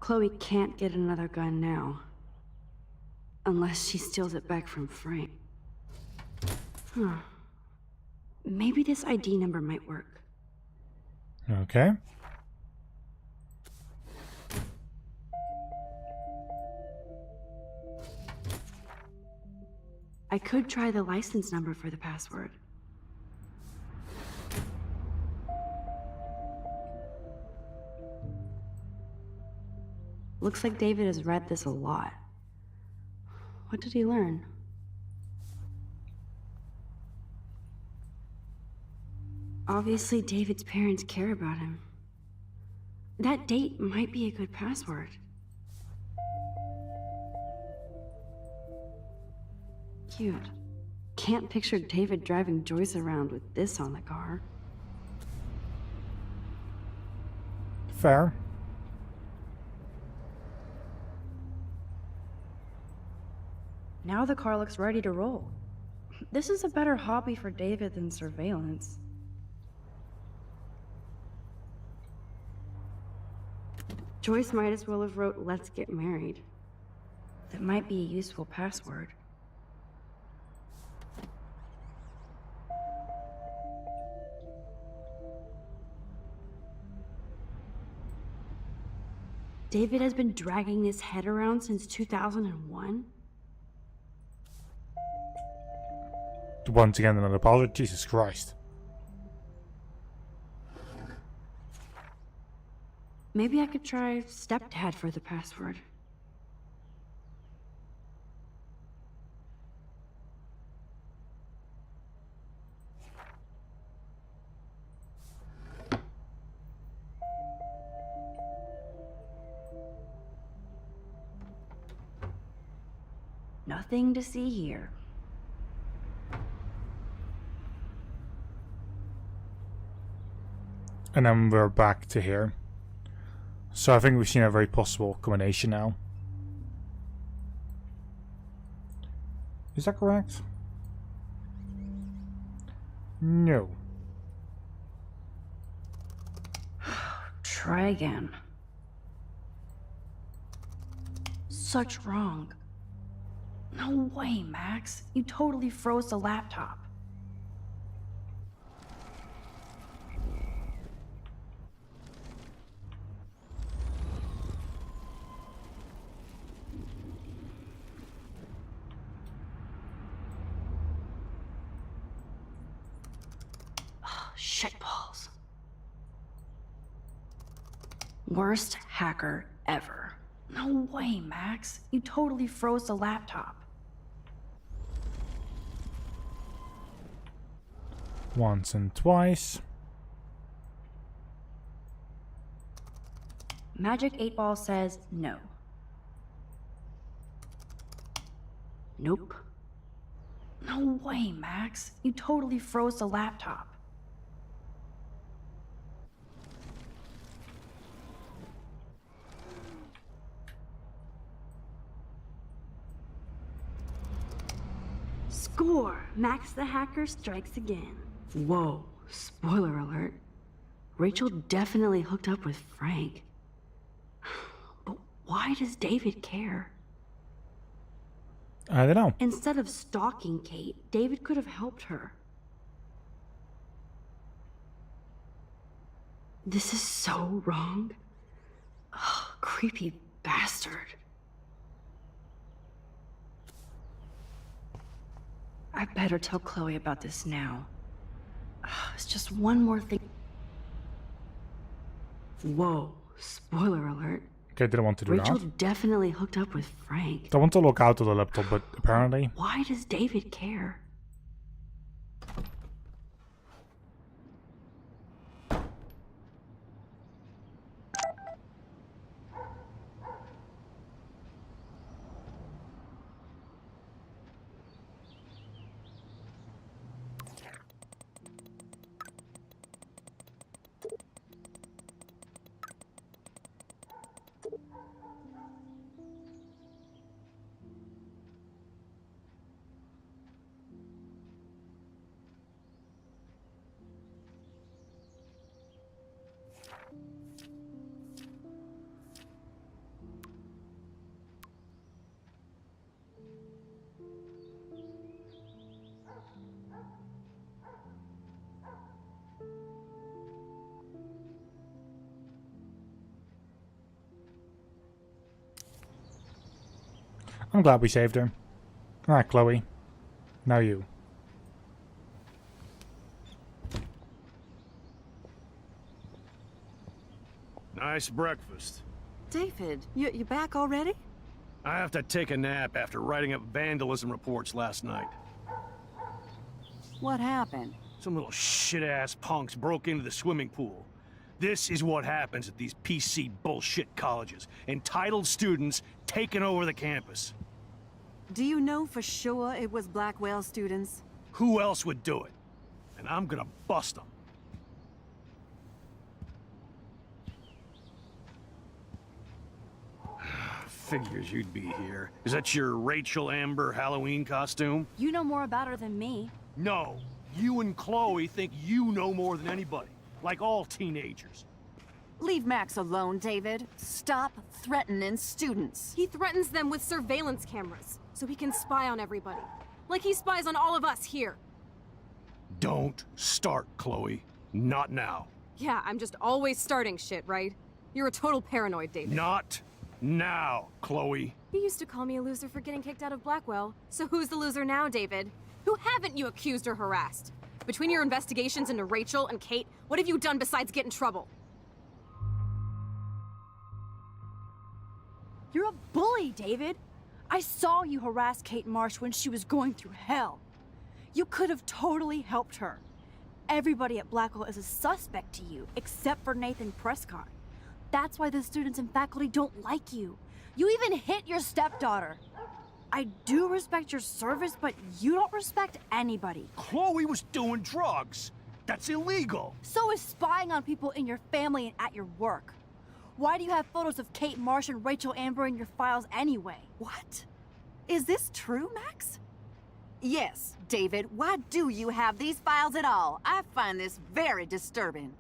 Chloe can't get another gun now. Unless she steals it back from Frank. Huh. Maybe this ID number might work. Okay. I could try the license number for the password. Looks like David has read this a lot. What did he learn? Obviously, David's parents care about him. That date might be a good password. Cute. Can't picture David driving Joyce around with this on the car. Fair. Now the car looks ready to roll. This is a better hobby for David than surveillance. Joyce might as well have wrote, "Let's get married." That might be a useful password. David has been dragging his head around since 2001? Once again, another password. Jesus Christ. Maybe I could try stepdad for the password. Nothing to see here. And then we're back to here. So I think we've seen a very possible combination now. Is that correct? No. Try again. Such wrong. No way, Max. You totally froze the laptop. Shitballs. Worst hacker ever. No way, Max. You totally froze the laptop. Once and twice. Magic 8-Ball says no. Nope. No way, Max. You totally froze the laptop. Score! Max the hacker strikes again. Whoa, spoiler alert. Rachel definitely hooked up with Frank. But why does David care? I don't know. Instead of stalking Kate, David could have helped her. This is so wrong. Ugh, creepy bastard. I better tell Chloe about this now. It's just one more thing. Whoa, spoiler alert. Okay, didn't want to do Rachel that. definitely hooked up with Frank. I want to log out of the laptop, but apparently... Why does David care? I'm glad we saved her. Alright, Chloe. Now you. Nice breakfast. David, you back already? I have to take a nap after writing up vandalism reports last night. What happened? Some little shit-ass punks broke into the swimming pool. This is what happens at these PC bullshit colleges. Entitled students taking over the campus. Do you know for sure it was Blackwell students? Who else would do it? And I'm gonna bust them. Figures you'd be here. Is that your Rachel Amber Halloween costume? You know more about her than me. No. You and Chloe think you know more than anybody. Like all teenagers. Leave Max alone, David. Stop threatening students. He threatens them with surveillance cameras, so he can spy on everybody. Like he spies on all of us here. Don't start, Chloe. Not now. Yeah, I'm just always starting shit, right? You're a total paranoid, David. Not now, Chloe. You used to call me a loser for getting kicked out of Blackwell. So who's the loser now, David? Who haven't you accused or harassed? Between your investigations into Rachel and Kate, what have you done besides get in trouble? You're a bully, David. I saw you harass Kate Marsh when she was going through hell. You could have totally helped her. Everybody at Blackwell is a suspect to you, except for Nathan Prescott. That's why the students and faculty don't like you. You even hit your stepdaughter. I do respect your service, but you don't respect anybody. Chloe was doing drugs. That's illegal. So is spying on people in your family and at your work. Why do you have photos of Kate Marsh and Rachel Amber in your files anyway? What? Is this true, Max? Yes, David. Why do you have these files at all? I find this very disturbing.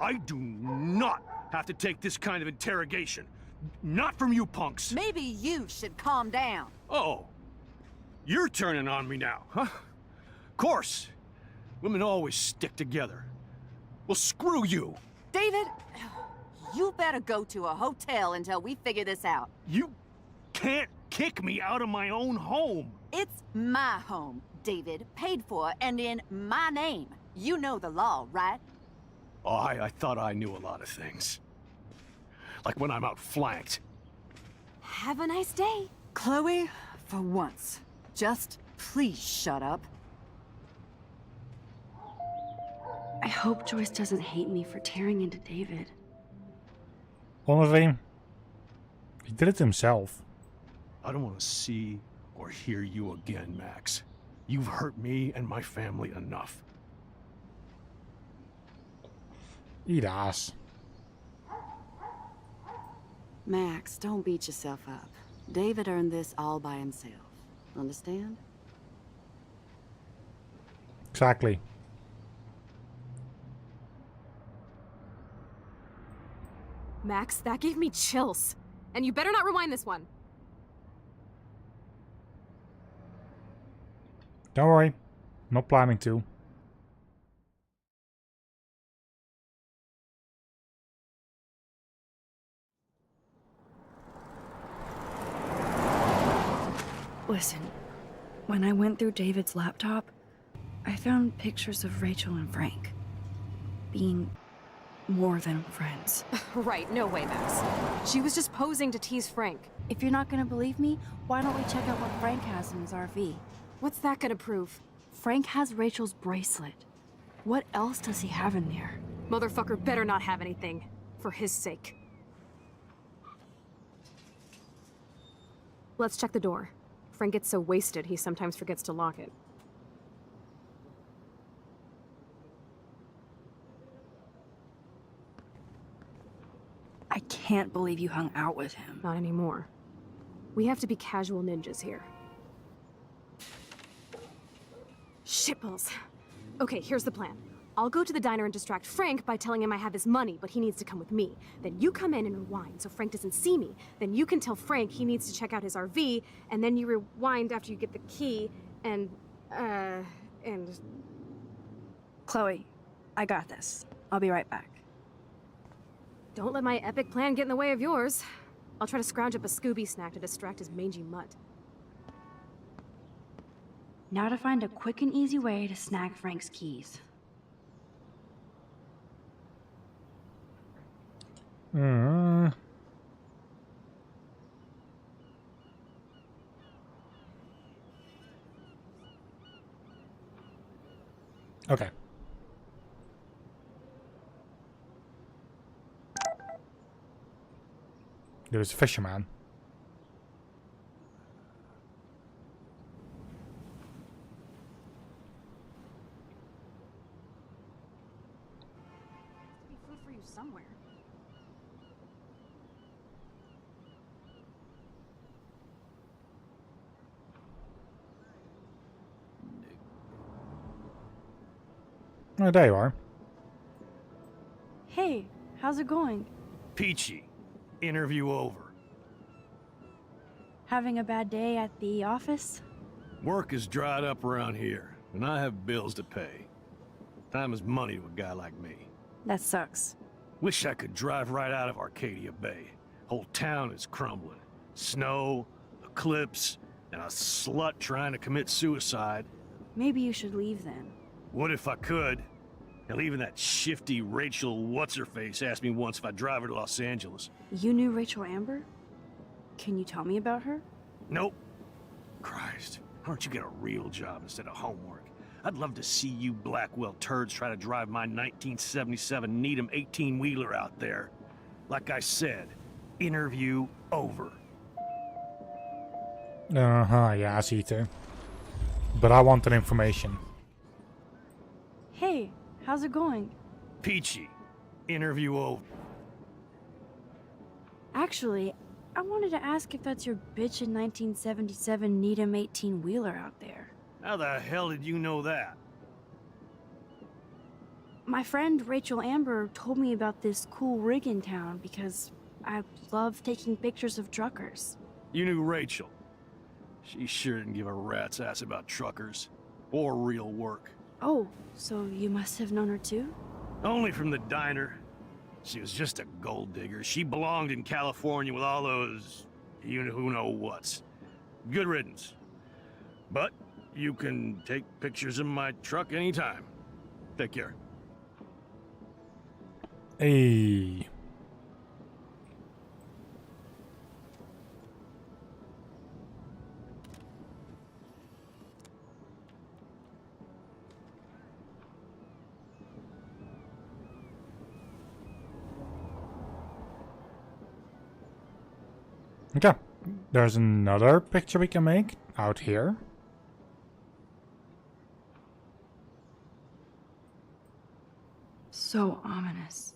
I do not have to take this kind of interrogation. Not from you punks. Maybe you should calm down. Oh, You're turning on me now, huh? Of course. Women always stick together. Well, screw you. David, you better go to a hotel until we figure this out. You can't kick me out of my own home. It's my home, David, paid for and in my name. You know the law, right? Oh, I thought I knew a lot of things. Like when I'm outflanked. Have a nice day. Chloe, for once, just please shut up. I hope Joyce doesn't hate me for tearing into David. Honestly, he did it himself. I don't want to see or hear you again, Max. You've hurt me and my family enough. Eat ass. Max, don't beat yourself up. David earned this all by himself. Understand? Exactly. Max, that gave me chills. And you better not rewind this one. Don't worry. Not planning to. Listen, when I went through David's laptop, I found pictures of Rachel and Frank being more than friends. Right, no way, Max. She was just posing to tease Frank. If you're not gonna believe me, why don't we check out what Frank has in his RV? What's that gonna prove? Frank has Rachel's bracelet. What else does he have in there? Motherfucker better not have anything. For his sake. Let's check the door. Frank gets so wasted, he sometimes forgets to lock it. I can't believe you hung out with him. Not anymore. We have to be casual ninjas here. Shitballs. Okay, here's the plan. I'll go to the diner and distract Frank by telling him I have his money, but he needs to come with me. Then you come in and rewind so Frank doesn't see me. Then you can tell Frank he needs to check out his RV, and then you rewind after you get the key, and... Chloe, I got this. I'll be right back. Don't let my epic plan get in the way of yours. I'll try to scrounge up a Scooby snack to distract his mangy mutt. Now to find a quick and easy way to snag Frank's keys. Okay. There was a fisherman. Be food for you somewhere. Oh, there you are. Hey, how's it going? Peachy. Interview over. Having a bad day at the office? Work is dried up around here, and I have bills to pay. Time is money to a guy like me. That sucks. Wish I could drive right out of Arcadia Bay. Whole town is crumbling. Snow, eclipse, and a slut trying to commit suicide. Maybe you should leave then. What if I could? Hell, even that shifty Rachel What's-Her-Face asked me once if I'd drive her to Los Angeles. You knew Rachel Amber? Can you tell me about her? Nope. Christ, why don't you get a real job instead of homework? I'd love to see you Blackwell turds try to drive my 1977 Needham 18-wheeler out there. Like I said, interview over. Yeah, I see too. But I wanted information. Hey, how's it going? Peachy, interview over. Actually, I wanted to ask if that's your bitchin' 1977 Needham 18-wheeler out there. How the hell did you know that? My friend Rachel Amber told me about this cool rig in town because I love taking pictures of truckers. You knew Rachel. She sure didn't give a rat's ass about truckers. Or real work. Oh, so you must have known her too? Only from the diner. She was just a gold digger. She belonged in California with all those... you-know-who-know-whats. Good riddance. But you can take pictures of my truck anytime. Take care. Hey. Okay, there's another picture we can make out here. So ominous.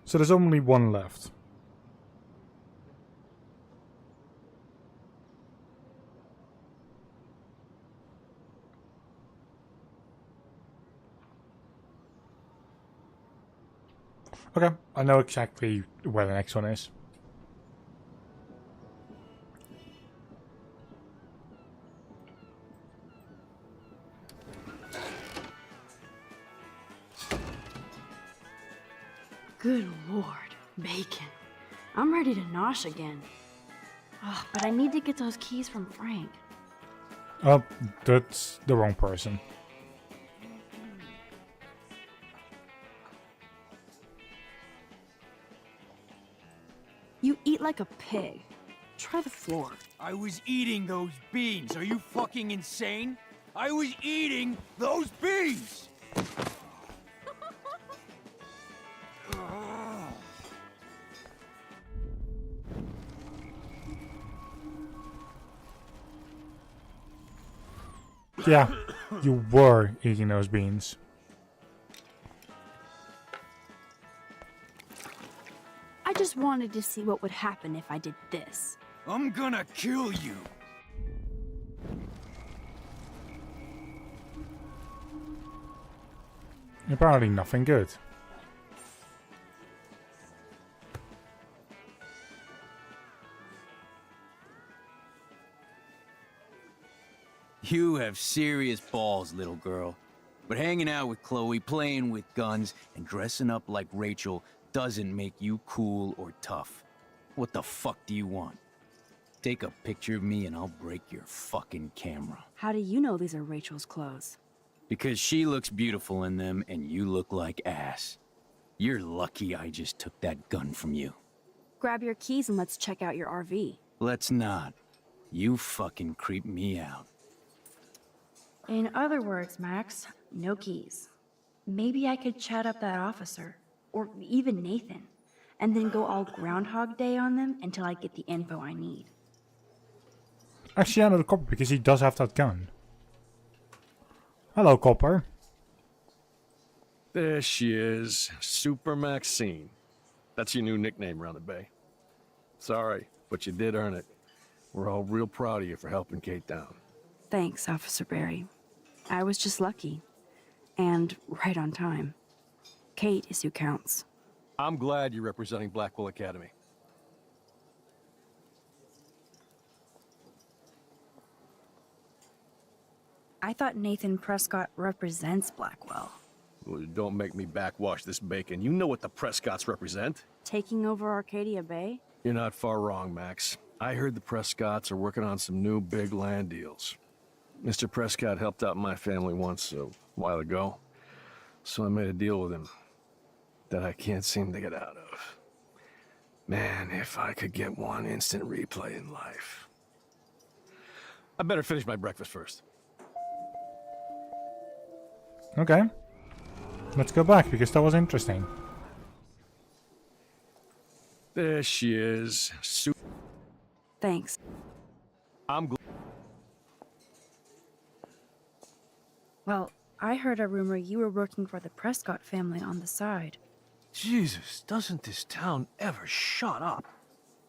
So there's only one left. Okay, I know exactly where the next one is. Good lord, bacon. I'm ready to nosh again. Oh, but I need to get those keys from Frank. Oh, that's the wrong person. You eat like a pig. Try the floor. I was eating those beans. Are you fucking insane? I was eating those beans! Yeah, you were eating those beans. I just wanted to see what would happen if I did this. I'm gonna kill you. Apparently nothing good. You have serious balls, little girl. But hanging out with Chloe, playing with guns, and dressing up like Rachel doesn't make you cool or tough. What the fuck do you want? Take a picture of me and I'll break your fucking camera. How do you know these are Rachel's clothes? Because she looks beautiful in them and you look like ass. You're lucky I just took that gun from you. Grab your keys and let's check out your RV. Let's not. You fucking creep me out. In other words, Max, no keys. Maybe I could chat up that officer, or even Nathan, and then go all Groundhog Day on them until I get the info I need. Actually, I know the copper because he does have that gun. Hello, Copper. There she is, Super Maxine. That's your new nickname around the bay. Sorry, but you did earn it. We're all real proud of you for helping Kate down. Thanks, Officer Barry. I was just lucky. And right on time. Kate is who counts. I'm glad you're representing Blackwell Academy. I thought Nathan Prescott represents Blackwell. Well, don't make me backwash this bacon. You know what the Prescotts represent. Taking over Arcadia Bay? You're not far wrong, Max. I heard the Prescotts are working on some new big land deals. Mr. Prescott helped out my family once a while ago, so I made a deal with him that I can't seem to get out of. Man, if I could get one instant replay in life. I better finish my breakfast first. Okay. Let's go back because that was interesting. There she is. Thanks. I'm glad. Well, I heard a rumor you were working for the Prescott family on the side. Jesus, doesn't this town ever shut up?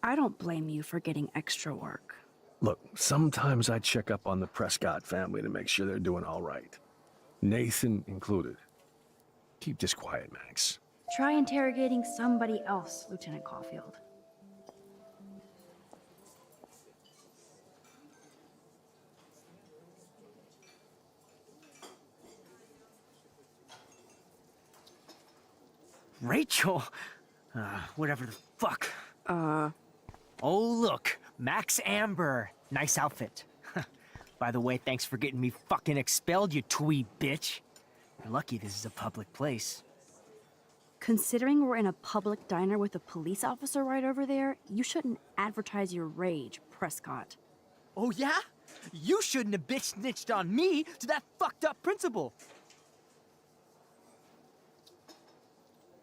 I don't blame you for getting extra work. Look, sometimes I check up on the Prescott family to make sure they're doing all right. Nathan included. Keep this quiet, Max. Try interrogating somebody else, Lieutenant Caulfield. Rachel? Whatever the fuck. Oh, look. Max Amber. Nice outfit. By the way, thanks for getting me fucking expelled, you twee bitch. You're lucky this is a public place. Considering we're in a public diner with a police officer right over there, you shouldn't advertise your rage, Prescott. Oh, yeah? You shouldn't have bitch snitched on me to that fucked up principal.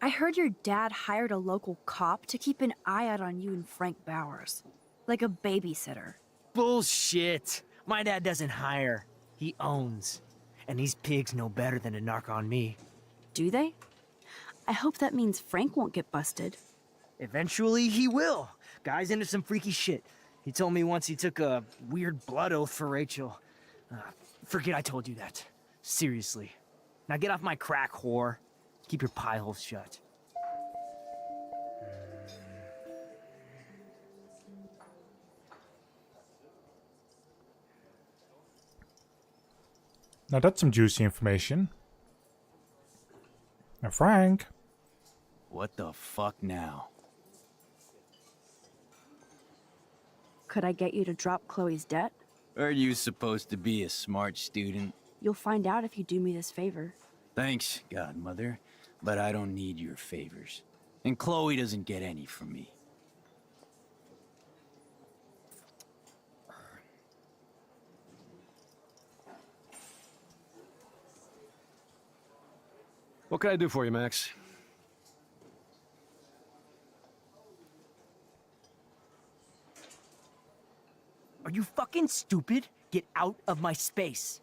I heard your dad hired a local cop to keep an eye out on you and Frank Bowers. Like a babysitter. Bullshit. My dad doesn't hire. He owns. And these pigs know better than to narc on me. Do they? I hope that means Frank won't get busted. Eventually he will. Guy's into some freaky shit. He told me once he took a weird blood oath for Rachel. Forget I told you that. Seriously. Now get off my crack, whore. Keep your pie holes shut. Now that's some juicy information. Now Frank. What the fuck now? Could I get you to drop Chloe's debt? Are you supposed to be a smart student? You'll find out if you do me this favor. Thanks, Godmother, but I don't need your favors. And Chloe doesn't get any from me. What can I do for you, Max? Are you fucking stupid? Get out of my space.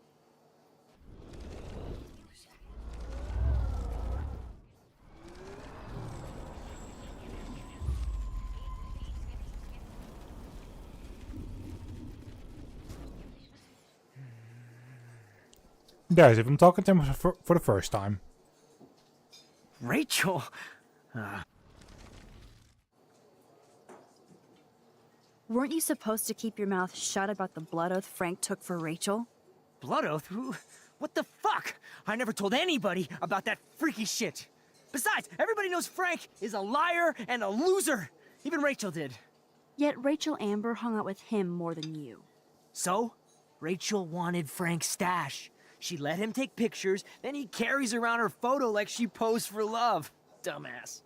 There's if I'm talking to him for the first time. Rachel? Weren't you supposed to keep your mouth shut about the blood oath Frank took for Rachel? Blood oath? What the fuck? I never told anybody about that freaky shit. Besides, everybody knows Frank is a liar and a loser. Even Rachel did. Yet Rachel Amber hung out with him more than you. So, Rachel wanted Frank's stash. She let him take pictures, then he carries around her photo like she posed for love. Dumbass.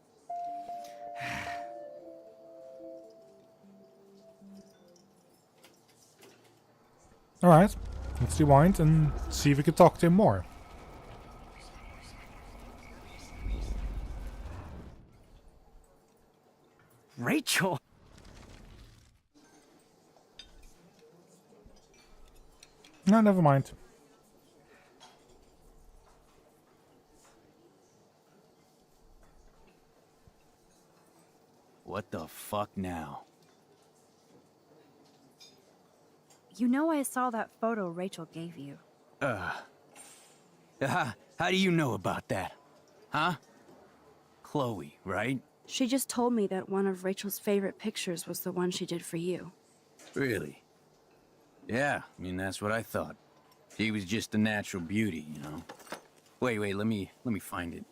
Alright, let's rewind and see if we can talk to him more. Rachel? No, never mind. What the fuck now? You know I saw that photo Rachel gave you. How do you know about that? Huh? Chloe, right? She just told me that one of Rachel's favorite pictures was the one she did for you. Really? Yeah, I mean, that's what I thought. She was just a natural beauty, you know? Wait, let me find it.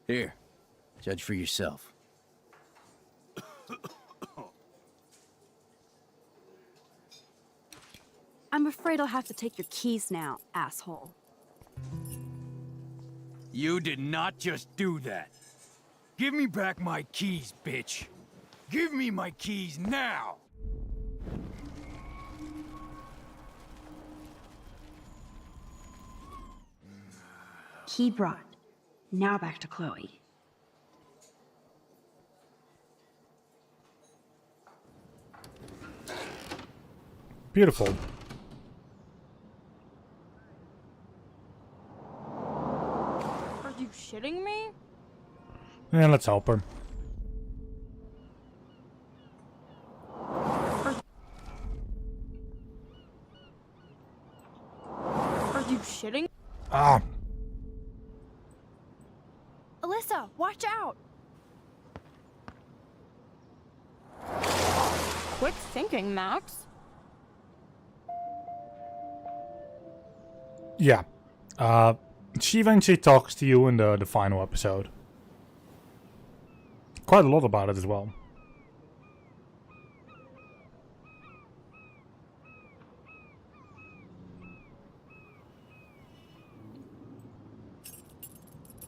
Here, judge for yourself. I'm afraid I'll have to take your keys now, asshole. You did not just do that. Give me back my keys, bitch. Give me my keys now! Key brought. Now back to Chloe. Beautiful. Are you shitting me? And let's help her. Are you shitting? Ah, Alyssa, watch out! Quick thinking, Max. Yeah. She eventually talks to you in the final episode. Quite a lot about it as well.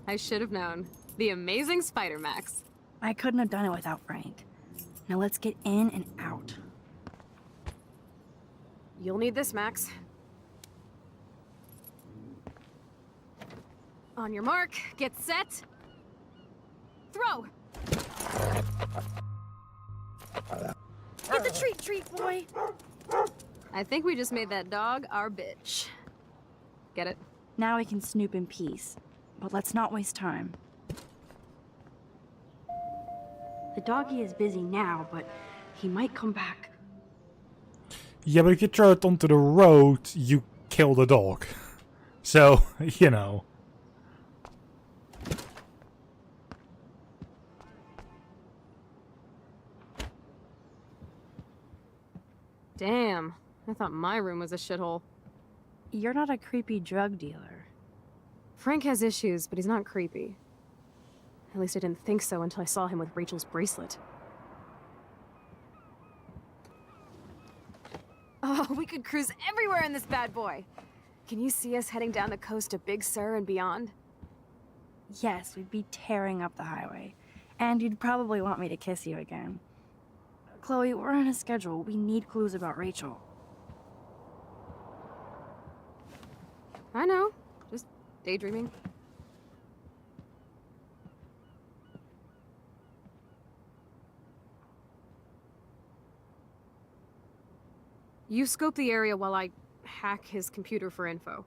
I should have known. The amazing Spider Max. I couldn't have done it without Frank. Now let's get in and out. You'll need this, Max. On your mark, get set. Throw! Get the treat, boy! I think we just made that dog our bitch. Get it? Now we can snoop in peace. But let's not waste time. The doggy is busy now, but he might come back. Yeah, but if you throw it onto the road, you kill the dog. So, you know. Damn, I thought my room was a shithole. You're not a creepy drug dealer. Frank has issues, but he's not creepy. At least I didn't think so until I saw him with Rachel's bracelet. Oh, we could cruise everywhere in this bad boy! Can you see us heading down the coast to Big Sur and beyond? Yes, we'd be tearing up the highway. And you'd probably want me to kiss you again. Chloe, we're on a schedule. We need clues about Rachel. I know. Just daydreaming. You scope the area while I hack his computer for info.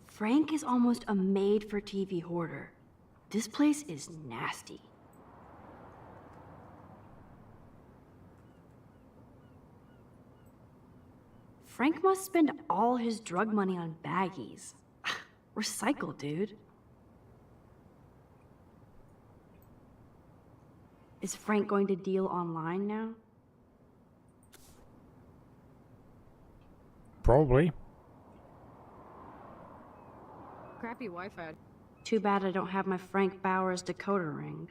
Frank is almost a made-for-TV hoarder. This place is nasty. Frank must spend all his drug money on baggies. Recycle, dude. Is Frank going to deal online now? Probably. Crappy Wi-Fi. Too bad I don't have my Frank Bowers decoder ring.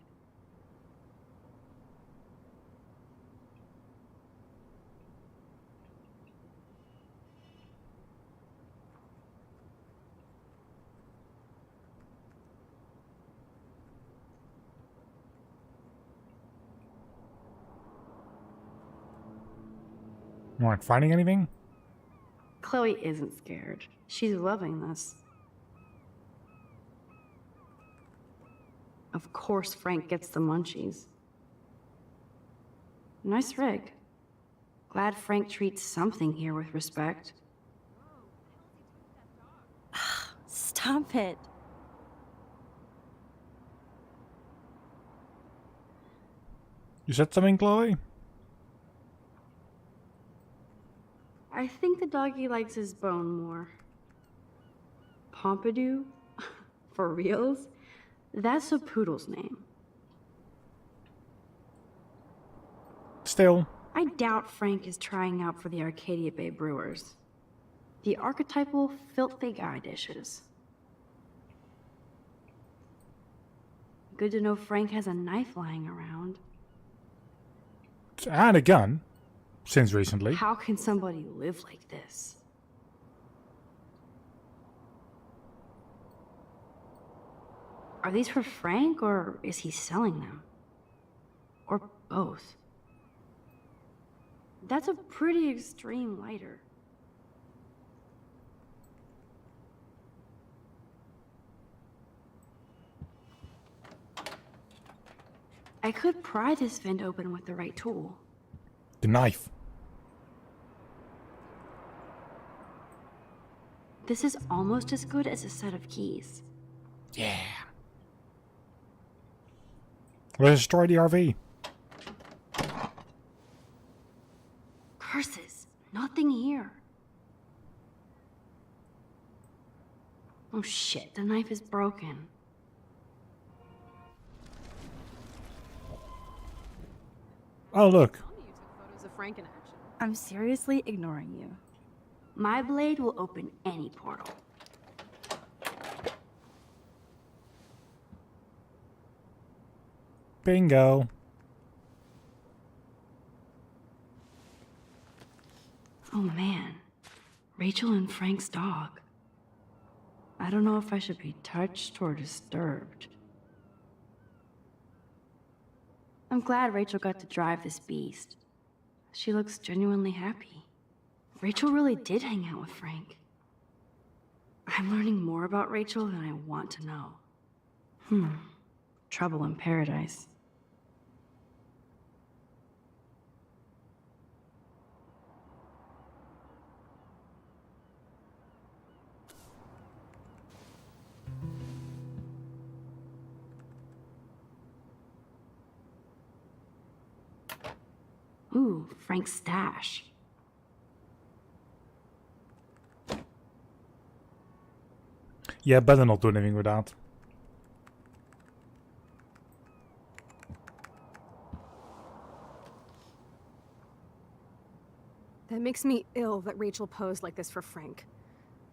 You aren't finding anything? Chloe isn't scared. She's loving this. Of course Frank gets the munchies. Nice rig. Glad Frank treats something here with respect. Stop it. You said something, Chloe? I think the doggy likes his bone more. Pompidou? For reals? That's a poodle's name. Still. I doubt Frank is trying out for the Arcadia Bay Brewers. The archetypal filthy guy dishes. Good to know Frank has a knife lying around. And a gun. Since recently. How can somebody live like this? Are these for Frank, or is he selling them? Or both? That's a pretty extreme lighter. I could pry this vent open with the right tool. The knife. This is almost as good as a set of keys. Yeah. Let's destroy the RV. Curses, nothing here. Oh shit, the knife is broken. Oh, look. Photos of Frank in action. I'm seriously ignoring you. My blade will open any portal. Bingo. Oh man, Rachel and Frank's dog. I don't know if I should be touched or disturbed. I'm glad Rachel got to drive this beast. She looks genuinely happy. Rachel really did hang out with Frank. I'm learning more about Rachel than I want to know. Trouble in paradise. Ooh, Frank's stash. Yeah, better not do anything with that. That makes me ill that Rachel posed like this for Frank.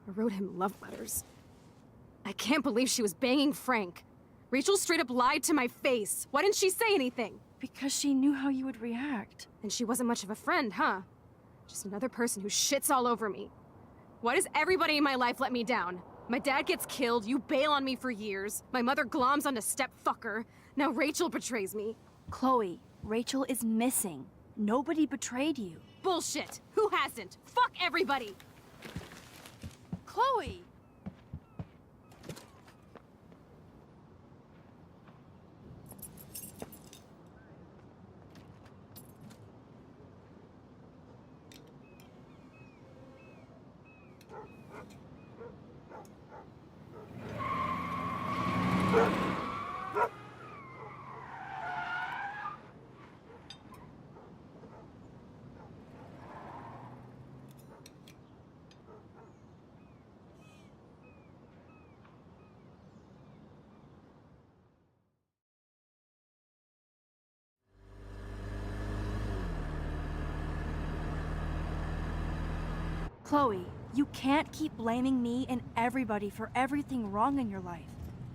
I wrote him love letters. I can't believe she was banging Frank. Rachel straight up lied to my face. Why didn't she say anything? Because she knew how you would react. And she wasn't much of a friend, huh? Just another person who shits all over me. Why does everybody in my life let me down? My dad gets killed, you bail on me for years. My mother gloms onto stepfucker. Now Rachel betrays me. Chloe, Rachel is missing. Nobody betrayed you. Bullshit! Who hasn't? Fuck everybody! Chloe! Chloe, you can't keep blaming me and everybody for everything wrong in your life.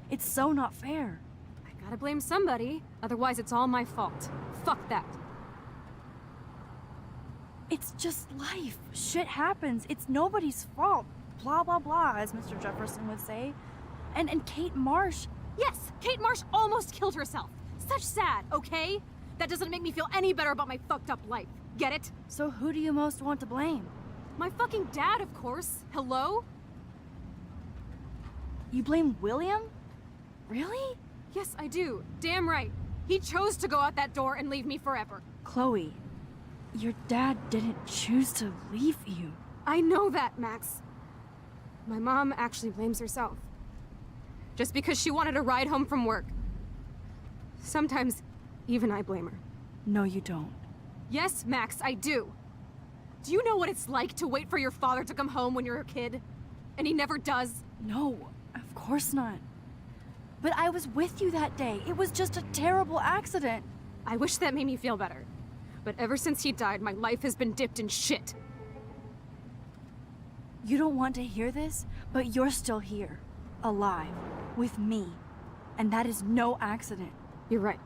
It's so not fair. I gotta blame somebody, otherwise it's all my fault. Fuck that. It's just life. Shit happens. It's nobody's fault. Blah, blah, blah, as Mr. Jefferson would say. And Kate Marsh. Yes, Kate Marsh almost killed herself. Such sad, okay? That doesn't make me feel any better about my fucked up life. Get it? So who do you most want to blame? My fucking dad, of course. Hello? You blame William? Really? Yes, I do. Damn right. He chose to go out that door and leave me forever. Chloe, your dad didn't choose to leave you. I know that, Max. My mom actually blames herself. Just because she wanted a ride home from work. Sometimes, even I blame her. No, you don't. Yes, Max, I do. Do you know what it's like to wait for your father to come home when you're a kid? And he never does? No, of course not. But I was with you that day. It was just a terrible accident. I wish that made me feel better. But ever since he died, my life has been dipped in shit. You don't want to hear this, but you're still here. Alive. With me. And that is no accident. You're right.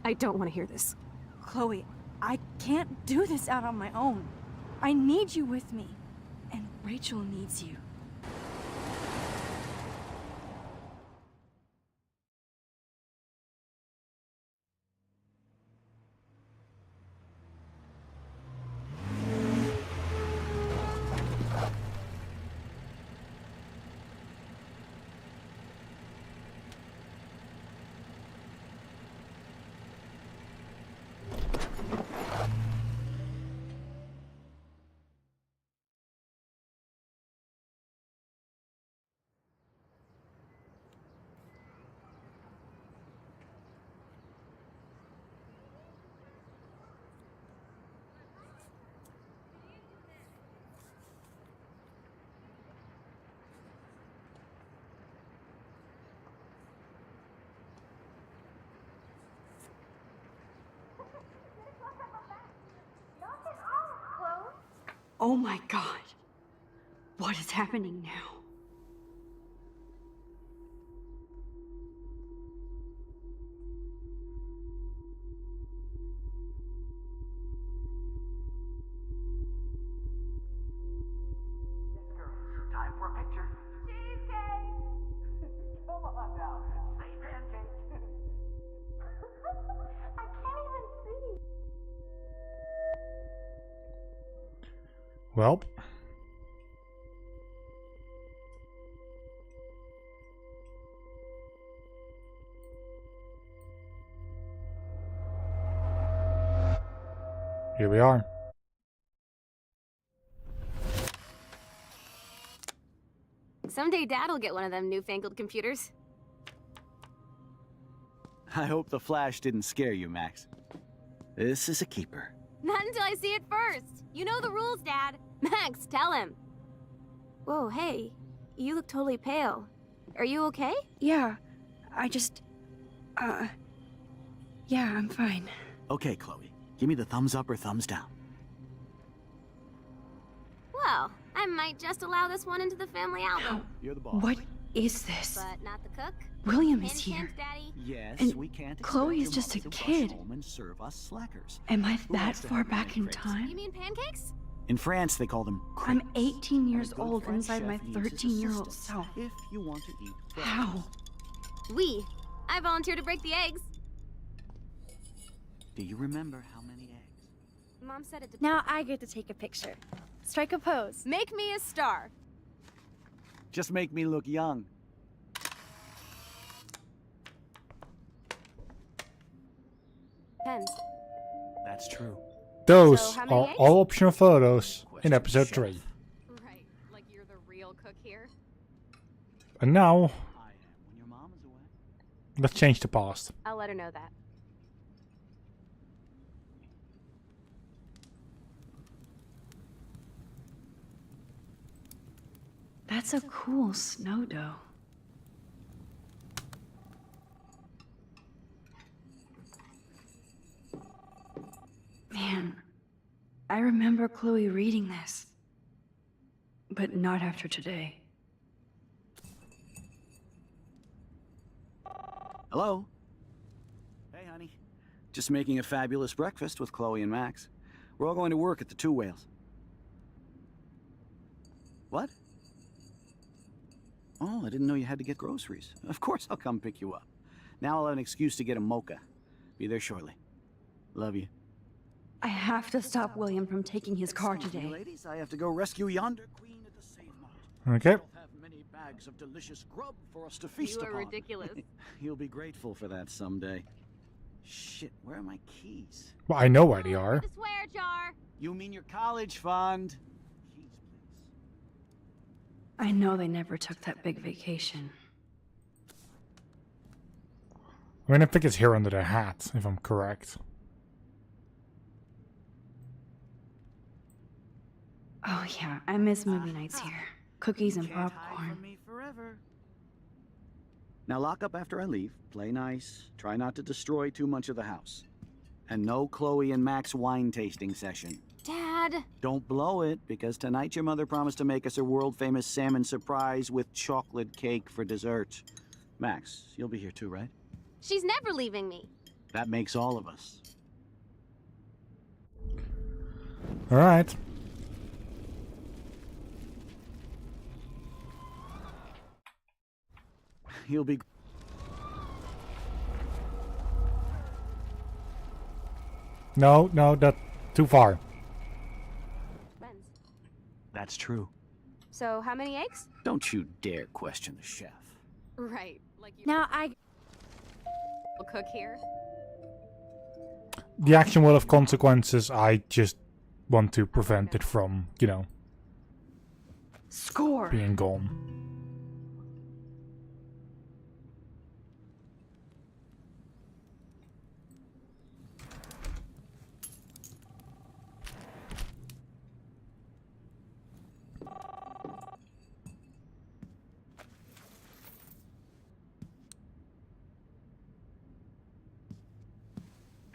I don't want to hear this. Chloe, I can't do this out on my own. I need you with me. And Rachel needs you. Oh my god. What is happening now? Time for a picture. Cheesecake! Come on now, say pancake. I can't even see. Well. Here we are. Someday Dad'll get one of them newfangled computers. I hope the flash didn't scare you, Max. This is a keeper. Not until I see it first. You know the rules, Dad. Max, tell him. Whoa, hey. You look totally pale. Are you okay? Yeah, I just... yeah, I'm fine. Okay, Chloe. Give me the thumbs up or thumbs down. Well, I might just allow this one into the family album. You're the boss. What is this? But not the cook. William is Hint, here. hint, Daddy. Yes, And we can't expect Chloe your is just a mother to rush kid. home and serve us slackers. Am I Who that wants to far have back in crepes? time? You mean pancakes? In France, they call them I'm crepes. 18 years And a good old French inside my chef needs his 13-year-old assistance self. If you want to eat well. How? I volunteer to break the eggs. Do you remember how many eggs? Mom said it depends. Now I get to take a picture. Strike a pose. Make me a star. Just make me look young. Pens. That's true. Those So, how are many eggs? all optional photos in Question, episode chef. 3. Right, like you're the real cook here. And now, I am when your mom is away. let's change the past. I'll let her know that. That's a cool snow dough. Man, I remember Chloe reading this. But not after today. Hello? Hey, honey. Just making a fabulous breakfast with Chloe and Max. We're all going to work at the Two Whales. What? Oh, I didn't know you had to get groceries. Of course I'll come pick you up. Now I'll have an excuse to get a mocha. Be there shortly. Love you. I have to stop William from taking his car Excuse me, today. ladies, I have to go rescue yonder queen at the Save Mart. Okay. She'll have many bags of delicious grub for us to feast You are upon. ridiculous. You'll be grateful for that someday. Shit, where are my keys? Well, I know where they are. The swear jar. You mean your college fund? Keys, please. I know they never took that big vacation. I mean, I think it's here under their hat, if I'm correct. Oh yeah, I miss movie nights here. Cookies and Can't hide popcorn. from me forever. Now lock up after I leave. Play nice. Try not to destroy too much of the house. And no Chloe and Max wine tasting session. Dad. Don't blow it, because tonight your mother promised to make us a world-famous salmon surprise with chocolate cake for dessert. Max, you'll be here too, right? She's never leaving me. That makes all of us. Alright. You'll be... No, that's too far. Friends. That's true. So, how many eggs? Don't you dare question the chef. Right. Like you Now I cook here. The action will have consequences. I just want to prevent it from, you know, Score! being gone.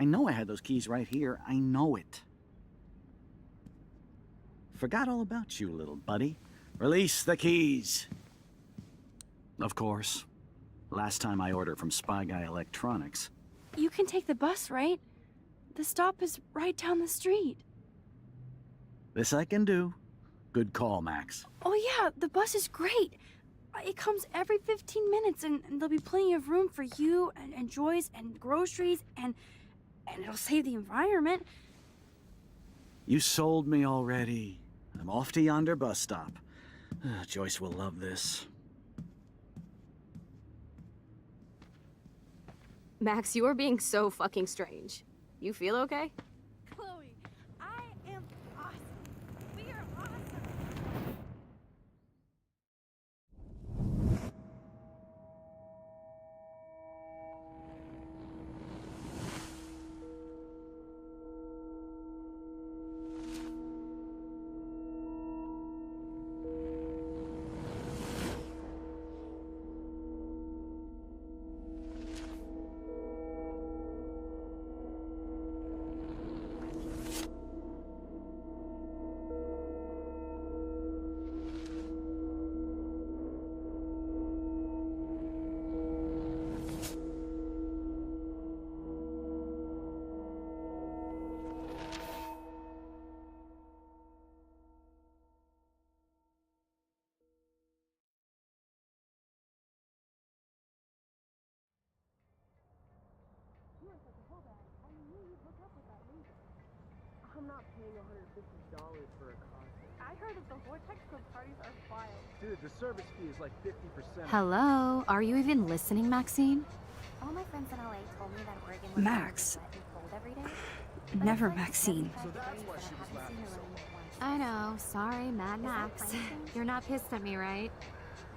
I know I had those keys right here. I know it. Forgot all about you, little buddy. Release the keys. Of course. Last time I ordered from Spy Guy Electronics. You can take the bus, right? The stop is right down the street. This I can do. Good call, Max. Oh yeah, the bus is great. It comes every 15 minutes and there'll be plenty of room for you and Joyce and groceries and it'll save the environment. You sold me already. I'm off to yonder bus stop. Joyce will love this. Max, you are being so fucking strange. You feel okay? Chloe, I am awesome. We are awesome. I'm not paying $150 for a concert. I heard that the Vortex Club parties are wild. Dude, the service fee is like 50%. Hello? Are you even listening, Maxine? All my friends in LA told me that Oregon was Max. wet and cold every day. Never Maxine. So that's why she was laughing so much. I know. Sorry, Mad Max. You're not pissed at me, right?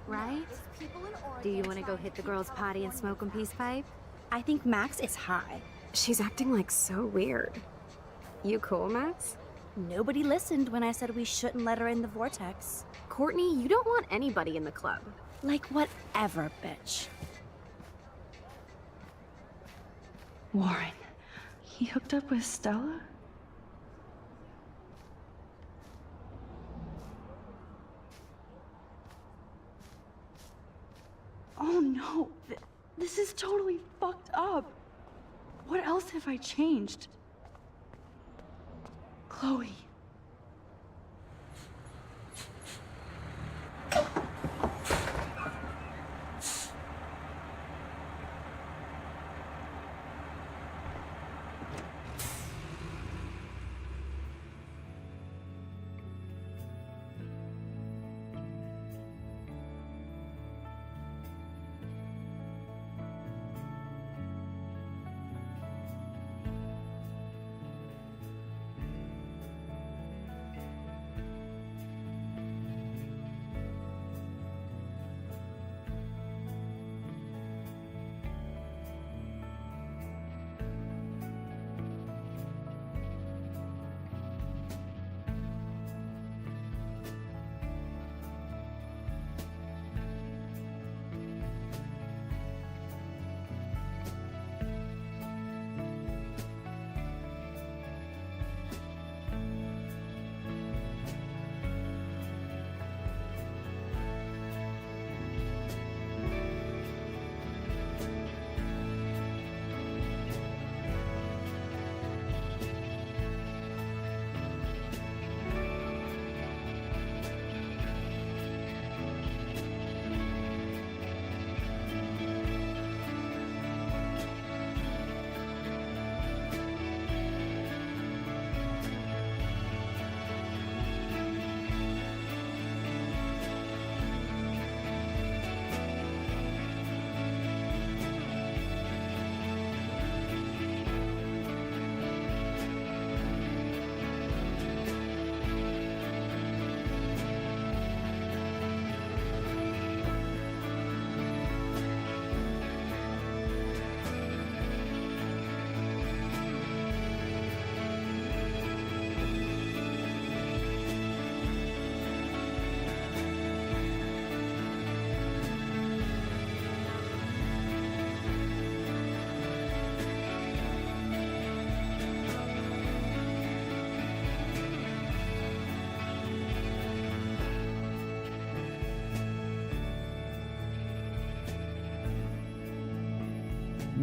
Right? Do you want to go hit the girls' potty and smoke a peace pipe? I think Max is high. She's acting like so weird. You cool, Max? Nobody listened when I said we shouldn't let her in the vortex. Courtney, you don't want anybody in the club. Like whatever, bitch. Warren, he hooked up with Stella? Oh no, this is totally fucked up. What else have I changed? Chloe.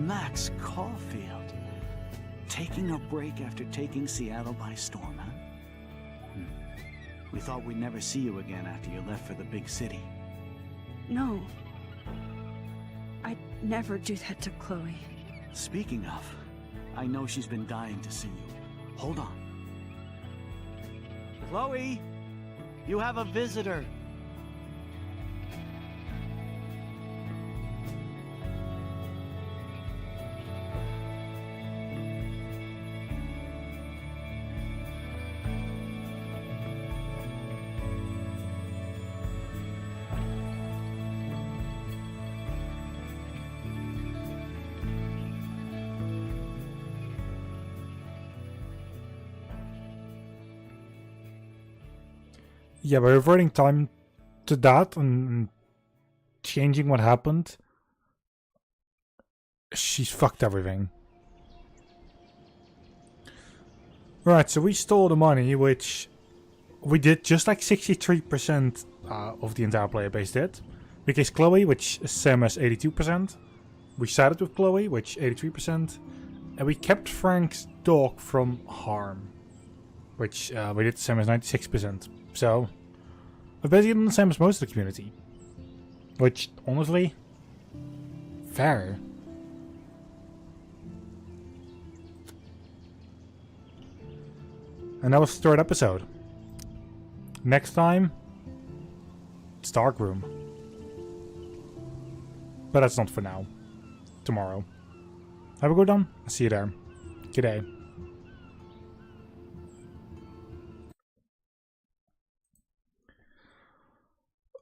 Max Caulfield. Taking a break after taking Seattle by storm, huh? We thought we'd never see you again after you left for the big city. No. I'd never do that to Chloe. Speaking of, I know she's been dying to see you. Hold on. Chloe! You have a visitor! Yeah, by reverting time to that and changing what happened, she's fucked everything. Right, so we stole the money, which we did just like 63% of the entire player base did. We cased Chloe, which is same as 82%. We sided with Chloe, which 83%. And we kept Frank's dog from harm, which we did the same as 96%. So, we've basically done the same as most of the community. Which, honestly, fair. And that was the third episode. Next time, it's Dark Room. But that's not for now. Tomorrow. Have a good one. I'll see you there. Good day.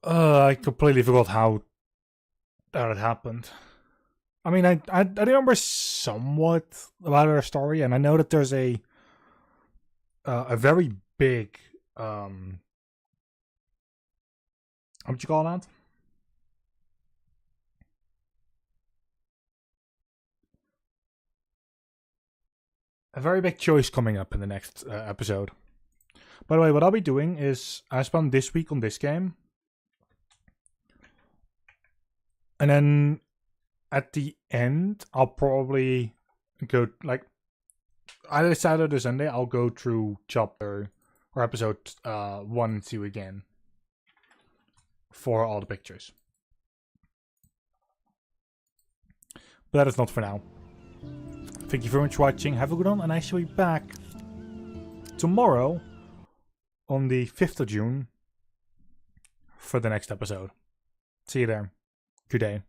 I completely forgot how that happened. I mean, I remember somewhat about her story, and I know that there's a very big what would you call that? A very big choice coming up in the next episode. By the way, what I'll be doing is I spent this week on this game. And then at the end, I'll probably go, like, either Saturday or Sunday, I'll go through chapter or episode 1 and 2 again for all the pictures. But that is not for now. Thank you very much for watching. Have a good one, and I shall be back tomorrow on the 5th of June for the next episode. See you there. Good day.